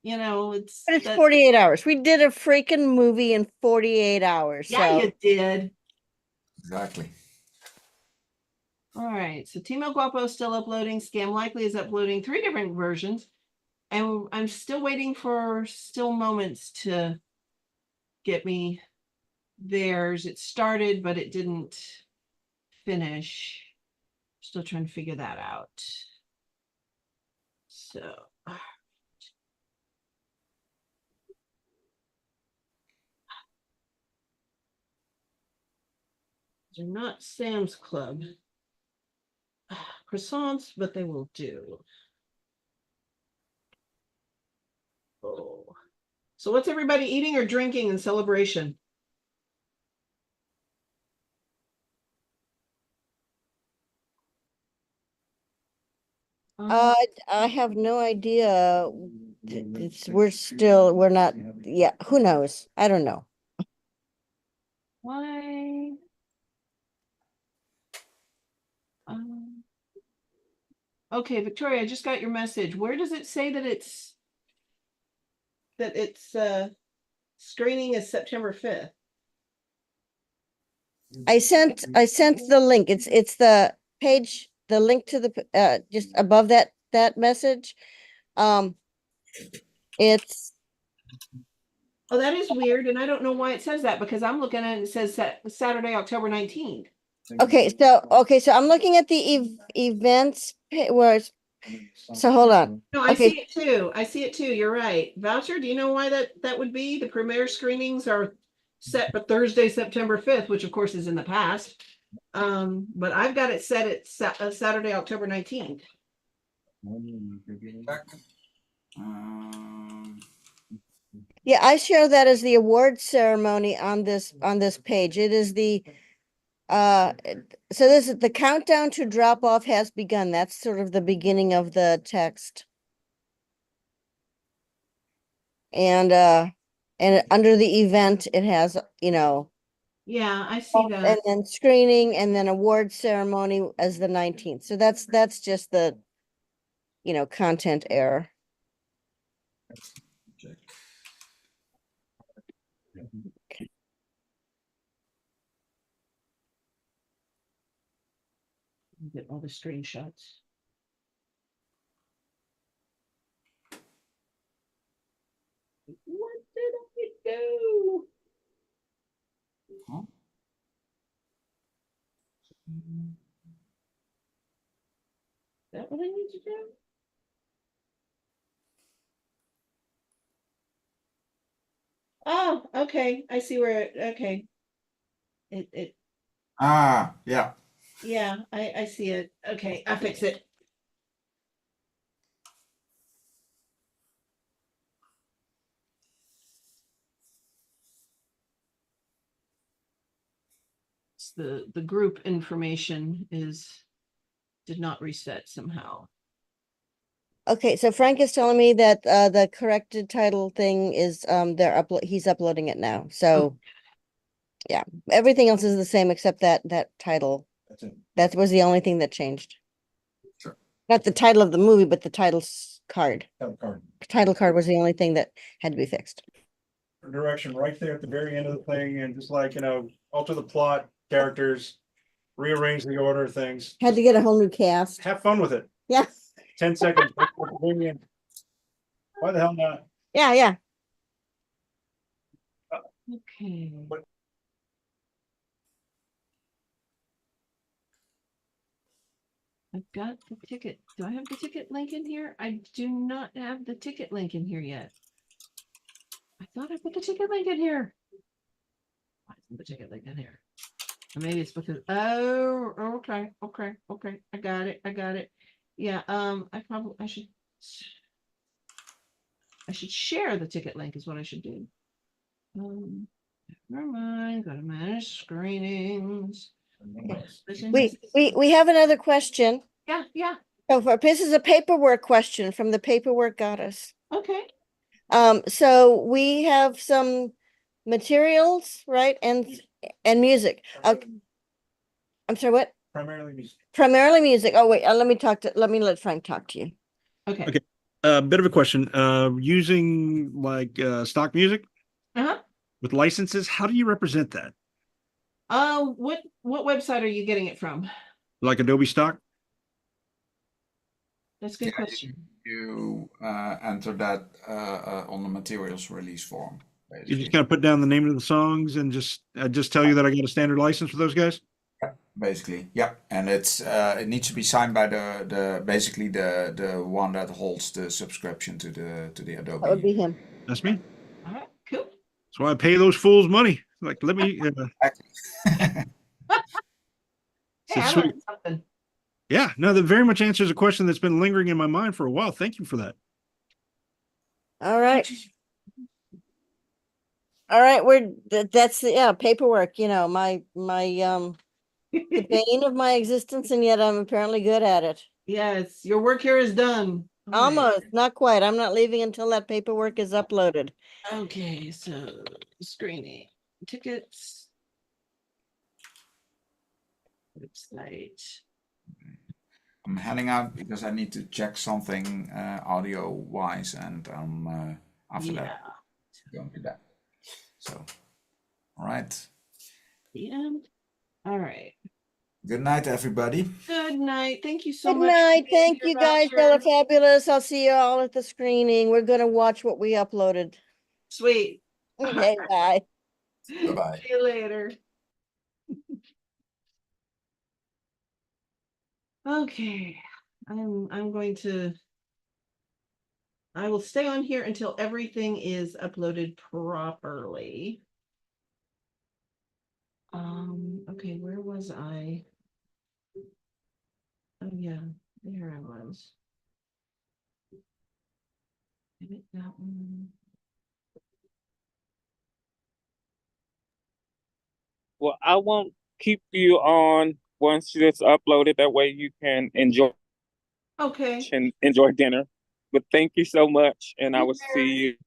you know, it's But it's 48 hours. We did a freaking movie in 48 hours. yeah, So you did. Exactly. All right, so Team El Guapo is still uploading. Scam Likely is uploading 3 different versions. And I'm still waiting for Still Moments to get me theirs. It started, but it didn't finish. Still trying to figure that out. So they're not Sam's Club croissants, but they will do. Oh, so what's everybody eating or drinking in celebration? I have no idea. We're not, yeah, who knows? I don't know. Why? Okay, Victoria, I just got your message. Where does it say that it's screening is September 5th? I sent the link. It's the page, the link to the just above that message. It's Oh, that is weird, and I don't know why it says that because I'm looking at it, it says Saturday, October 19th. okay. So I'm looking at the events where it's, so hold on. No, I Okay. see it too. I see it too. You're right. Voucher, do you know why that would be? The premiere screenings are set for Thursday, September 5th, which of course is in the past. But I've got it set at Saturday, October 19th. Yeah, I show that as the award ceremony on this page. It is the so this is the countdown to drop off has begun. That's sort of the beginning of the text. And under the event it has, you know, Yeah, I see that. and then screening and then award ceremony as the 19th. So that's just the, you know, content error. Check. Get all the screenshots. What did I do? Huh? Is that what I need to do? Oh, okay. I see where okay. It Ah, yeah. yeah, I see it. Okay, I'll fix it. It's the group information did not reset somehow. Okay, so Frank is telling me that the corrected title thing is he's uploading it now. So yeah, everything else is the same except that title. That's it. That was the only thing that changed. Sure. Not the title of the movie, but the title's card. Title card. Title card was the only thing that had to be fixed. Direction right there at the very end of the thing, and just like, alter the plot, characters, rearrange the order of things. Had to get a whole new cast. Have fun with it. Yeah, 10 seconds. Why the hell not? yeah. Okay. I've got the ticket. Do I have the ticket link in here? I do not have the ticket link in here yet. I thought I put the ticket link in here. Why isn't the ticket link in here? Or maybe it's because, oh, okay. I got it. Yeah, I should share the ticket link is what I should do. Never mind, go to manage screenings. We have another question. Yeah. This is a paperwork question from the Paperwork Goddess. Okay. So we have some materials, right? And music. I'm sorry, what? Primarily music. Primarily music. Oh, wait, let me let Frank talk to you. Okay. Okay. Bit of a question. Using like stock music with licenses, how do you represent that? What website are you getting it from? Like Adobe Stock? That's a good question. You enter that on the materials release form. You Basically. just kind of put down the name of the songs and just tell you that I got a standard license for those guys? Basically, yeah, and it needs to be signed by basically the one that holds the subscription to the Adobe. That would be him. That's me. All right, cool. That's why I pay those fools money. Like, let me. Hey, I learned something. Yeah, no, that very much answers a question that's been lingering in my mind for a while. Thank you for that. All right. That's paperwork, my the bane of my existence, and yet I'm apparently good at it. Yes, your work here is done. All right. Almost, not quite. I'm not leaving until that paperwork is uploaded. Okay, so screening tickets. Website. I'm heading out because I need to check something audio wise, and after that, going to that. So, all right. The end. All right. Good night, everybody. Good night. Thank you so Good much. night. for being Thank here, you guys. Roger. Y'all are fabulous. I'll see you all at the screening. We're gonna watch what we uploaded. Sweet. Okay, bye. Bye-bye. See you later. Okay, I'm going to. I will stay on here until everything is uploaded properly. Okay, where was I? Oh yeah, there I was. Edit that one. Well, I won't keep you on once it's uploaded. That way you can enjoy dinner. But thank you so much, and I will see you.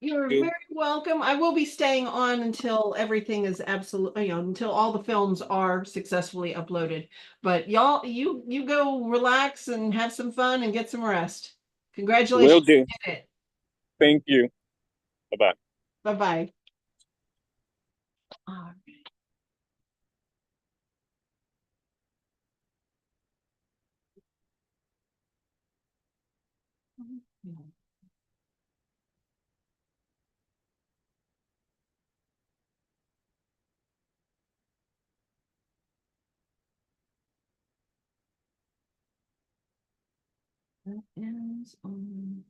You're very welcome. I will be staying on until everything is absolutely, until all the films are successfully uploaded. But y'all, you go relax and have some fun and get some rest. Congratulations. Will do. You did it. Thank you. Bye-bye. Bye-bye. That ends on.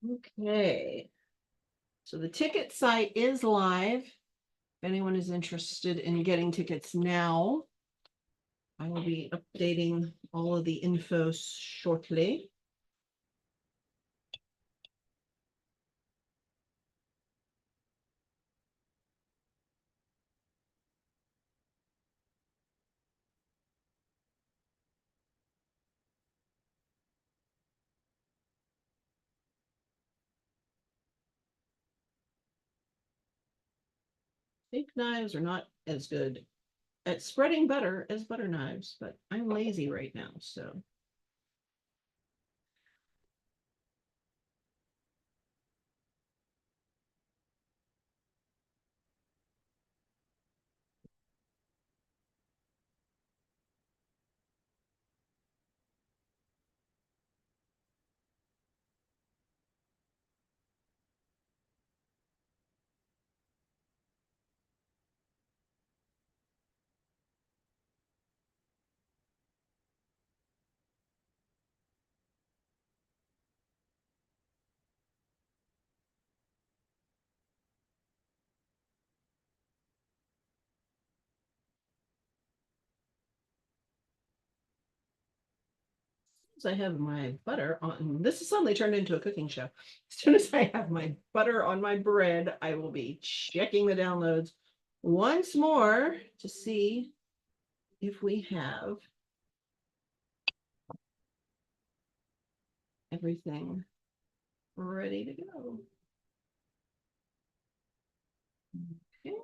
Okay. So the ticket site is live. If anyone is interested in getting tickets now, I will be updating all of the info shortly. Steak knives are not as good at spreading butter as butter knives, but I'm lazy right now, so. I have my butter on. This has suddenly turned into a cooking show. As soon as I have my butter on my bread, I will be checking the downloads once more to see if we have everything ready to go. Okay.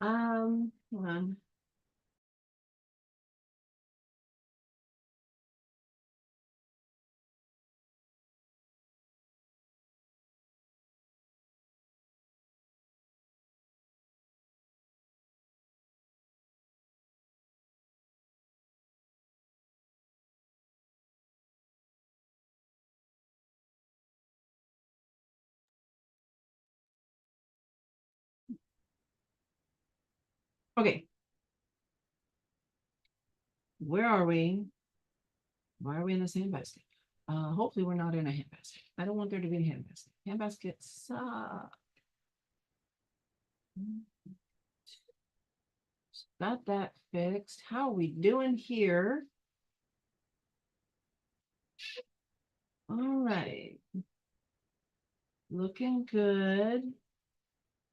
Hold on. Okay. Where are we? Why are we in this handbasket? Hopefully we're not in a handbasket. I don't want there to be a handbasket. Handbaskets suck. Got that fixed. How are we doing here? All right. Looking good.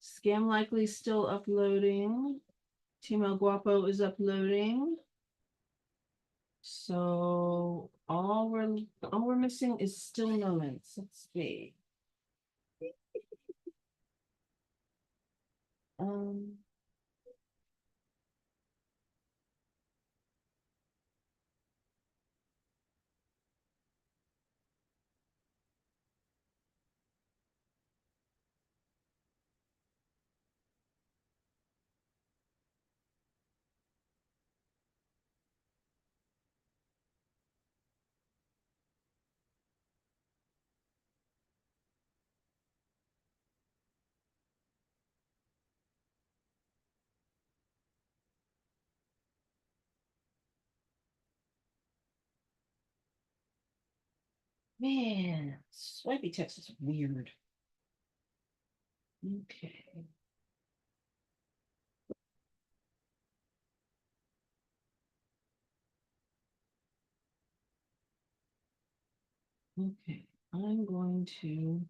Scam Likely still uploading. Team El Guapo is uploading. So all we're missing is still moments. Let's see. Um Man, swipey text is weird. Okay. Okay, I'm going to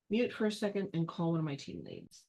mute for a second and call one of my team leads.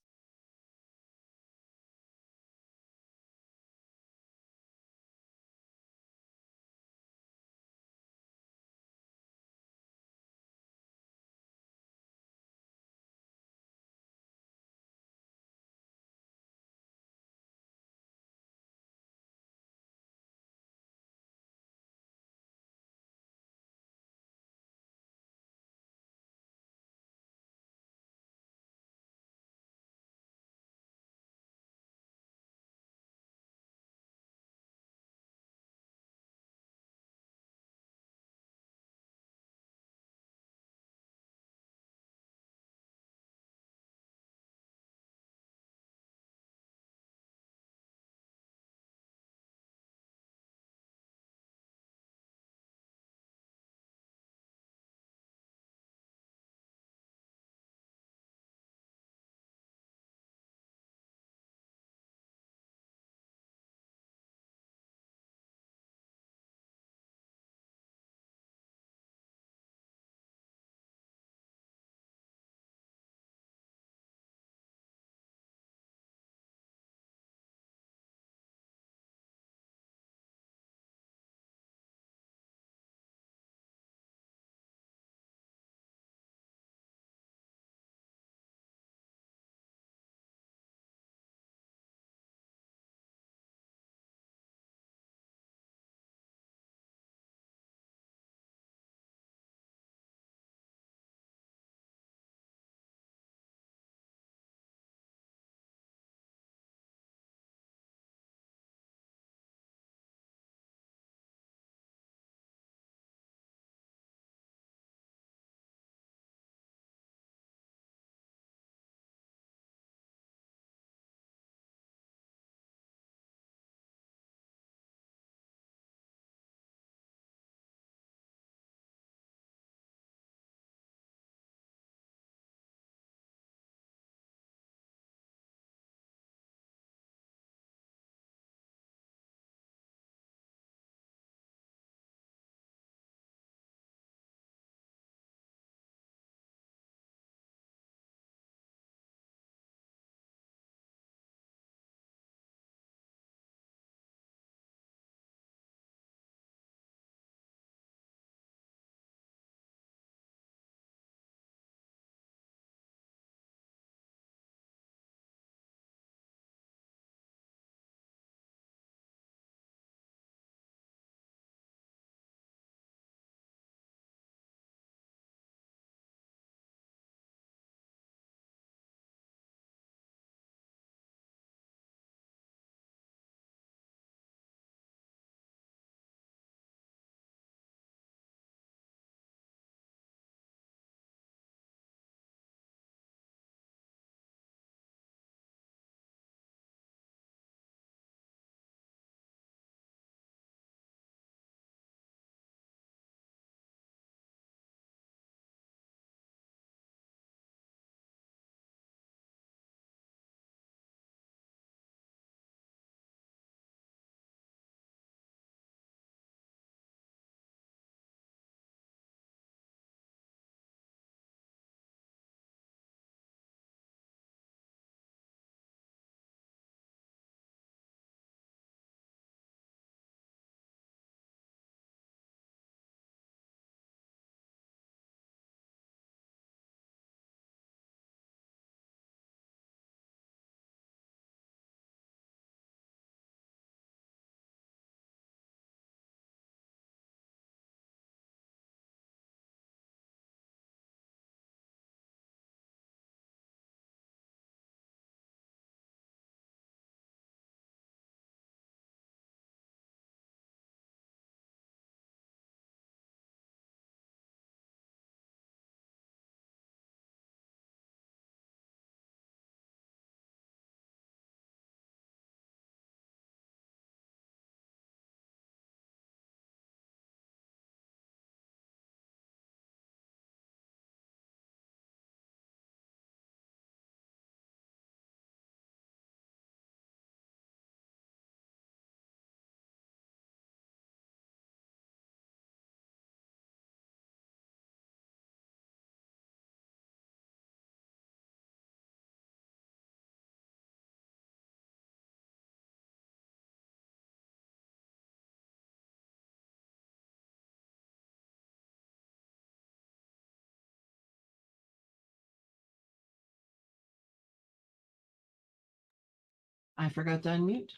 I forgot to unmute.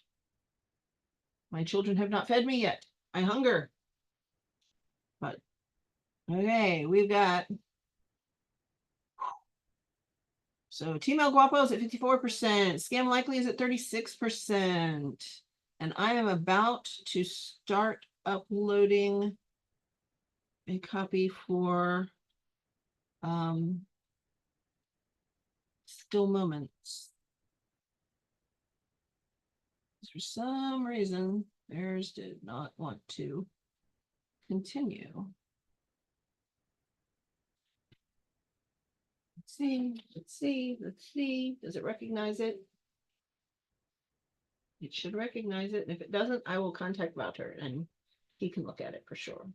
My children have not fed me yet. I hunger. But okay, we've got. So Team El Guapo is at 54%. Scam Likely is at 36%. And I am about to start uploading a copy for Still Moments. For some reason, theirs did not want to continue. Let's see, let's see, let's see. Does it recognize it? It should recognize it. If it doesn't, I will contact Wouter and he can look at it for sure.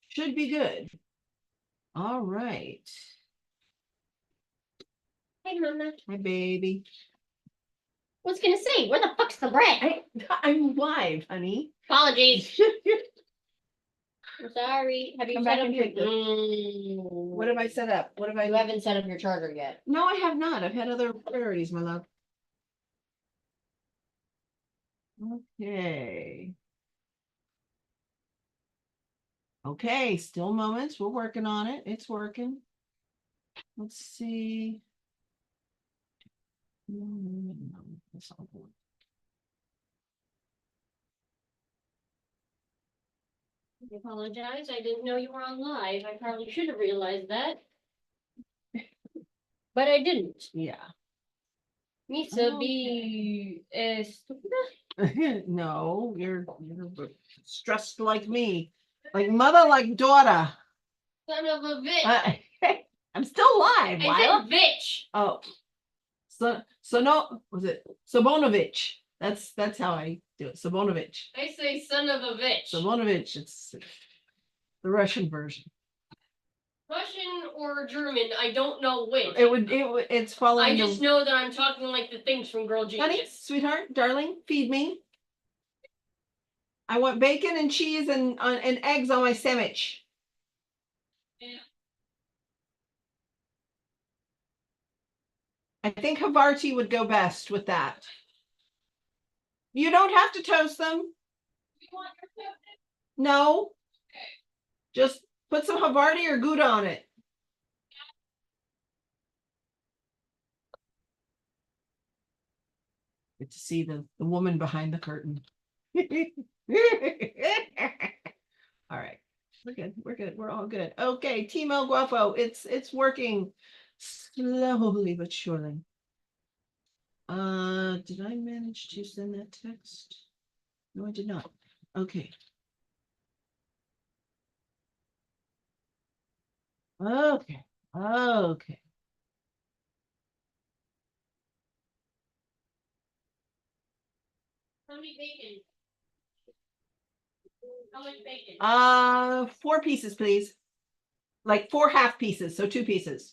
Should be good. All right. Hey, Mama. My baby. Was gonna say, where the fuck's the bread? I'm live, honey. Apologies. I'm sorry. Have you Come set back up and your? take this. What have I set up? What have I? You haven't set up your charger yet. No, I have not. I've had other priorities, my love. Okay. Okay, Still Moments. We're working on it. It's working. Let's see. That's not good. I apologize. I didn't know you were on live. I probably should have realized that. But I didn't. Yeah. Misa be No, you're stressed like me. Like mother, like daughter. son of a bitch. I'm still live, I Lila. said bitch. Oh. So no, was it Sabonovich? That's how I do it. Sabonovich. I say son of a bitch. Sabonovich. It's the Russian version. Russian or German, I don't know which. It's following. I just know that I'm talking like the things from Girl Genius. Honey, sweetheart, darling, feed me. I want bacon and cheese and eggs on my sandwich. Yeah. I think Havarti would go best with that. You don't have to toast them. You want your toasted? No. Okay. Just put some Havarti or Gouda on it. Good to see the woman behind the curtain. All right. We're good. We're good. We're all good. Okay, Team El Guapo. It's working slowly but surely. Did I manage to send that text? No, I did not. Okay. Okay. Okay. How many bacon? How much bacon? 4 pieces, please. Like 4 half pieces, so 2 pieces.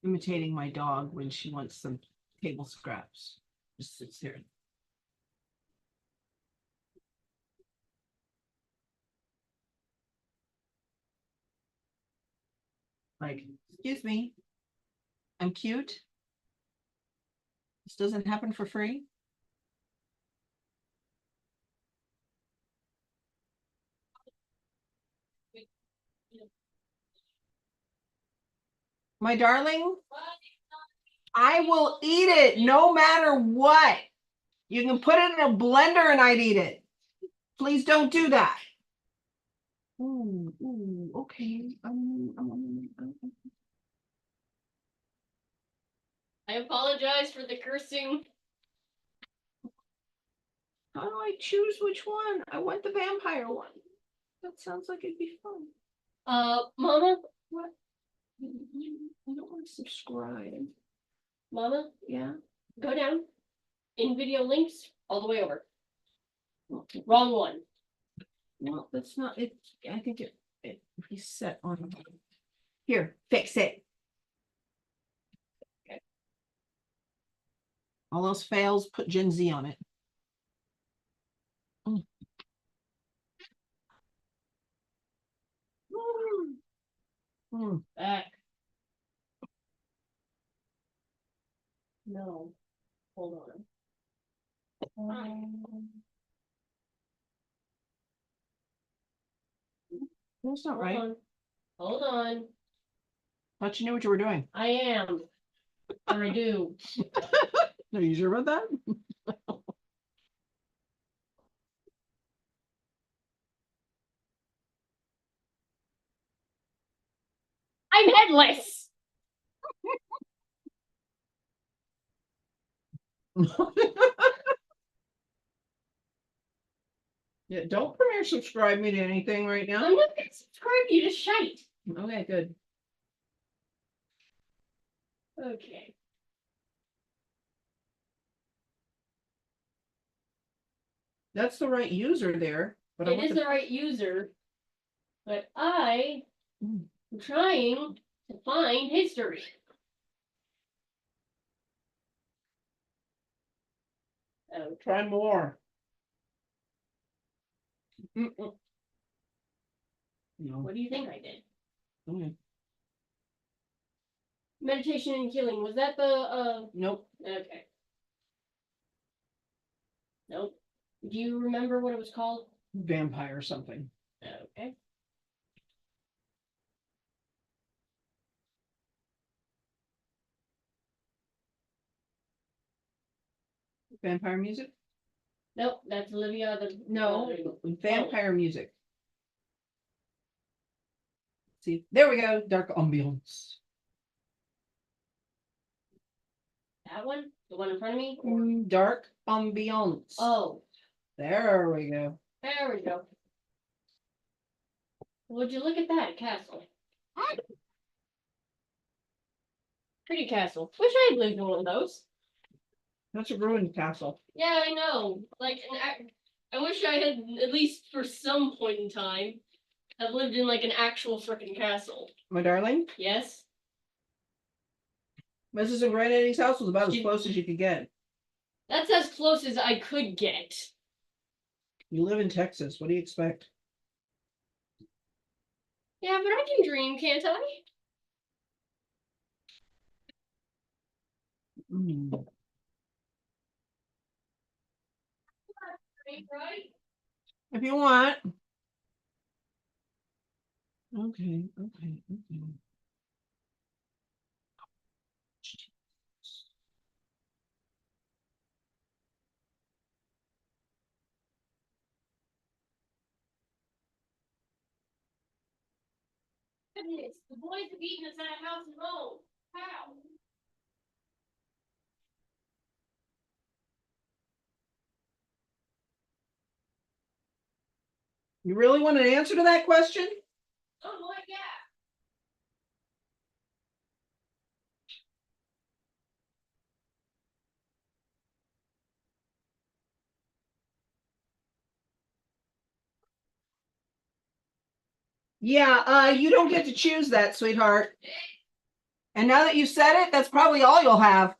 Imitating my dog when she wants some table scraps. Just sits here. Like, excuse me, I'm cute. This doesn't happen for free. My darling, I will eat it no matter what. You can put it in a blender and I'd eat it. Please don't do that. Ooh, okay. I apologize for the cursing. How do I choose which one? I want the vampire one. That sounds like it'd be fun. Mama? What? I don't want to subscribe. Mama? Yeah. Go down. In video links, all the way over. Wrong one. Well, that's not it. I think it reset on here. Fix it. Okay. All else fails, put Gen Z on it. Back. No. Hold on. That's not Hold right. on. Hold on. Thought you knew what you were doing. I am. Or I do. Are you sure about that? I'm headless. Yeah, don't Premiere subscribe me to anything right now. I'm not gonna subscribe you to shite. Okay, good. Okay. That's the right user there, but I It want is the right user, but I am trying to find history. try more. No. What do you think I did? Okay. Meditation and healing. Was that the Nope. okay. Nope. Do you remember what it was called? Vampire something. Okay. Vampire music? Nope, that's Olivia the No, vampire music. See, there we go. Dark ambiance. That one? The one in front of me? Dark ambiance. Oh, There we go. there we go. Would you look at that castle? Pretty castle. Wish I had lived in one of those. That's a ruined castle. Yeah, I know. Like, I wish I had, at least for some point in time, have lived in like an actual freaking castle. My darling, Yes? Mrs. and Granddaddy's house was about as close as you could get. That's as close as I could get. You live in Texas. What do you expect? Yeah, but I can dream, can't I? Right? If you want. Okay, okay, okay. Goodness, the boys have eaten us at a house in Rome. How? You really want an answer to that question? Oh, my God. Yeah, you don't get to choose that, sweetheart. And now that you said it, that's probably all you'll have.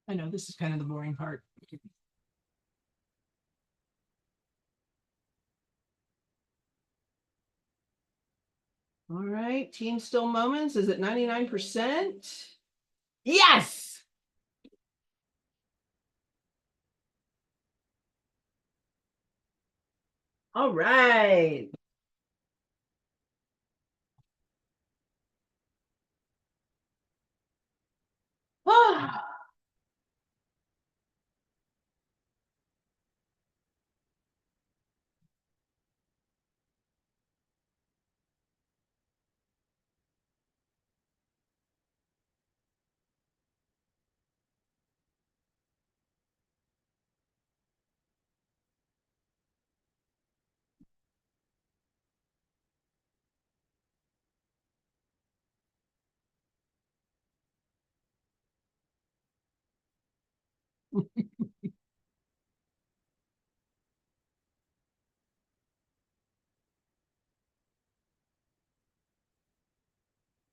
I know this is kind of the boring part. All right, team still moments is at 99%. Yes. All right. Ah.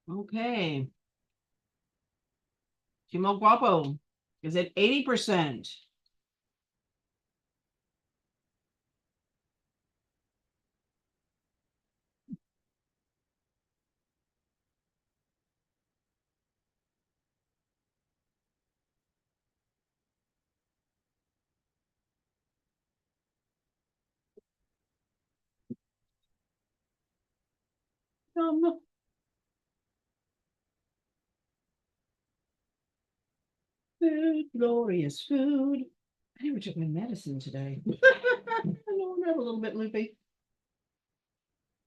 Okay. Timo Guapo is at 80%. Food, glorious food. I never took my medicine today. I know I'm a little bit loopy.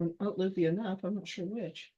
Or not loopy enough, I'm not sure which.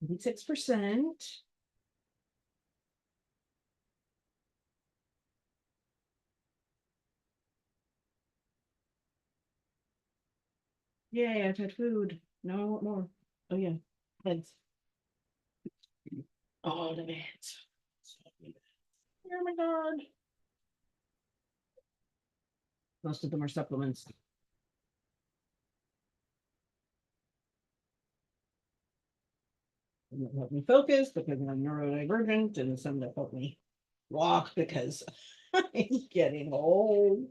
%. Yay, I've had food. No, I want more. Oh yeah, heads. Oh, the heads. Oh my god. Most of them are supplements. Some that help me focus because I'm neurodivergent, and some that help me walk because I'm getting old.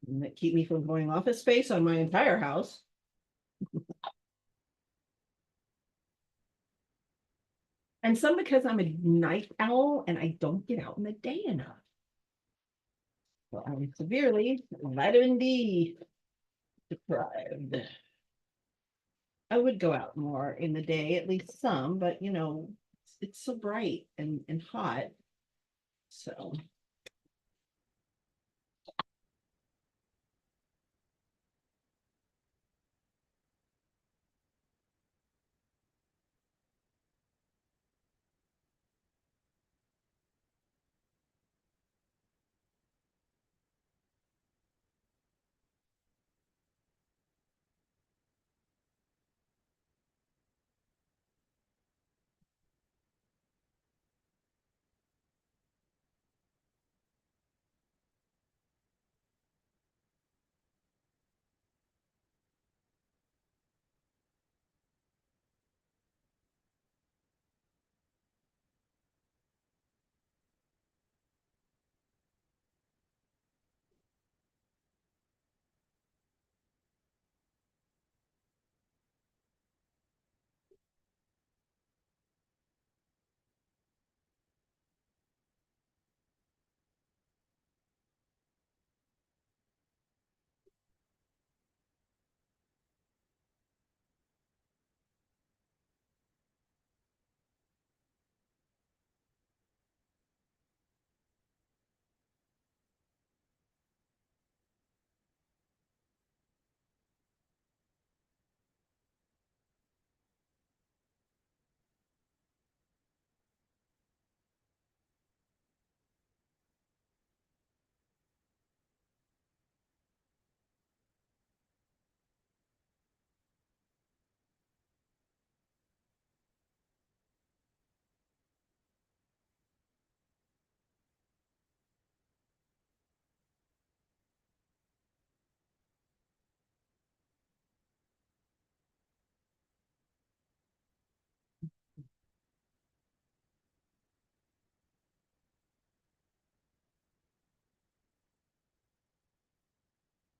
And that keep me from going office space on my entire house. And some because I'm a night owl and I don't get out in the day enough. So I'm severely vitamin D deprived. I would go out more in the day, at least some, but you know, it's so bright and hot. So I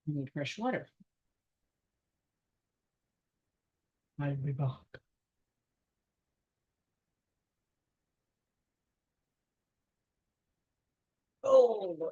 need fresh water. I'll be back. Oh boy.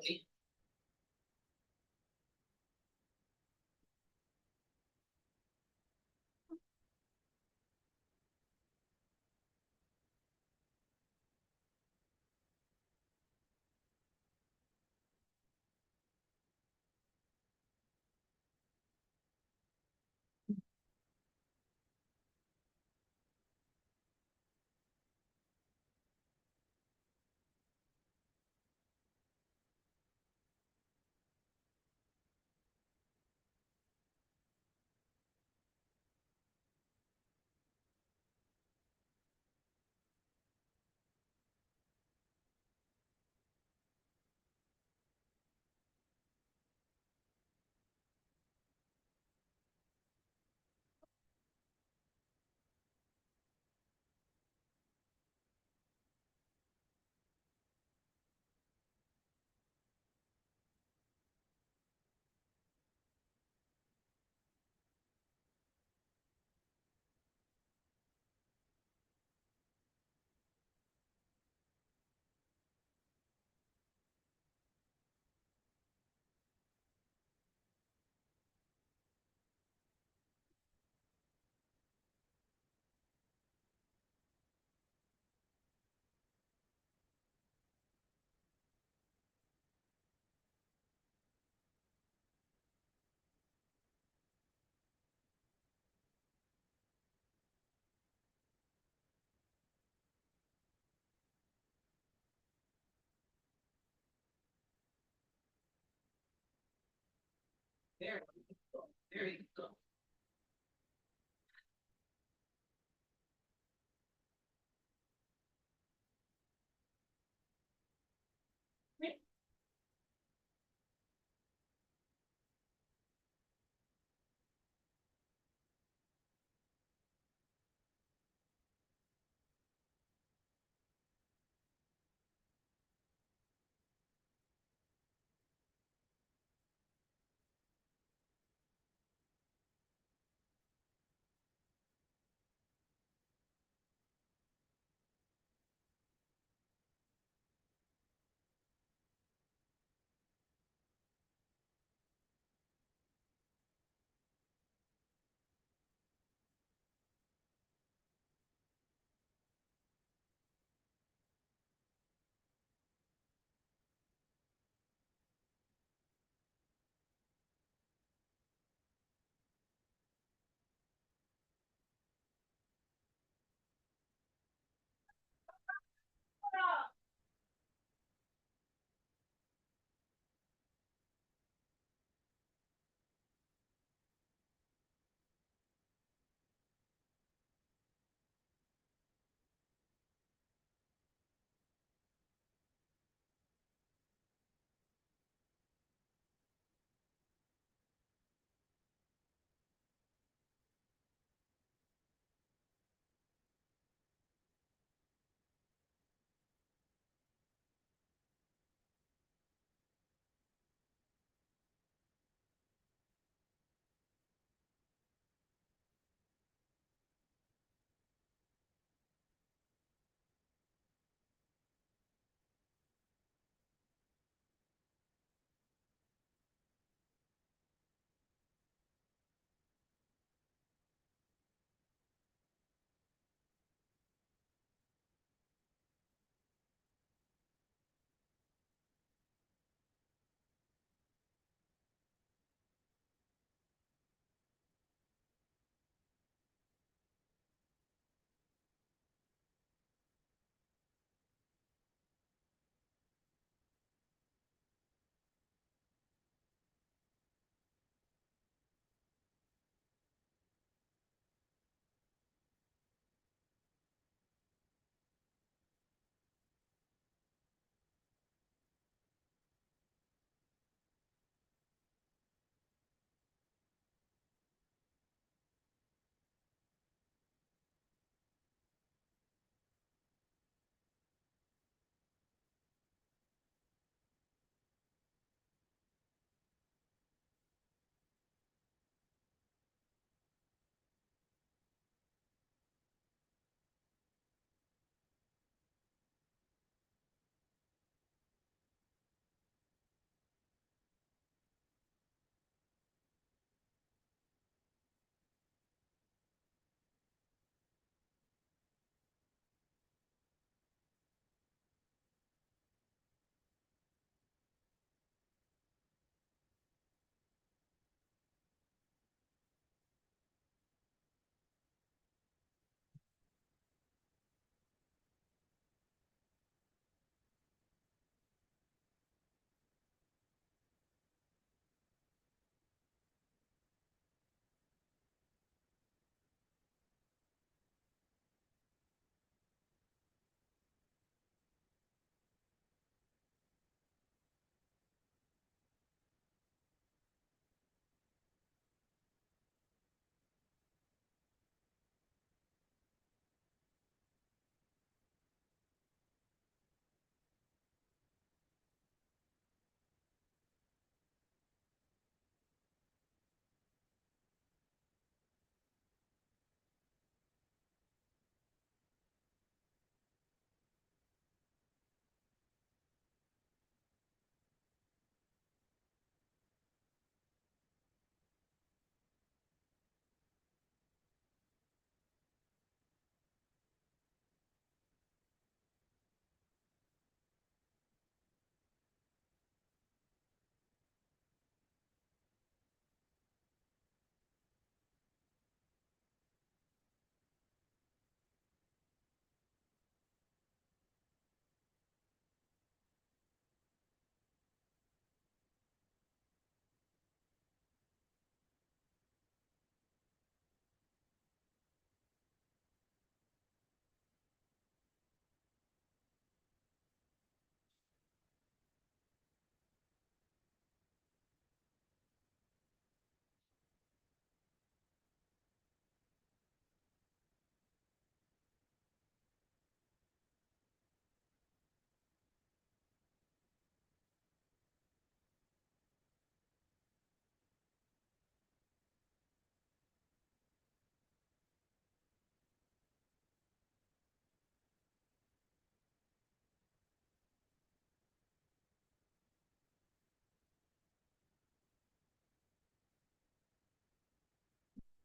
There you go. There you go.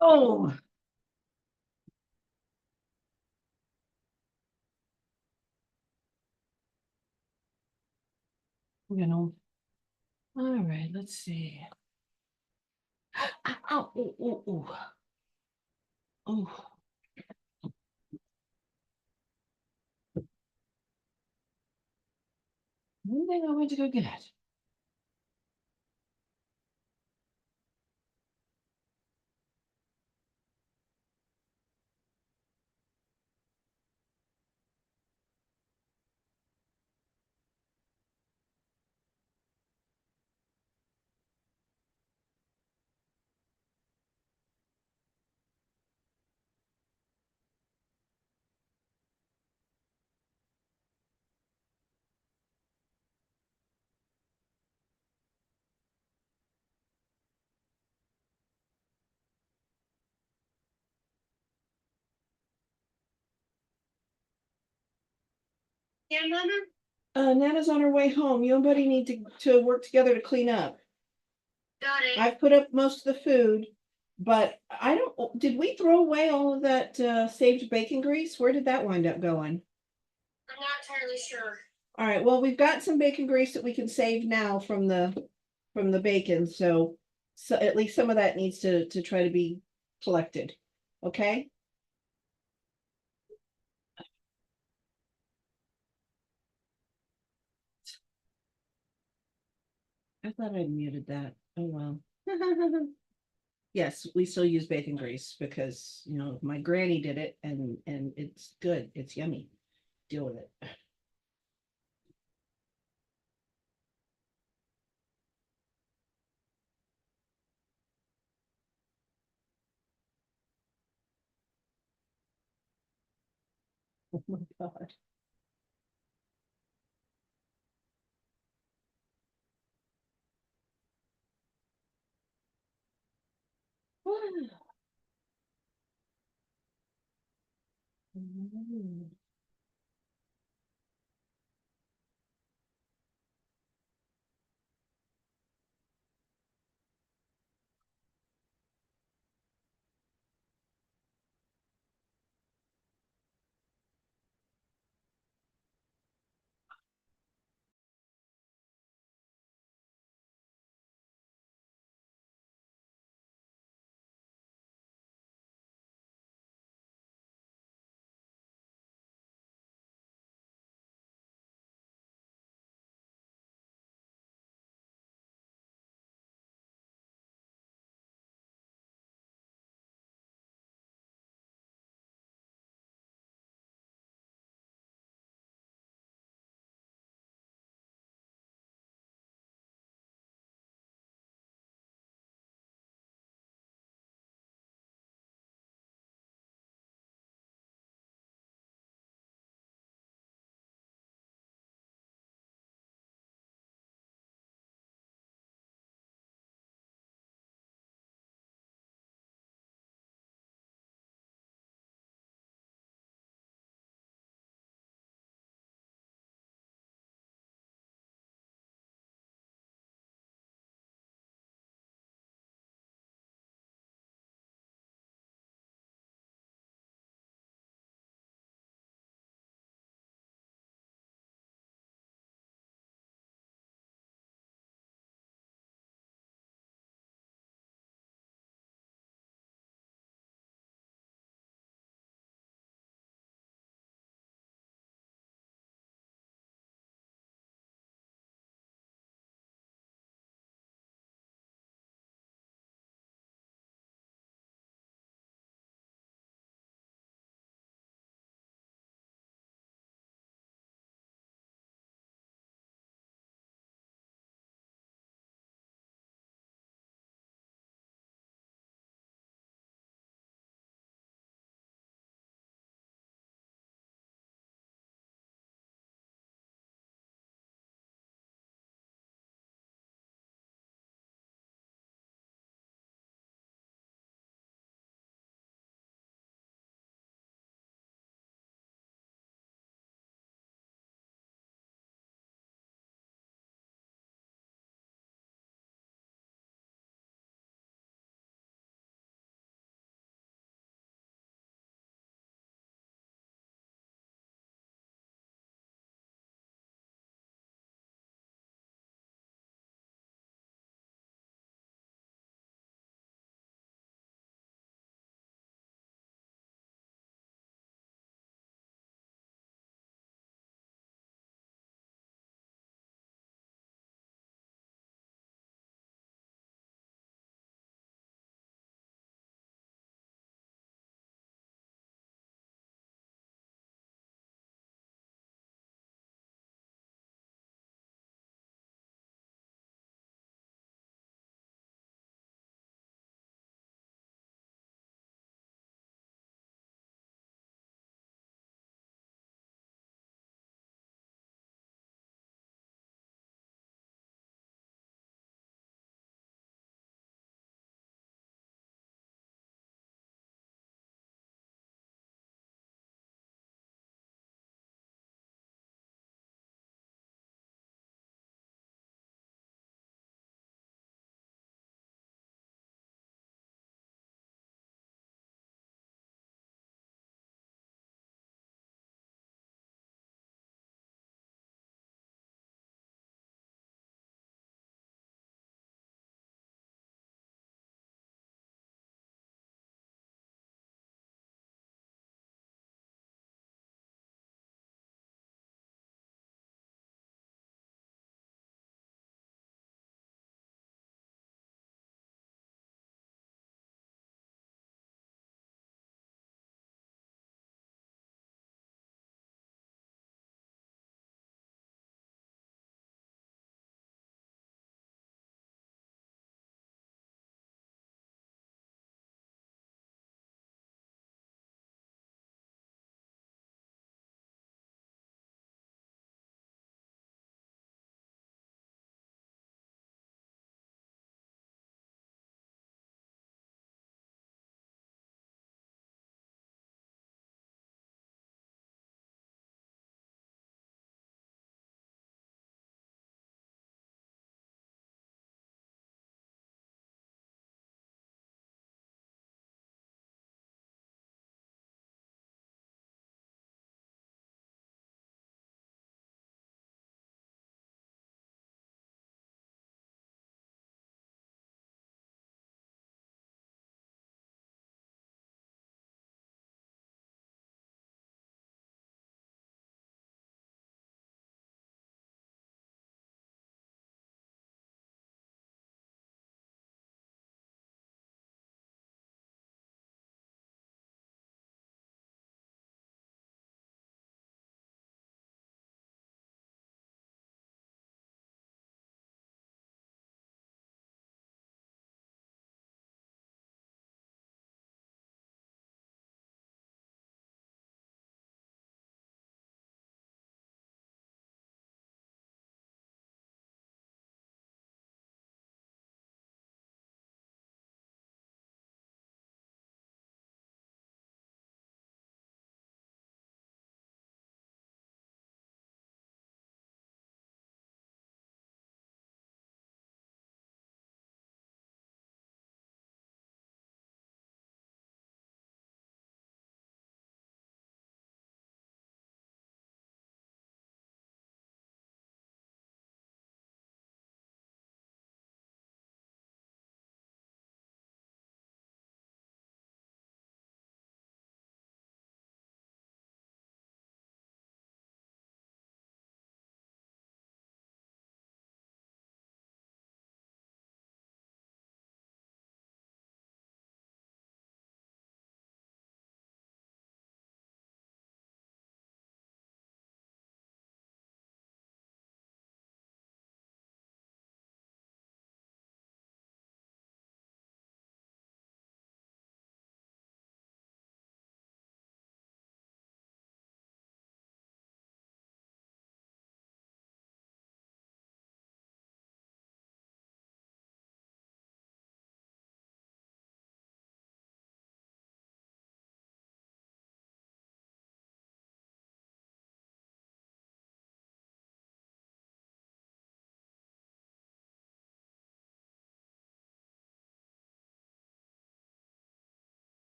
Oh. All right, let's see. Ow, ooh, ooh, ooh. Oh. One thing I went to go get. Yeah, Mama. Nana's on her way home. You and Buddy need to work together to clean up. Got it. I've put up most of the food, but I don't, did we throw away all of that saved bacon grease? Where did that wind up going? I'm not entirely sure. All right, well, we've got some bacon grease that we can save now from the bacon, so at least some of that needs to try to be collected. Okay? I thought I muted that. Oh well. Yes, we still use bacon grease because, you know, my granny did it and it's good. It's yummy. Deal with it. Oh my God.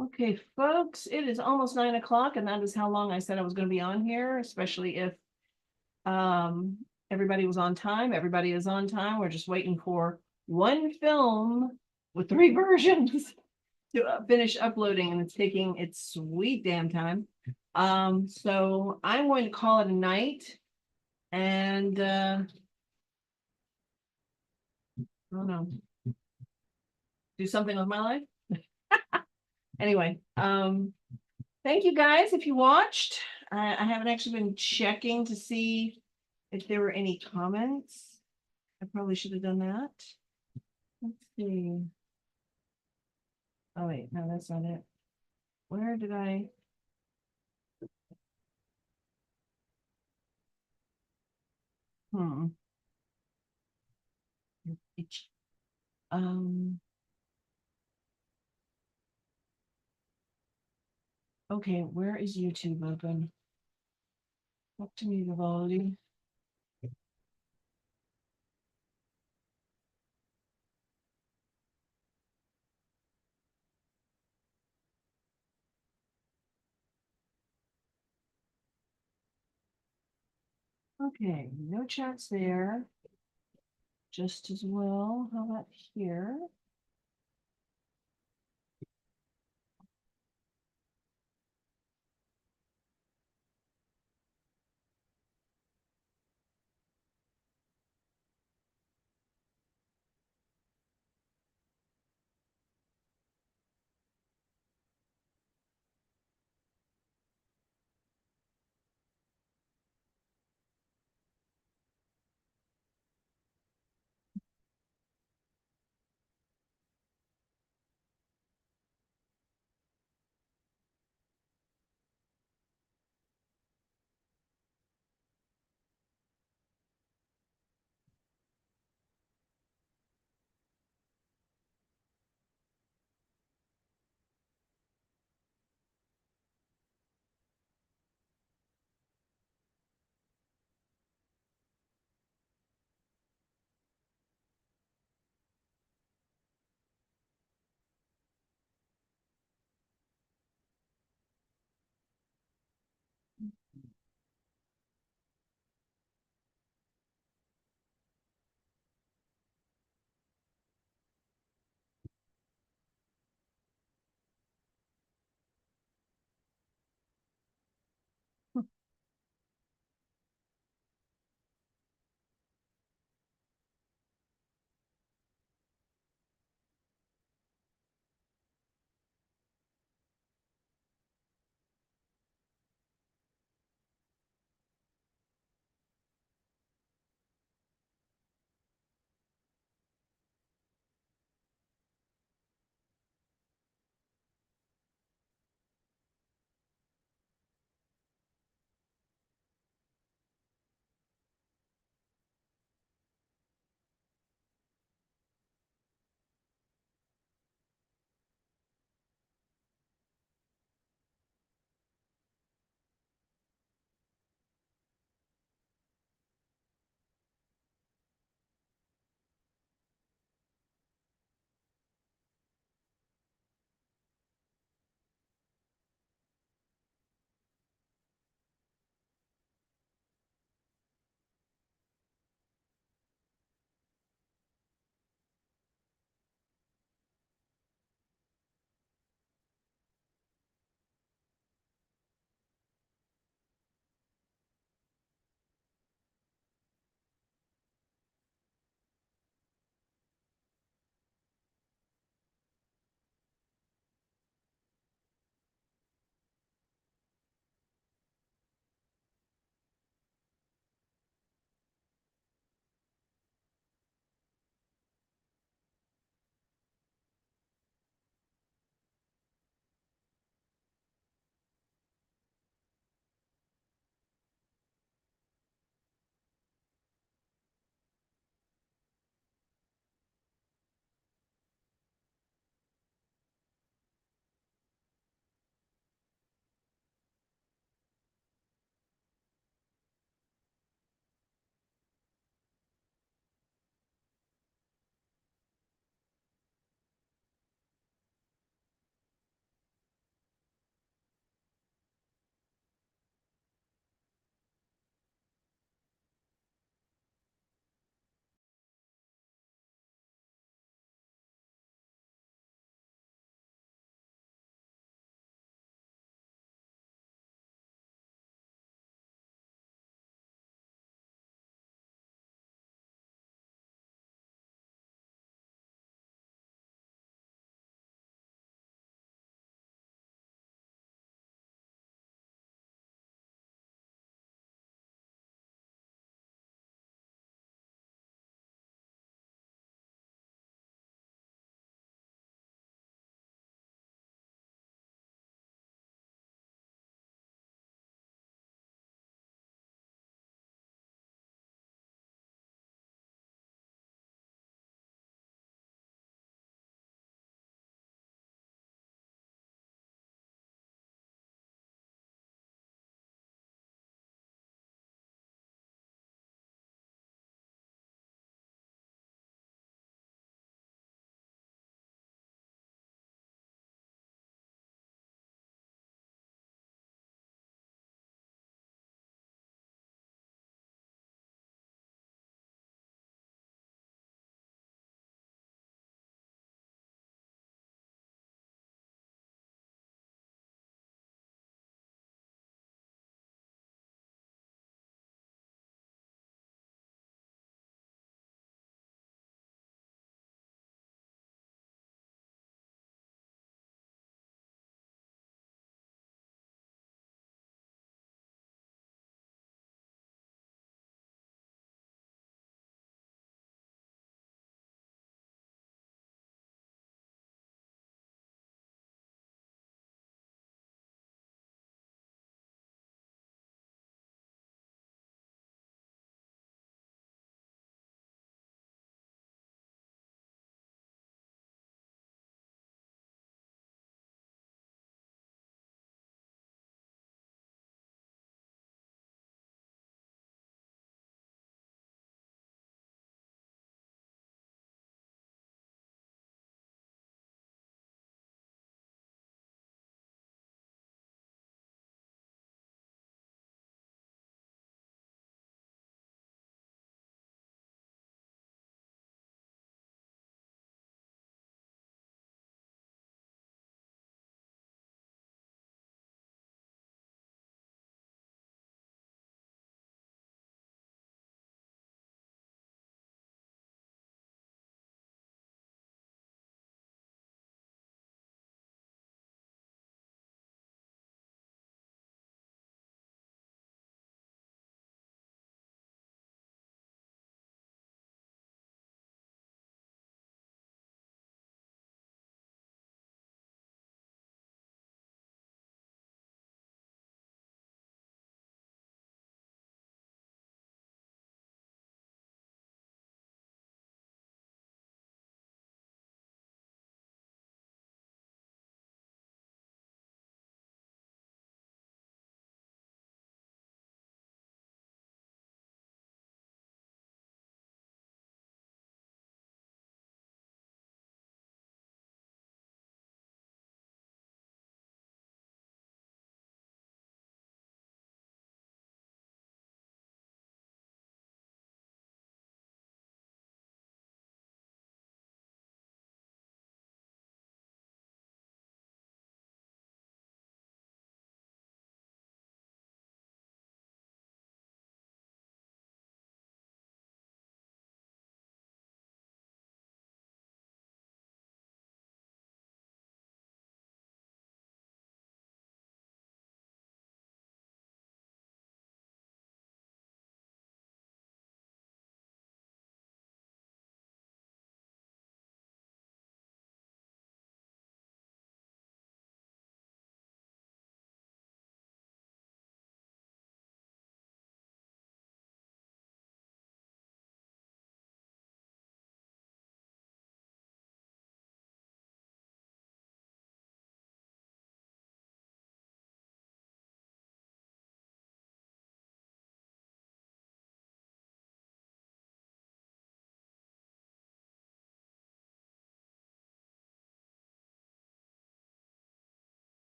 Okay, folks, it is almost 9 o'clock, and that is how long I said I was going to be on here, especially if everybody was on time. Everybody is on time. We're just waiting for one film with 3 versions to finish uploading, and it's taking its sweet damn time. So I'm going to call it a night, and I don't know, do something with my life. Anyway, thank you guys if you watched. I haven't actually been checking to see if there were any comments. I probably should have done that. Let's see. Oh wait, no, that's not it. Where did I? Hmm. Um. Okay, where is YouTube open? Talk to me, Vivaldi. Okay, no chats there. Just as well. How about here?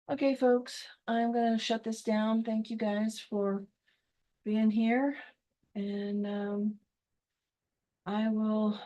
Okay, folks, I'm gonna shut this down. Thank you guys for being here. And I will